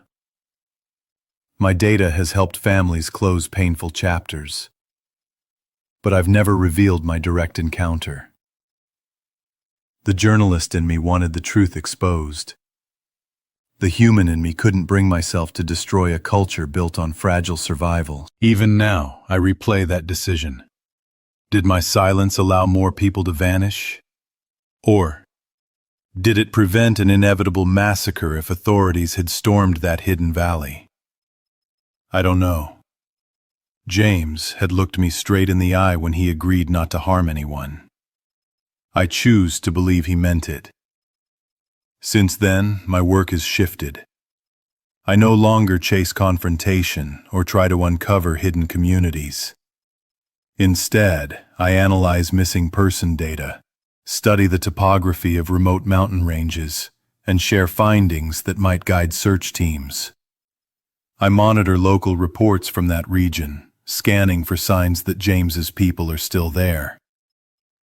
My data has helped families close painful chapters, but I've never revealed my direct encounter. The journalist in me wanted the truth exposed. The human in me couldn't bring myself to destroy a culture built on fragile survival. Even now, I replay that decision. Did my silence allow more people to vanish? Or did it prevent an inevitable massacre if authorities had stormed that hidden valley? I don't know. James had looked me straight in the eye when he agreed not to harm anyone. I choose to believe he meant it. Since then, my work has shifted. I no longer chase confrontation or try to uncover hidden communities. Instead, I analyze missing person data, study the topography of remote mountain ranges, and share findings that might guide search teams. I monitor local reports from that region, scanning for signs that James's people are still there,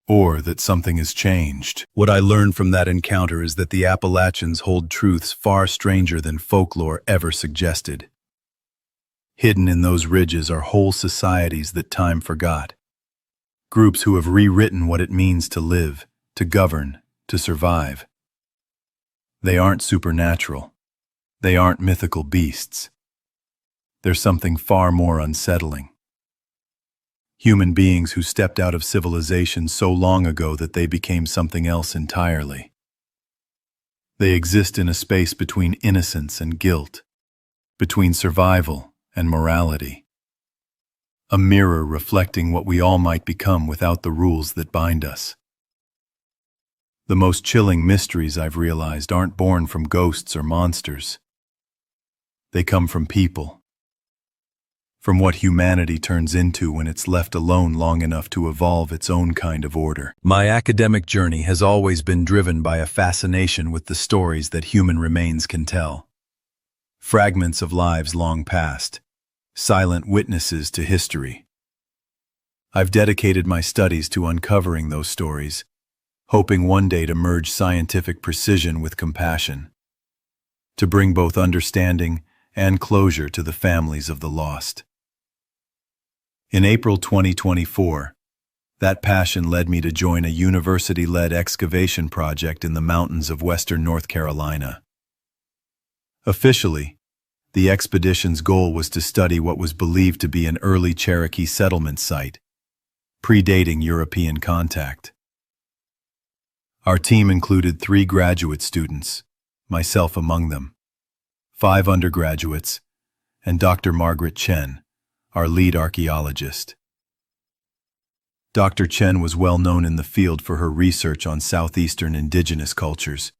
or that something has changed. What I learned from that encounter is that the Appalachians hold truths far stranger than folklore ever suggested. Hidden in those ridges are whole societies that time forgot. Groups who have rewritten what it means to live, to govern, to survive. They aren't supernatural. They aren't mythical beasts. There's something far more unsettling. Human beings who stepped out of civilization so long ago that they became something else entirely. They exist in a space between innocence and guilt, between survival and morality. A mirror reflecting what we all might become without the rules that bind us. The most chilling mysteries I've realized aren't born from ghosts or monsters. They come from people. From what humanity turns into when it's left alone long enough to evolve its own kind of order. My academic journey has always been driven by a fascination with the stories that human remains can tell. Fragments of lives long past, silent witnesses to history. I've dedicated my studies to uncovering those stories, hoping one day to merge scientific precision with compassion, to bring both understanding and closure to the families of the lost. In April 2024, that passion led me to join a university-led excavation project in the mountains of western North Carolina. Officially, the expedition's goal was to study what was believed to be an early Cherokee settlement site, predating European contact. Our team included 3 graduate students, myself among them, 5 undergraduates, and Dr. Margaret Chen, our lead archaeologist. Dr. Chen was well known in the field for her research on southeastern indigenous cultures,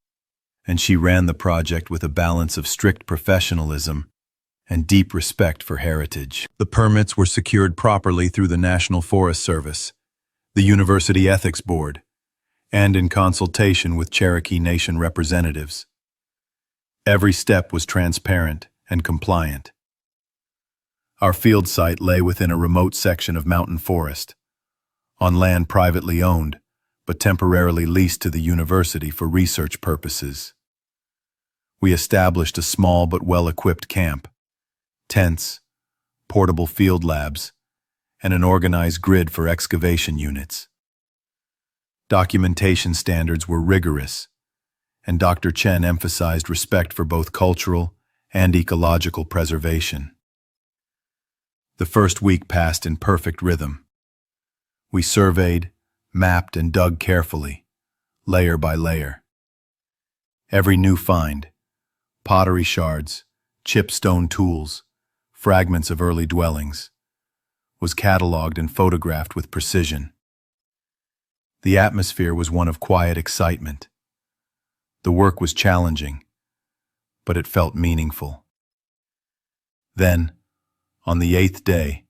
and she ran the project with a balance of strict professionalism and deep respect for heritage. The permits were secured properly through the National Forest Service, the University Ethics Board, and in consultation with Cherokee Nation representatives. Every step was transparent and compliant. Our field site lay within a remote section of mountain forest, on land privately owned, but temporarily leased to the university for research purposes. We established a small but well-equipped camp, tents, portable field labs, and an organized grid for excavation units. Documentation standards were rigorous, and Dr. Chen emphasized respect for both cultural and ecological preservation. The first week passed in perfect rhythm. We surveyed, mapped, and dug carefully, layer by layer. Every new find, pottery shards, chipped stone tools, fragments of early dwellings, was cataloged and photographed with precision. The atmosphere was one of quiet excitement. The work was challenging, but it felt meaningful. Then, on the 8th day,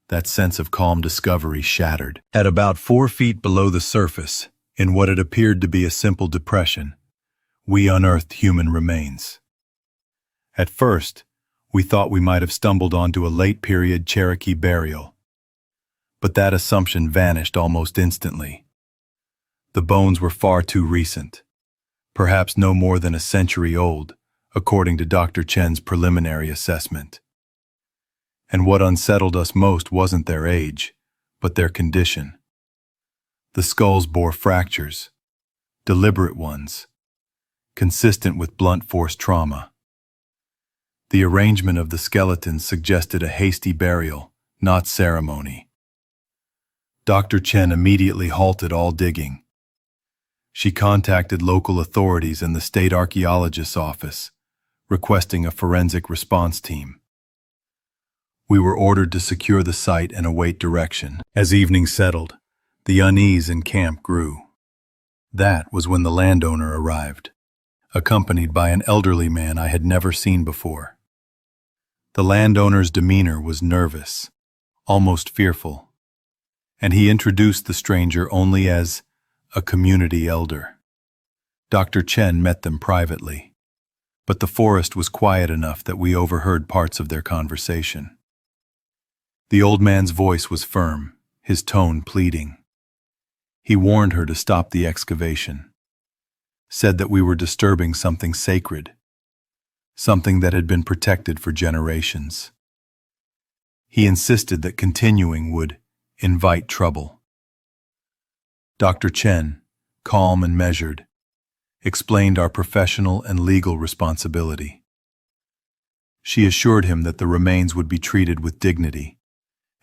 that sense of calm discovery shattered. At about 4 feet below the surface, In what had appeared to be a simple depression, we unearthed human remains. At first, we thought we might have stumbled onto a late-period Cherokee burial. But that assumption vanished almost instantly. The bones were far too recent, perhaps no more than a century old, according to Dr. Chen's preliminary assessment. And what unsettled us most wasn't their age, but their condition. The skulls bore fractures, deliberate ones, consistent with blunt force trauma. The arrangement of the skeletons suggested a hasty burial, not ceremony. Dr. Chen immediately halted all digging. She contacted local authorities and the state archaeologist's office, requesting a forensic response team. We were ordered to secure the site and await direction. As evening settled, the unease in camp grew. That was when the landowner arrived, accompanied by an elderly man I had never seen before. The landowner's demeanor was nervous, almost fearful, and he introduced the stranger only as a community elder. Dr. Chen met them privately, but the forest was quiet enough that we overheard parts of their conversation. The old man's voice was firm, his tone pleading. He warned her to stop the excavation, said that we were disturbing something sacred, something that had been protected for generations. He insisted that continuing would invite trouble. Dr. Chen, calm and measured, explained our professional and legal responsibility. She assured him that the remains would be treated with dignity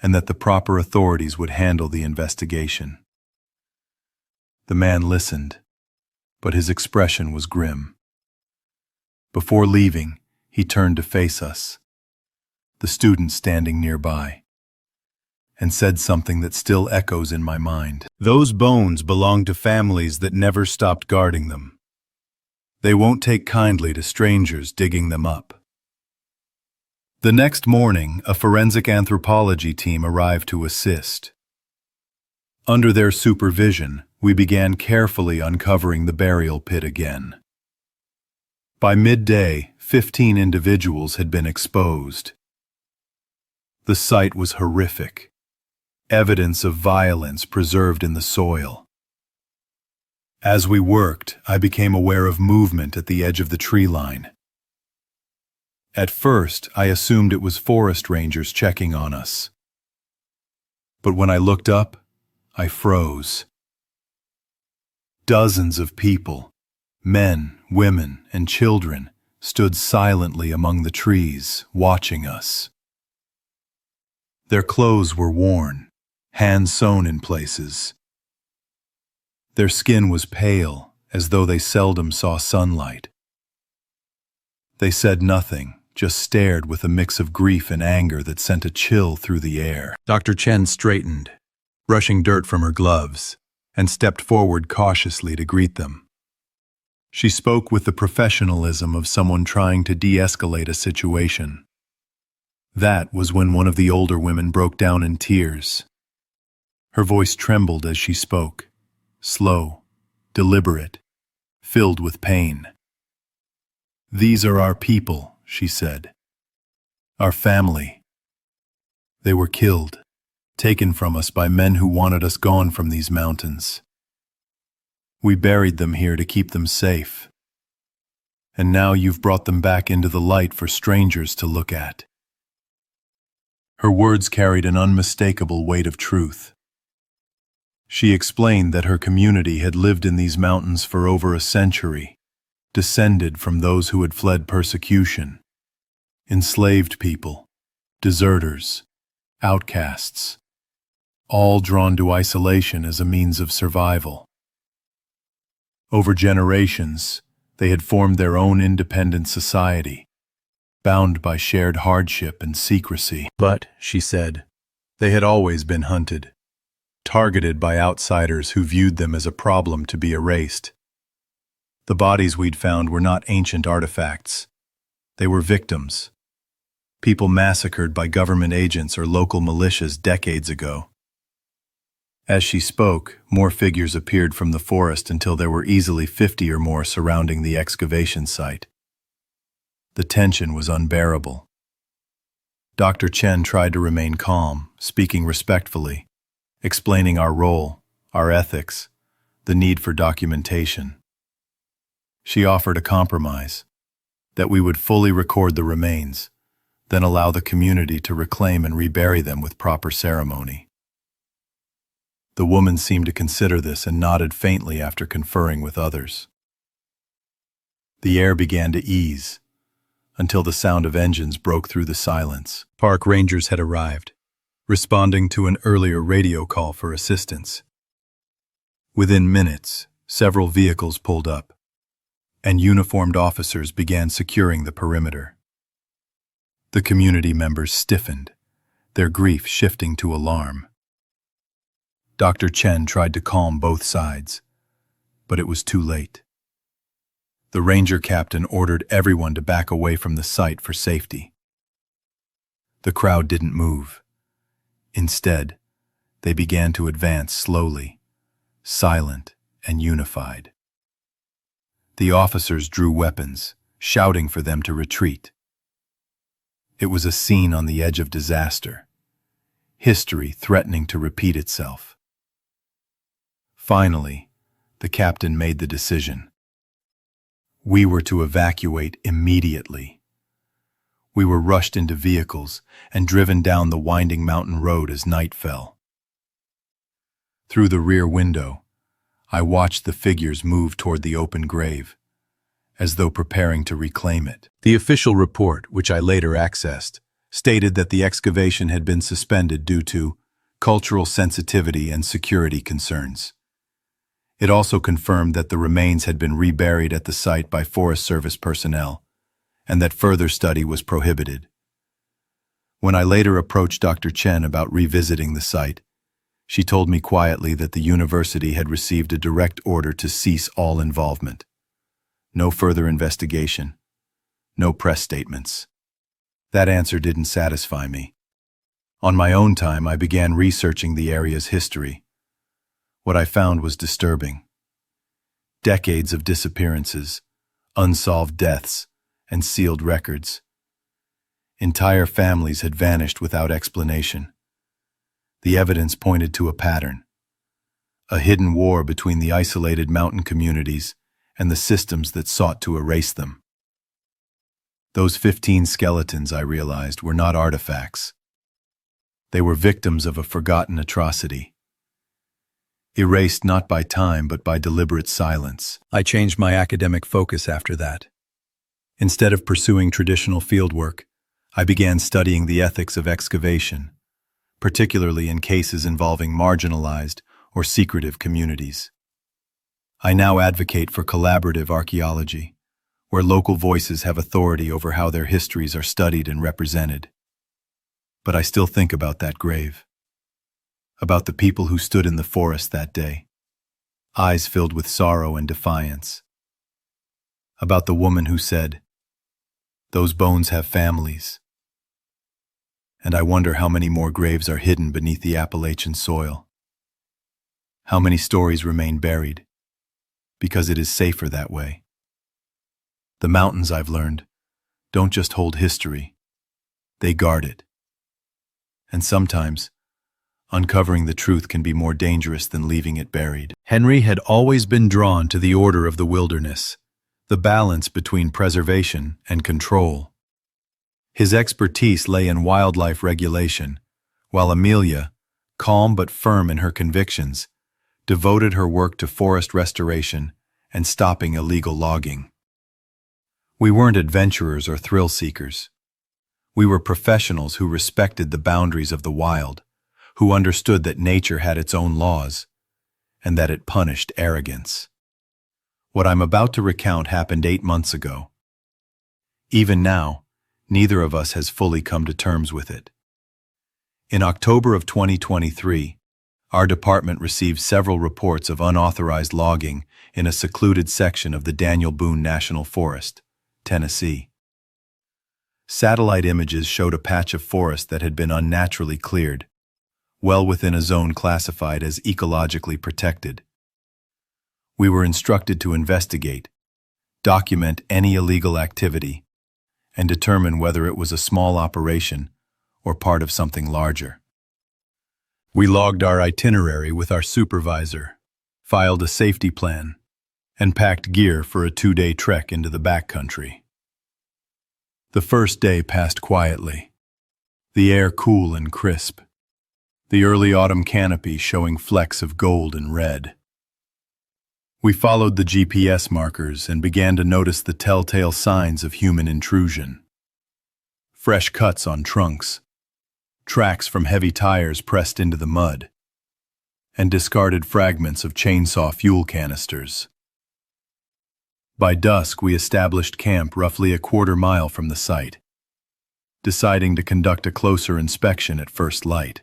and that the proper authorities would handle the investigation. The man listened, but his expression was grim. Before leaving, he turned to face us, the student standing nearby, and said something that still echoes in my mind. Those bones belong to families that never stopped guarding them. They won't take kindly to strangers digging them up. The next morning, a forensic anthropology team arrived to assist. Under their supervision, we began carefully uncovering the burial pit again. By midday, 15 individuals had been exposed. The site was horrific, evidence of violence preserved in the soil. As we worked, I became aware of movement at the edge of the tree line. At first, I assumed it was forest rangers checking on us. But when I looked up, I froze. Dozens of people, men, women, and children, stood silently among the trees, watching us. Their clothes were worn, hand sewn in places. Their skin was pale, as though they seldom saw sunlight. They said nothing, just stared with a mix of grief and anger that sent a chill through the air. Dr. Chen straightened, brushing dirt from her gloves, and stepped forward cautiously to greet them. She spoke with the professionalism of someone trying to de-escalate a situation. That was when one of the older women broke down in tears. Her voice trembled as she spoke, slow, deliberate, filled with pain. "These are our people," she said. "Our family. They were killed, taken from us by men who wanted us gone from these mountains. We buried them here to keep them safe. And now you've brought them back into the light for strangers to look at." Her words carried an unmistakable weight of truth. She explained that her community had lived in these mountains for over a century, descended from those who had fled persecution, enslaved people, deserters, outcasts, all drawn to isolation as a means of survival. Over generations, they had formed their own independent society, bound by shared hardship and secrecy. But, she said, they had always been hunted, targeted by outsiders who viewed them as a problem to be erased. The bodies we'd found were not ancient artifacts. They were victims, people massacred by government agents or local militias decades ago. As she spoke, more figures appeared from the forest until there were easily 50 or more surrounding the excavation site. The tension was unbearable. Dr. Chen tried to remain calm, speaking respectfully, explaining our role, our ethics, the need for documentation. She offered a compromise, that we would fully record the remains, then allow the community to reclaim and rebury them with proper ceremony. The woman seemed to consider this and nodded faintly after conferring with others. The air began to ease, until the sound of engines broke through the silence. Park rangers had arrived, responding to an earlier radio call for assistance. Within minutes, several vehicles pulled up, and uniformed officers began securing the perimeter. The community members stiffened, their grief shifting to alarm. Dr. Chen tried to calm both sides, but it was too late. The ranger captain ordered everyone to back away from the site for safety. The crowd didn't move. Instead, they began to advance slowly, silent and unified. The officers drew weapons, shouting for them to retreat. It was a scene on the edge of disaster, history threatening to repeat itself. Finally, the captain made the decision. We were to evacuate immediately. We were rushed into vehicles and driven down the winding mountain road as night fell. Through the rear window, I watched the figures move toward the open grave, as though preparing to reclaim it. The official report, which I later accessed, stated that the excavation had been suspended due to cultural sensitivity and security concerns. It also confirmed that the remains had been reburied at the site by Forest Service personnel, and that further study was prohibited. When I later approached Dr. Chen about revisiting the site, she told me quietly that the university had received a direct order to cease all involvement. No further investigation. No press statements. That answer didn't satisfy me. On my own time, I began researching the area's history. What I found was disturbing. Decades of disappearances, unsolved deaths, and sealed records. Entire families had vanished without explanation. The evidence pointed to a pattern. A hidden war between the isolated mountain communities and the systems that sought to erase them. Those 15 skeletons, I realized, were not artifacts. They were victims of a forgotten atrocity. Erased not by time but by deliberate silence. I changed my academic focus after that. Instead of pursuing traditional fieldwork, I began studying the ethics of excavation, particularly in cases involving marginalized or secretive communities. I now advocate for collaborative archaeology, where local voices have authority over how their histories are studied and represented. But I still think about that grave, about the people who stood in the forest that day, eyes filled with sorrow and defiance, about the woman who said, "Those bones have families." And I wonder how many more graves are hidden beneath the Appalachian soil. How many stories remain buried, because it is safer that way. The mountains, I've learned, don't just hold history, they guard it. And sometimes, uncovering the truth can be more dangerous than leaving it buried. Henry had always been drawn to the order of the wilderness, the balance between preservation and control. His expertise lay in wildlife regulation, while Amelia, calm but firm in her convictions, devoted her work to forest restoration and stopping illegal logging. We weren't adventurers or thrill seekers. We were professionals who respected the boundaries of the wild, who understood that nature had its own laws, and that it punished arrogance. What I'm about to recount happened 8 months ago. Even now, neither of us has fully come to terms with it. In October of 2023, our department received several reports of unauthorized logging in a secluded section of the Daniel Boone National Forest, Tennessee. Satellite images showed a patch of forest that had been unnaturally cleared, well within a zone classified as ecologically protected. We were instructed to investigate, document any illegal activity, and determine whether it was a small operation or part of something larger. We logged our itinerary with our supervisor, filed a safety plan, and packed gear for a 2-day trek into the backcountry. The first day passed quietly, the air cool and crisp, the early autumn canopy showing flecks of gold and red. We followed the GPS markers and began to notice the telltale signs of human intrusion. Fresh cuts on trunks, tracks from heavy tires pressed into the mud, and discarded fragments of chainsaw fuel canisters. By dusk, we established camp roughly a quarter-mile from the site, deciding to conduct a closer inspection at first light.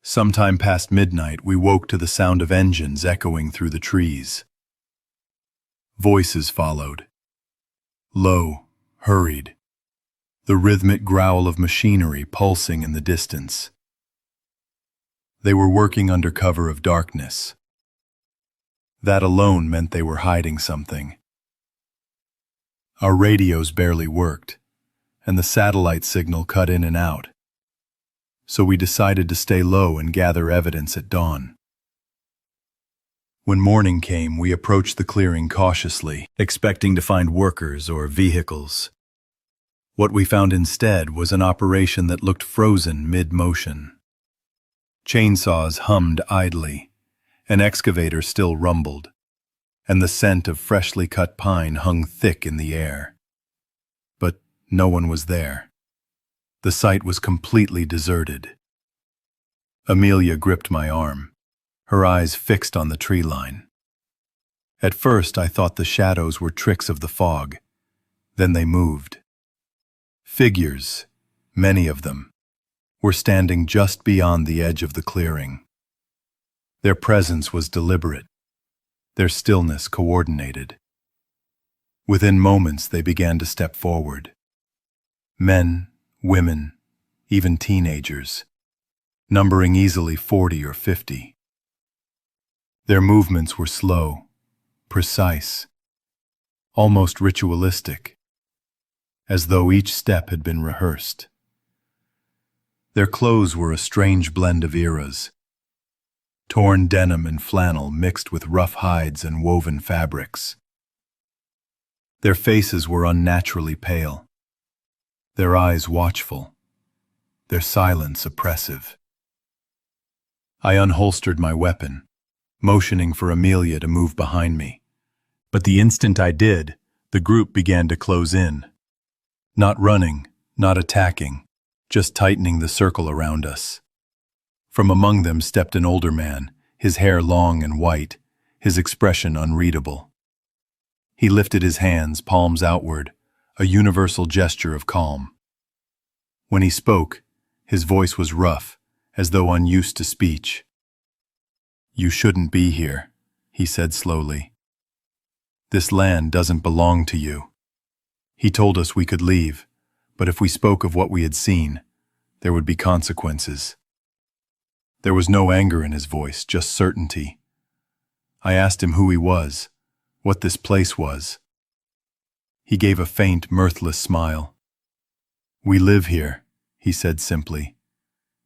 Sometime past midnight, we woke to the sound of engines echoing through the trees. Voices followed. Low, hurried, the rhythmic growl of machinery pulsing in the distance. They were working under cover of darkness. That alone meant they were hiding something. Our radios barely worked, and the satellite signal cut in and out. So we decided to stay low and gather evidence at dawn. When morning came, we approached the clearing cautiously, expecting to find workers or vehicles. What we found instead was an operation that looked frozen mid-motion. Chainsaws hummed idly, an excavator still rumbled, and the scent of freshly cut pine hung thick in the air. But no one was there. The site was completely deserted. Amelia gripped my arm, her eyes fixed on the tree line. At first I thought the shadows were tricks of the fog. Then they moved. Figures, many of them, were standing just beyond the edge of the clearing. Their presence was deliberate, their stillness coordinated. Within moments they began to step forward. Men, women, even teenagers, numbering easily 40 or 50. Their movements were slow, precise, almost ritualistic, as though each step had been rehearsed. Their clothes were a strange blend of eras, torn denim and flannel mixed with rough hides and woven fabrics. Their faces were unnaturally pale, their eyes watchful, their silence oppressive. I unholstered my weapon, motioning for Amelia to move behind me. But the instant I did, the group began to close in. Not running, not attacking, just tightening the circle around us. From among them stepped an older man, his hair long and white, his expression unreadable. He lifted his hands, palms outward, a universal gesture of calm. When he spoke, his voice was rough, as though unused to speech. "You shouldn't be here," he said slowly. "This land doesn't belong to you." He told us we could leave, but if we spoke of what we had seen, there would be consequences. There was no anger in his voice, just certainty. I asked him who he was, what this place was. He gave a faint, mirthless smile. "We live here," he said simply.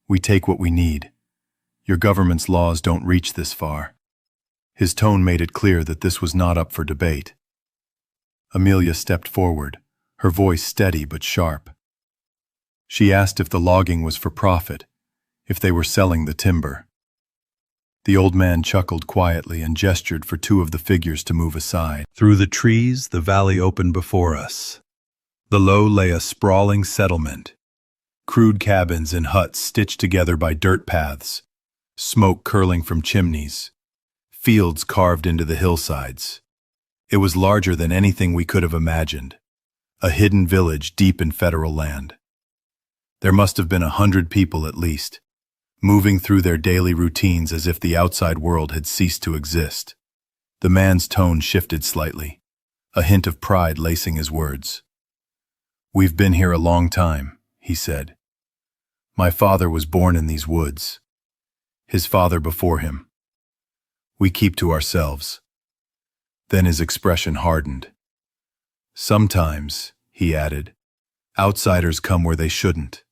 "We take what we need. Your government's laws don't reach this far." His tone made it clear that this was not up for debate. Amelia stepped forward, her voice steady but sharp. She asked if the logging was for profit, if they were selling the timber. The old man chuckled quietly and gestured for two of the figures to move aside. Through the trees, the valley opened before us. Below lay a sprawling settlement, crude cabins and huts stitched together by dirt paths, smoke curling from chimneys, fields carved into the hillsides. It was larger than anything we could have imagined, a hidden village deep in federal land. There must have been 100 people at least, moving through their daily routines as if the outside world had ceased to exist. The man's tone shifted slightly, a hint of pride lacing his words. "We've been here a long time," he said. My father was born in these woods. His father before him. We keep to ourselves." Then his expression hardened. "Sometimes," he added, "outsiders come where they shouldn't.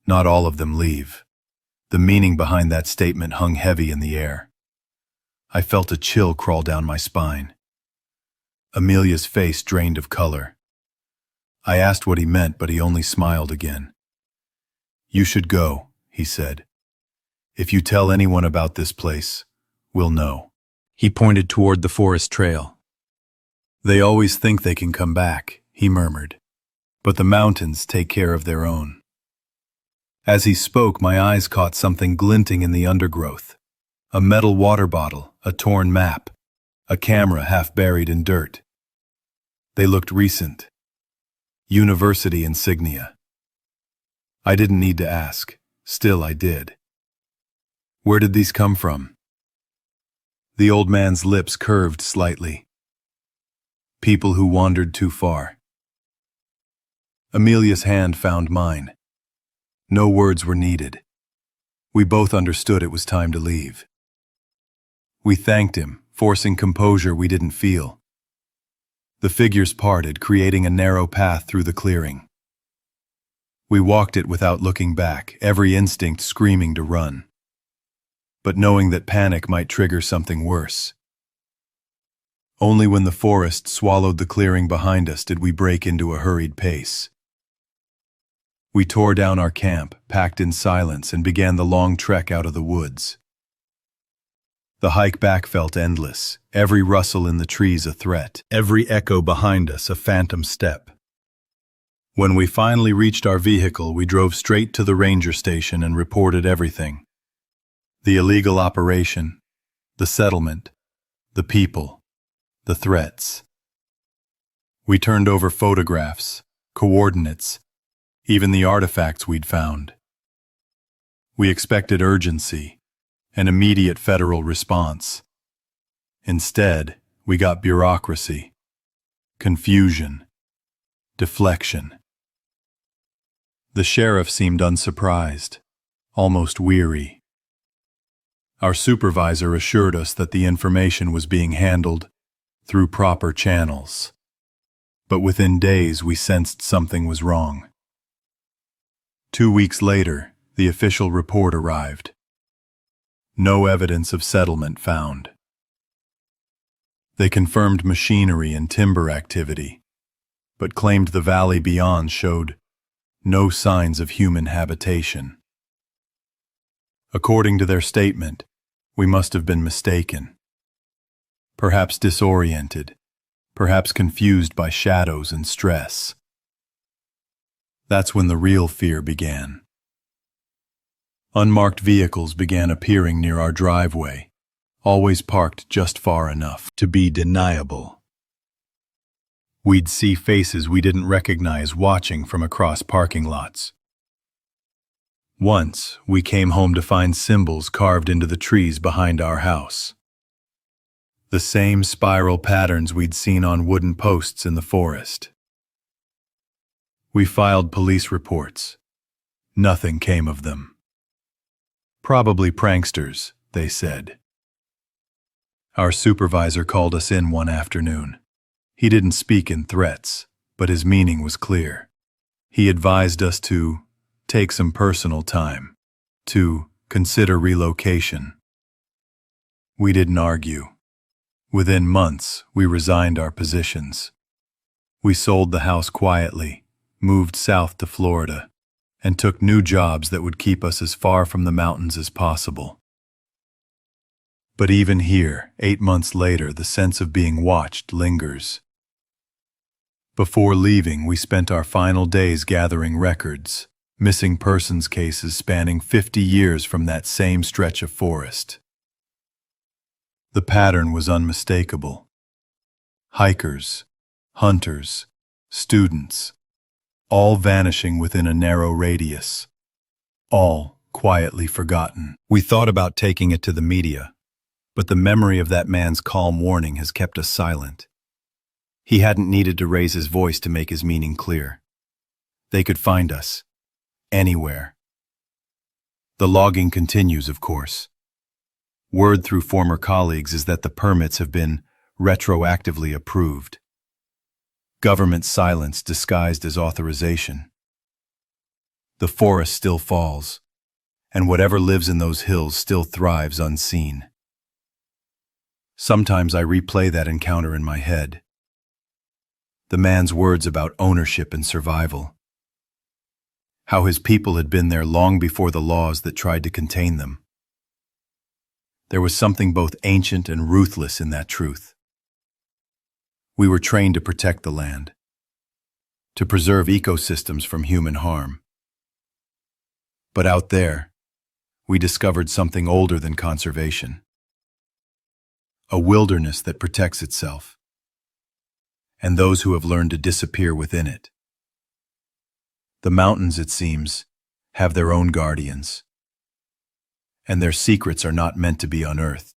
Not all of them leave." The meaning behind that statement hung heavy in the air. I felt a chill crawl down my spine. Amelia's face drained of color. I asked what he meant, but he only smiled again. "You should go," he said. "If you tell anyone about this place, we'll know." He pointed toward the forest trail. "They always think they can come back," he murmured, "but the mountains take care of their own." As he spoke, my eyes caught something glinting in the undergrowth. A metal water bottle, a torn map, a camera half buried in dirt. They looked recent. University insignia. I didn't need to ask. Still, I did. "Where did these come from?" The old man's lips curved slightly. "People who wandered too far." Amelia's hand found mine. No words were needed. We both understood it was time to leave. We thanked him, forcing composure we didn't feel. The figures parted, creating a narrow path through the clearing. We walked it without looking back, every instinct screaming to run, but knowing that panic might trigger something worse. Only when the forest swallowed the clearing behind us did we break into a hurried pace. We tore down our camp, packed in silence, and began the long trek out of the woods. The hike back felt endless, every rustle in the trees a threat, every echo behind us a phantom step. When we finally reached our vehicle, we drove straight to the ranger station and reported everything. The illegal operation, the settlement, the people, the threats. We turned over photographs, coordinates, even the artifacts we'd found. We expected urgency, an immediate federal response. Instead, we got bureaucracy, confusion, deflection. The sheriff seemed unsurprised, almost weary. Our supervisor assured us that the information was being handled through proper channels. But within days, we sensed something was wrong. 2 weeks later, the official report arrived. No evidence of settlement found. They confirmed machinery and timber activity, but claimed the valley beyond showed no signs of human habitation. According to their statement, we must have been mistaken. Perhaps disoriented, perhaps confused by shadows and stress. That's when the real fear began. Unmarked vehicles began appearing near our driveway, always parked just far enough to be deniable. We'd see faces we didn't recognize watching from across parking lots. Once, we came home to find symbols carved into the trees behind our house. The same spiral patterns we'd seen on wooden posts in the forest. We filed police reports. Nothing came of them. Probably pranksters, they said. Our supervisor called us in one afternoon. He didn't speak in threats, but his meaning was clear. He advised us to take some personal time, to consider relocation. We didn't argue. Within months, we resigned our positions. We sold the house quietly, moved south to Florida, and took new jobs that would keep us as far from the mountains as possible. But even here, 8 months later, the sense of being watched lingers. Before leaving, we spent our final days gathering records, missing persons cases spanning 50 years from that same stretch of forest. The pattern was unmistakable. Hikers, hunters, students, all vanishing within a narrow radius, all quietly forgotten. We thought about taking it to the media, but the memory of that man's calm warning has kept us silent. He hadn't needed to raise his voice to make his meaning clear. They could find us, anywhere, The logging continues, of course. Word through former colleagues is that the permits have been retroactively approved. Government silence disguised as authorization. The forest still falls, and whatever lives in those hills still thrives unseen. Sometimes I replay that encounter in my head. The man's words about ownership and survival. How his people had been there long before the laws that tried to contain them. There was something both ancient and ruthless in that truth. We were trained to protect the land, to preserve ecosystems from human harm. But out there, we discovered something older than conservation. A wilderness that protects itself, and those who have learned to disappear within it. The mountains, it seems, have their own guardians, and their secrets are not meant to be unearthed.